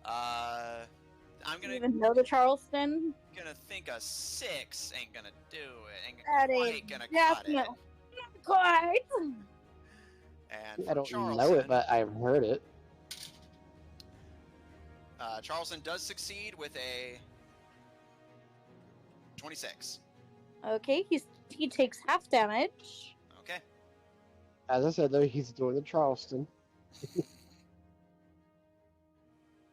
I'm Do you gonna even know the Charleston? think a 6 ain't gonna do it. Ain't That quite ain't gonna cut it. definitely quite. And I for don't Charleston, know it, but I've heard it. Charleston does succeed with a 26. Okay, he takes half damage. Okay. As I said, though, he's doing the Charleston.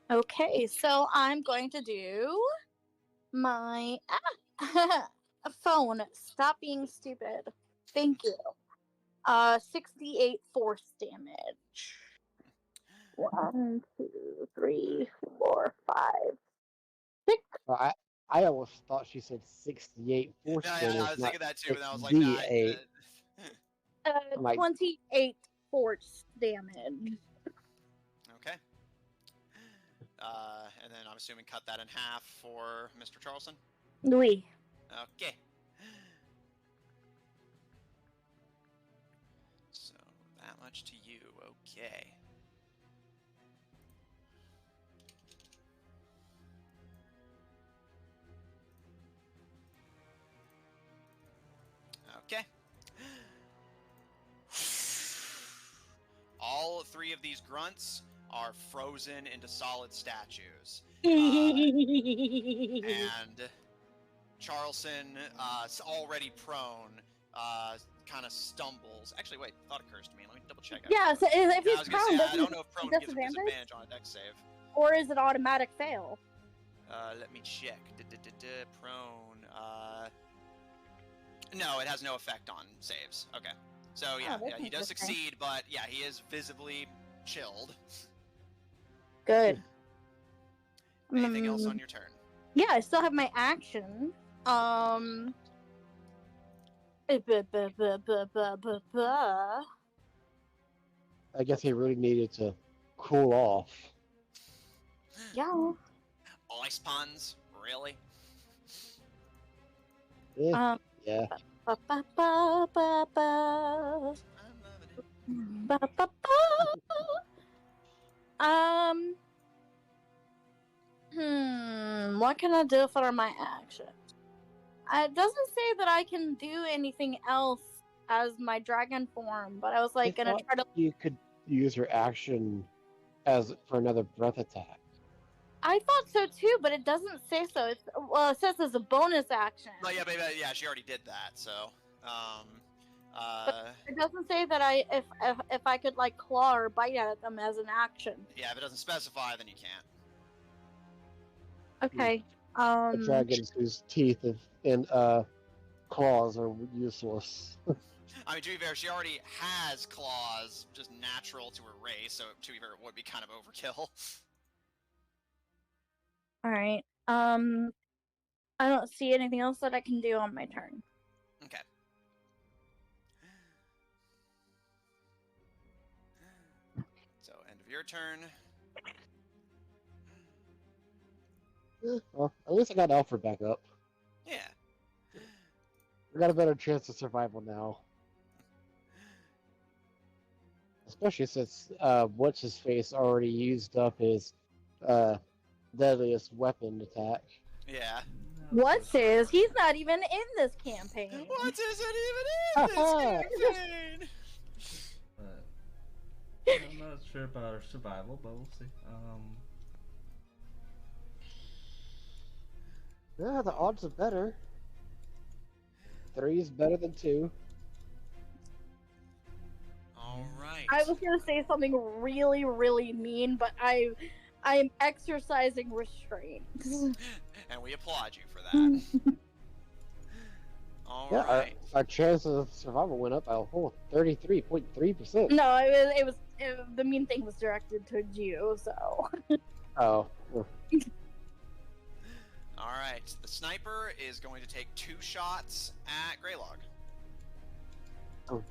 Okay, so I'm going to do my phone. Stop being stupid. Thank you. 68 force damage. 1, 2, 3, 4, 5, 6. I almost thought she said 68 force Yeah, damage, I was not thinking that too, and I was like, nah. 68. I'm like, 28 force damage. Okay. And then I'm assuming cut that in half for Mr. Charleston. Oui. Okay. So that much to you. Okay. Okay. All 3 of these grunts are frozen into solid statues. And Charleston, already prone, kind of stumbles. Actually, wait, thought occurs to me. Let me double check. Yeah, so if I he's was gonna prone, say, I doesn't don't know if prone gives a disadvantage? disadvantage on a dex save. Or is it automatic fail? Let me check. Prone. No, it has no effect on saves. Okay. So yeah, that's he does interesting. succeed, but yeah, he is visibly chilled. Good. Anything else on your turn? Yeah, I still have my action. I I guess he really needed to cool off. Yeah. Ice puns? Really? Yeah. Ba, ba, ba, ba, ba. I'm loving it. Ba, ba, ba. What can I do for my action? It doesn't say that I can do anything else as my dragon form, but I was like I gonna thought try to. you could use your action as for another breath attack. I thought so too, but it doesn't say so. It says it's a bonus action. No, yeah, but yeah, she already did that. So, It doesn't say that if I could like claw or bite at them as an action. yeah, if it doesn't specify, then you can't. Okay. A dragon whose teeth and claws are useless. I mean, to be fair, she already has claws, just natural to her race. So, to be fair, it would be kind of overkill. All right. I don't see anything else that I can do on my turn. Okay. So, end of your turn. Well, at least I got Alfred back up. Yeah. We got a better chance of survival now. Especially since what's his face already used up his deadliest weapon attack. Yeah. What says he's not even in this campaign? What isn't even in this campaign? But I'm not sure about our survival, but we'll see. Yeah, the odds are better. 3 is better than 2. All right. I was gonna say something really, really mean, but I am exercising restraint. And we applaud you for that. All Yeah, right. our chances of survival went up by a whole 33.3%. No, the mean thing was directed towards you, so. Oh. All right. The sniper is going to take 2 shots at Greylog.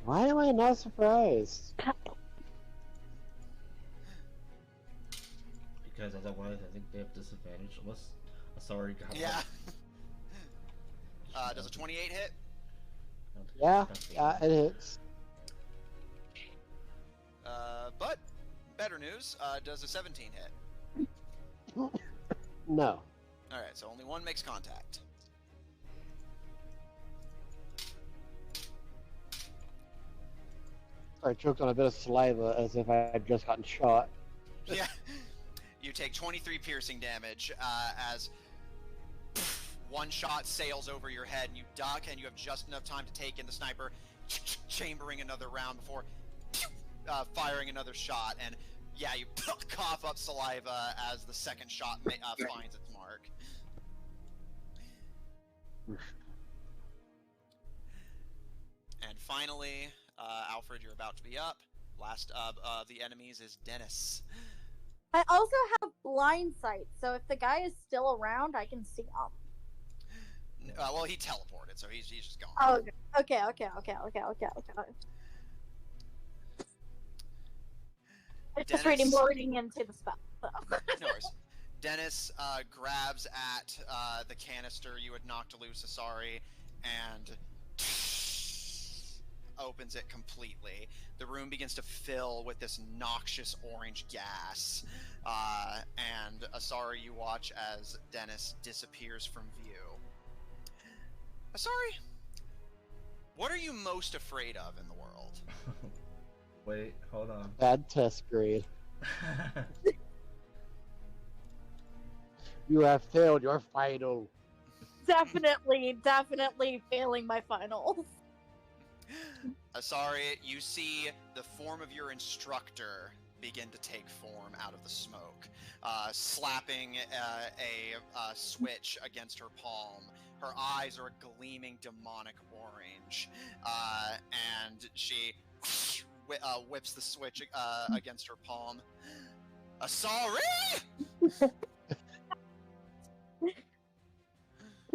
Why am I not surprised? Because otherwise, I think they have disadvantage unless Asari got Yeah. one. Does a 28 hit? Yeah, it hits. But better news. Does a 17 hit? No. All right. So only one makes contact. I choked on a bit of saliva as if I had just gotten shot. Yeah. You take 23 piercing damage as one shot sails over your head, and you duck, and you have just enough time to take in the sniper, chambering another round before firing another shot. And yeah, you cough up saliva as the second shot finds its mark. And finally, Alfred, you're about to be up. Last of the enemies is Dennis. I also have blind sight, so if the guy is still around, I can see him. Well, he teleported, so he's just gone. Oh, okay. It's just Dennis- reading into the spell. So. No worries. Dennis grabs at the canister you had knocked loose, Asari, and opens it completely. The room begins to fill with this noxious orange gas. And Asari, you watch as Dennis disappears from view. Asari, what are you most afraid of in the world? Wait, hold on. Bad test grade. You have failed your final. Definitely failing my finals. Asari, you see the form of your instructor begin to take form out of the smoke, slapping a switch against her palm. Her eyes are a gleaming demonic orange, and she whips the switch against her palm. Asari!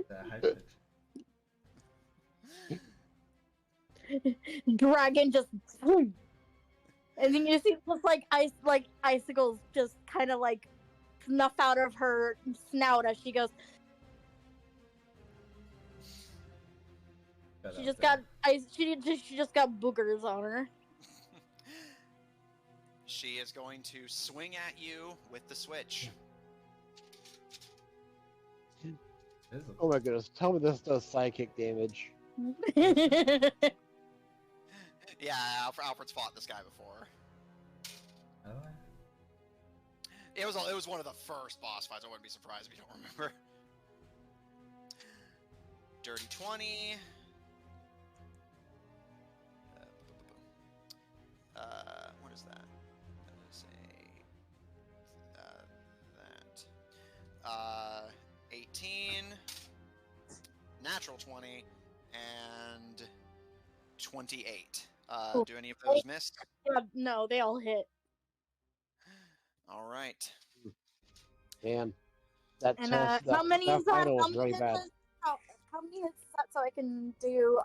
That high pitch. Dragon just, and then you see just like icicles just kind of like snuff out of her snout as she goes. She just got she just got boogers on her. She is going to swing at you with the switch. Oh my goodness, tell me this does psychic damage. Yeah, Alfred's fought this guy before. Oh, It was one of the first boss fights. I wouldn't be surprised if you don't remember. Dirty 20. What is that? That is that. 18. Natural 20. And 28. Do any of those miss? No, they all hit. All right. Man, that And test, how many is that? final How was many really is bad. that? How many is that? So I can do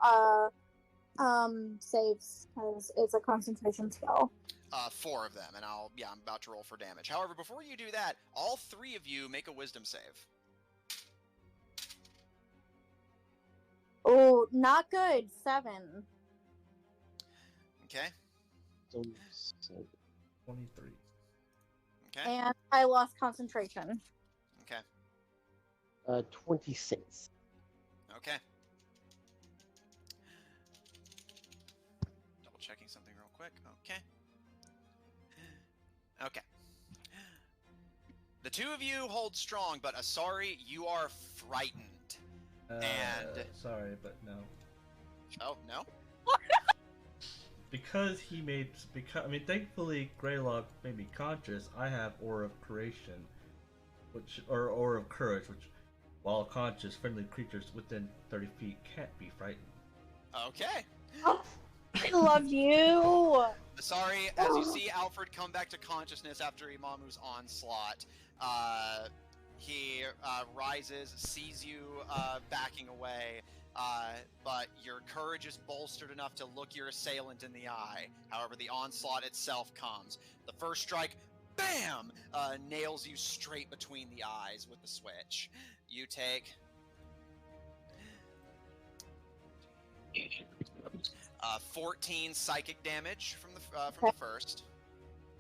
saves because it's a concentration spell. 4 of them, and I'm about to roll for damage. However, before you do that, all 3 of you make a wisdom save. Oh, not good. 7. Okay. 23. Okay. And I lost concentration. Okay. 26. Okay. Double checking something real quick. Okay. Okay. The 2 of you hold strong, but Asari, you are frightened. And sorry, but no. oh no. because he made I mean, thankfully Greylock made me conscious. I have Aura of Creation, or Aura of Courage, which, while conscious, friendly creatures within 30 feet can't be frightened. Okay. Oh, I love you. Sorry, as you see Alfred come back to consciousness after Imamu's onslaught, he rises, sees you backing away, but your courage is bolstered enough to look your assailant in the eye. However, the onslaught itself comes. The first strike, bam, nails you straight between the eyes with the switch. You take 14 psychic damage from the first.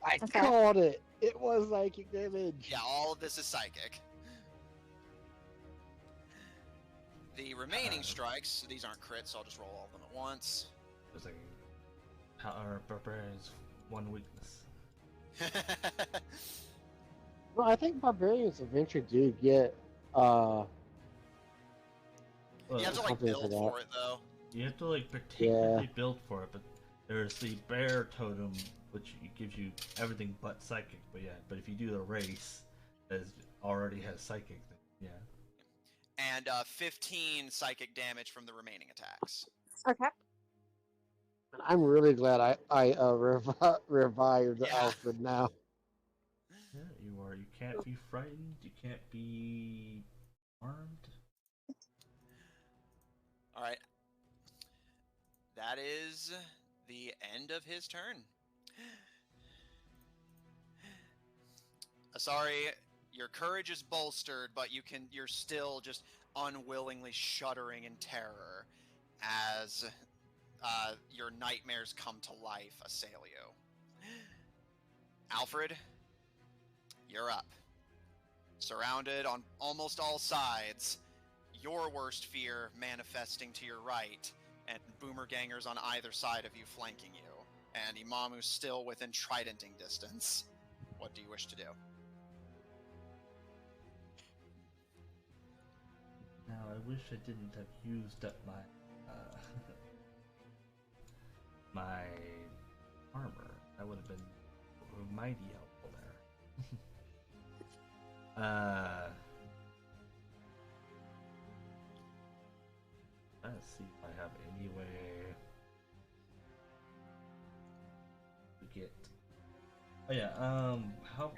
I Okay. called it. It was psychic damage. Yeah, all of this is psychic. The remaining strikes, these aren't crits, so I'll just roll all of them at once. It's like, how are barbarians one weakness? Well, I think barbarians eventually do get Well, You have to like something for build that. for it though. you have to like particularly build for it, but there's the bear totem, which gives you everything but psychic. But yeah, but if you do the race that already has psychic, then yeah. And 15 psychic damage from the remaining attacks. Okay. I'm really glad I revived Yeah. Alfred now. Yeah, you are. You can't be frightened. You can't be armed. All right. That is the end of his turn. Sorry, your courage is bolstered, but you're still just unwillingly shuddering in terror as your nightmares come to life, assail you. Alfred, you're up. Surrounded on almost all sides, your worst fear manifesting to your right, and boomer gangers on either side of you flanking you, and Imamu still within tridenting distance. What do you wish to do? Now, I wish I didn't have used up my my armor. That would have been mighty helpful there. Let's see if I have any way to get. Oh yeah.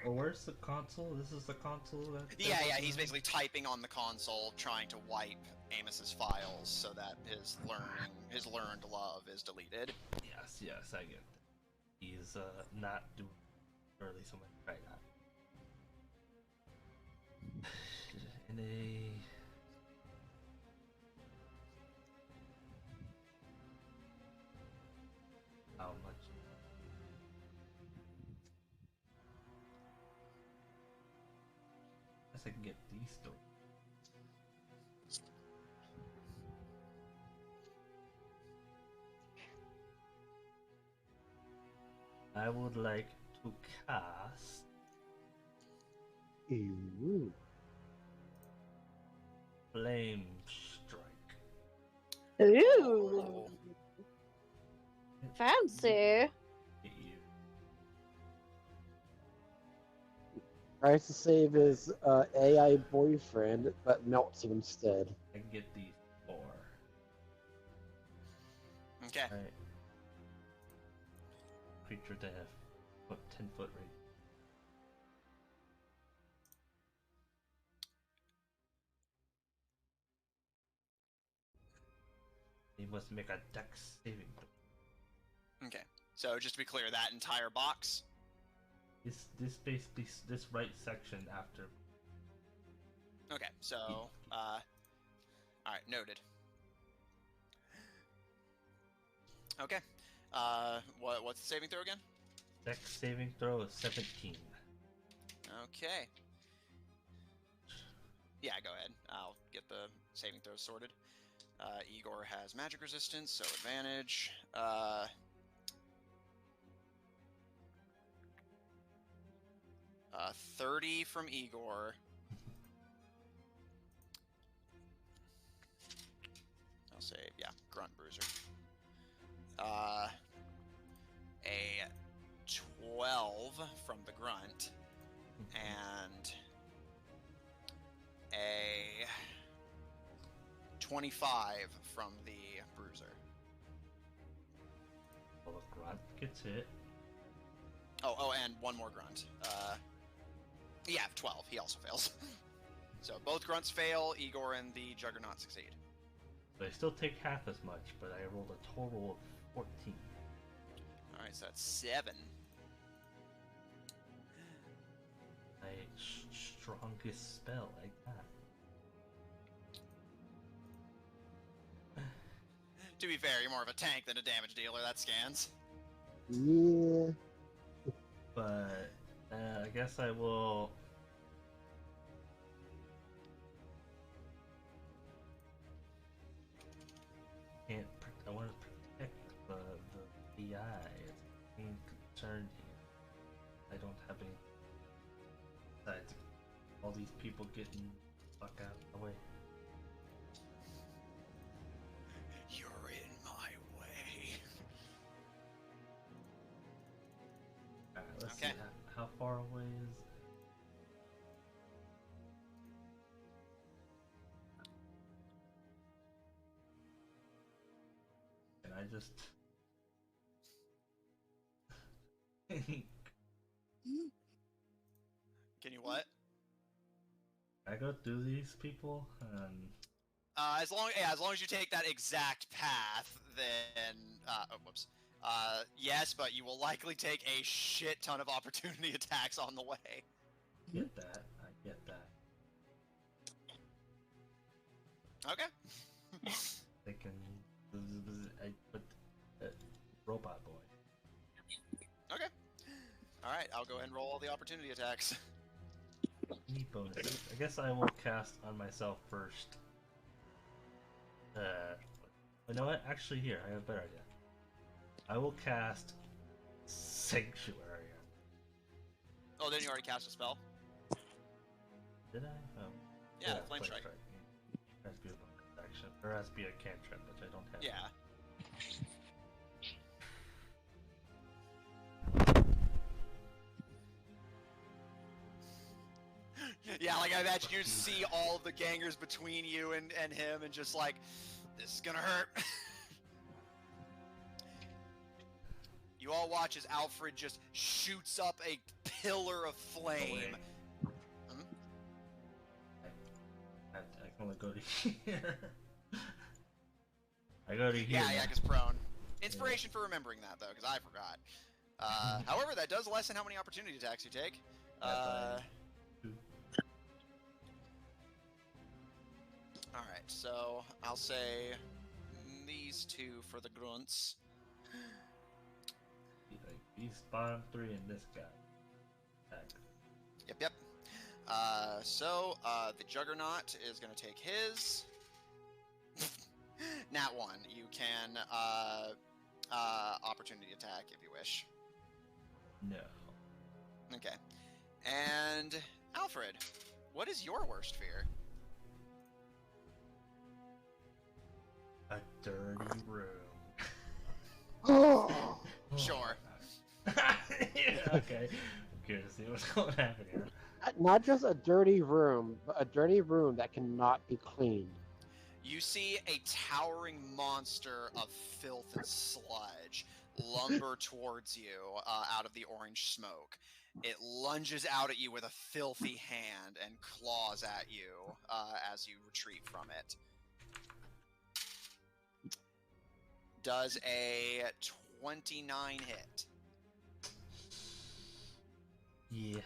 Where's the console? This is the console. Yeah, he's basically typing on the console, trying to wipe Amos's files so that his learned love is deleted. Yes, I get that. He's not doing early, so I'm gonna try that. In a how much? Guess I can get these stories. I would like to cast Ooh. Flame Strike. Ooh. Fancy. Hit you. Tries to save his AI boyfriend, but melts him instead. I can get these 4. Okay. Alright. Creature to have 10-foot range. He must make a dex saving throw. Okay. So just to be clear, that entire box. This basically this right section after. Okay. So, all right, noted. Okay. What's the saving throw again? Dex saving throw is 17. Okay. Yeah, go ahead. I'll get the saving throws sorted. Igor has magic resistance, so advantage. 30 from Igor. I'll say, yeah, Grunt Bruiser. a 12 from the grunt, and a 25 from the bruiser. Well, the grunt gets hit. Oh, and one more grunt. Yeah, 12. He also fails. So both grunts fail. Igor and the Juggernaut succeed. So I still take half as much, but I rolled a total of 14. All right, so that's 7. My strongest spell, like that. To be fair, you're more of a tank than a damage dealer. That scans. Yeah. But I guess I will. I want to protect the AI. It's being concerned here. I don't have any. Besides, all these people getting the fuck out of the way. You're in my way. Alright, let's Okay. see. How far away is. Can I just. Can you what? I go through these people and As long as you take that exact path, then whoops. Yes, but you will likely take a shit ton of opportunity attacks on the way. get that. I get that. Okay. They can. I put robot boy. Okay. All right, I'll go ahead and roll all the opportunity attacks. Neat bonus. I guess I will cast on myself first. You know what? Actually, here I have a better idea. I will cast Sanctuary. Oh, then you already cast a spell? Did I? Oh. Yeah, Flame Strike. Has to be a bonus action. There has to be a cantrip, which I don't have. Yeah. Yeah, like I imagine you see all of the gangers between you and him and just like, this is gonna hurt. You all watch as Alfred just shoots up a pillar of flame. Hmm? I can only go to here. I go to here. Yeah, because prone. Inspiration for remembering that, though, because I forgot. However, that does lessen how many opportunity attacks you take. Alright, so I'll say these two for the grunts. These bottom three and this guy. Yep. So the Juggernaut is going to take his. Nat 1. You can opportunity attack if you wish. No. Okay. And Alfred, what is your worst fear? A dirty room. Oh. Sure. Yeah, okay. I'm curious to see what's going to happen here. Not just a dirty room, but a dirty room that cannot be cleaned. You see a towering monster of filth and sludge lumber towards you out of the orange smoke. It lunges out at you with a filthy hand and claws at you as you retreat from it. Does a 29 hit? Yeah.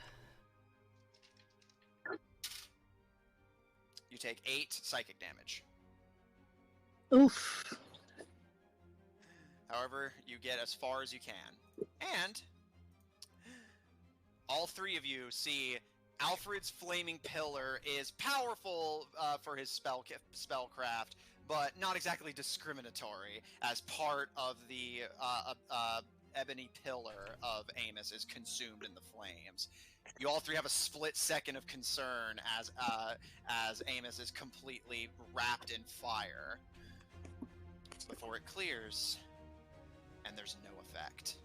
You take 8 psychic damage. Oof. However, you get as far as you can. And all three of you see Alfred's flaming pillar is powerful for his spellcraft, but not exactly discriminatory, as part of the ebony pillar of Amos is consumed in the flames. You all three have a split second of concern as Amos is completely wrapped in fire before it clears, and there's no effect.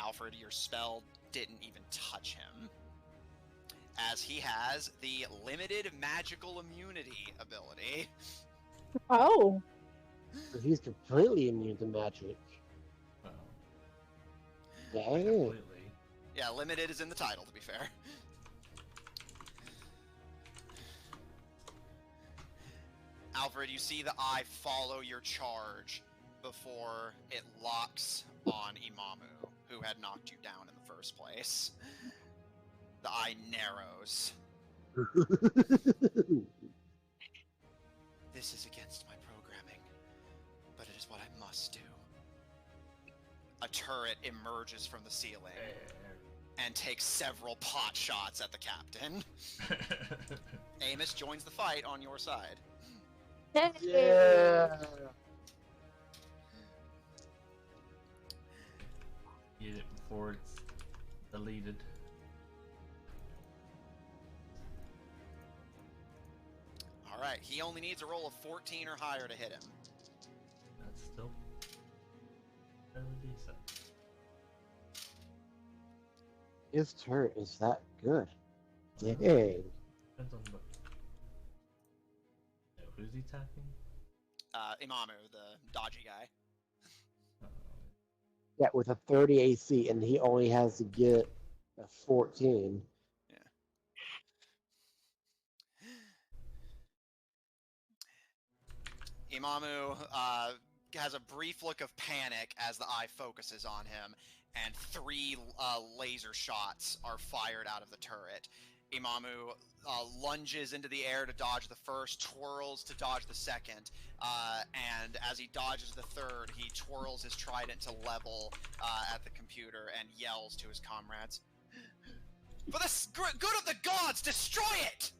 Alfred, your spell didn't even touch him, as he has the limited magical immunity ability. Oh. So he's completely immune to magic. Well, Dang. completely. Yeah, limited is in the title, to be fair. Alfred, you see the eye follow your charge before it locks on Imamu, who had knocked you down in the first place. The eye narrows. This is against my programming, but it is what I must do. A turret emerges from the ceiling and takes several pot shots at the captain. Amos joins the fight on your side. Yeah. Eat it before it's deleted. Alright, he only needs a roll of 14 or higher to hit him. That's still fairly decent. His turret is that good. Dang. Depends on what. Who's he attacking? Imamu, the dodgy guy. Yeah, with a 30 AC, and he only has to get a 14. Imamu has a brief look of panic as the eye focuses on him, and 3 laser shots are fired out of the turret. Imamu lunges into the air to dodge the first, twirls to dodge the second, and as he dodges the third, he twirls his trident to level at the computer and yells to his comrades, "For the good of the gods, destroy it!"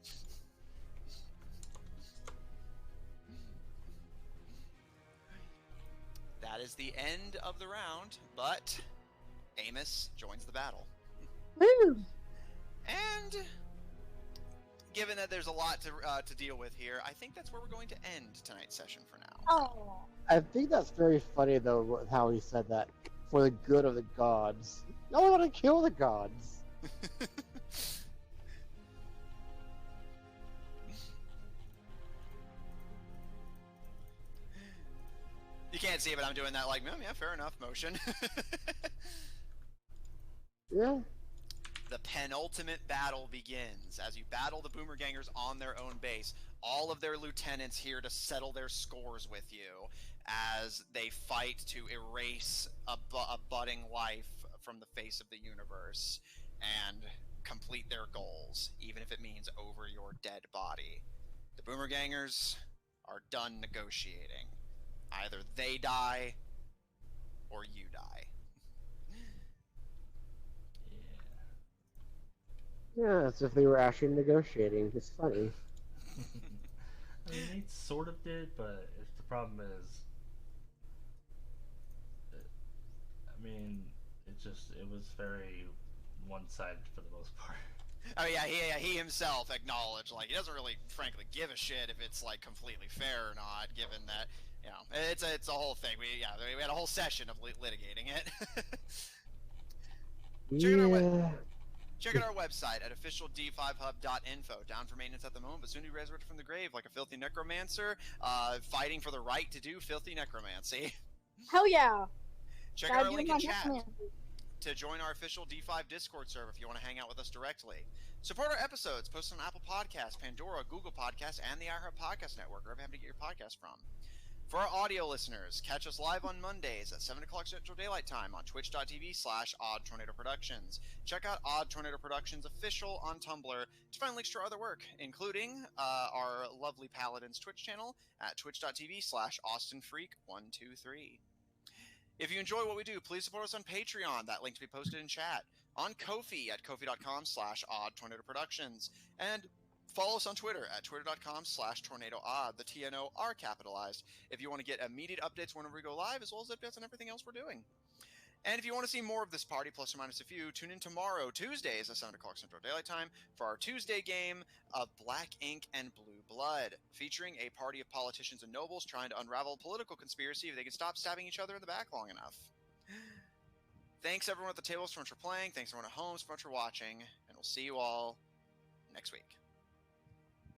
That is the end of the round, but Amos joins the battle. Woo! And given that there's a lot to deal with here, I think that's where we're going to end tonight's session for now. Oh. I think that's very funny, though, how he said that. For the good of the gods. No, I want to kill the gods. You can't see it, but I'm doing that like, yeah, fair enough motion. Yeah. The penultimate battle begins as you battle the Boomergangers on their own base. All of their lieutenants here to settle their scores with you as they fight to erase a budding life from the face of the universe and complete their goals, even if it means over your dead body. The Boomergangers are done negotiating. Either they die or you die. Yeah, as if they were actually negotiating. It's funny. I mean, they sort of did, but the problem is, I mean, it was very one-sided for the most part. Oh yeah, he himself acknowledged, like, he doesn't really, frankly, give a shit if it's, like, completely fair or not, given that, you know, it's a whole thing. We had a whole session of litigating it. Check out our website at officiald5hub.info. Down for maintenance at the moment, but soon to be resurrected from the grave like a filthy necromancer, fighting for the right to do filthy necromancy. Hell yeah. Check out our link in chat to join our official D5 Discord server if you want to hang out with us directly. Support our episodes posted on Apple Podcasts, Pandora, Google Podcasts, and the iHeart Podcast Network, wherever you happen to get your podcast from. For our audio listeners, catch us live on Mondays at 7 o'clock Central Daylight Time on twitch.tv/OddTornadoProductions. Check out Odd Tornado Productions Official on Tumblr to find links to our other work, including our lovely Paladins Twitch channel at twitch.tv/AustinFreak123. If you enjoy what we do, please support us on Patreon. That link to be posted in chat. On Ko-fi at kofi.com/OddTornadoProductions. And follow us on Twitter at twitter.com/tornadoodd. The TNO are capitalized if you want to get immediate updates whenever we go live, as well as updates on everything else we're doing. And if you want to see more of this party, plus or minus a few, tune in tomorrow, Tuesdays at 7 o'clock Central Daylight Time, for our Tuesday game of Black Ink and Blue Blood, featuring a party of politicians and nobles trying to unravel a political conspiracy if they can stop stabbing each other in the back long enough. Thanks everyone at the table so much for playing. Thanks everyone at home so much for watching. And we'll see you all next week.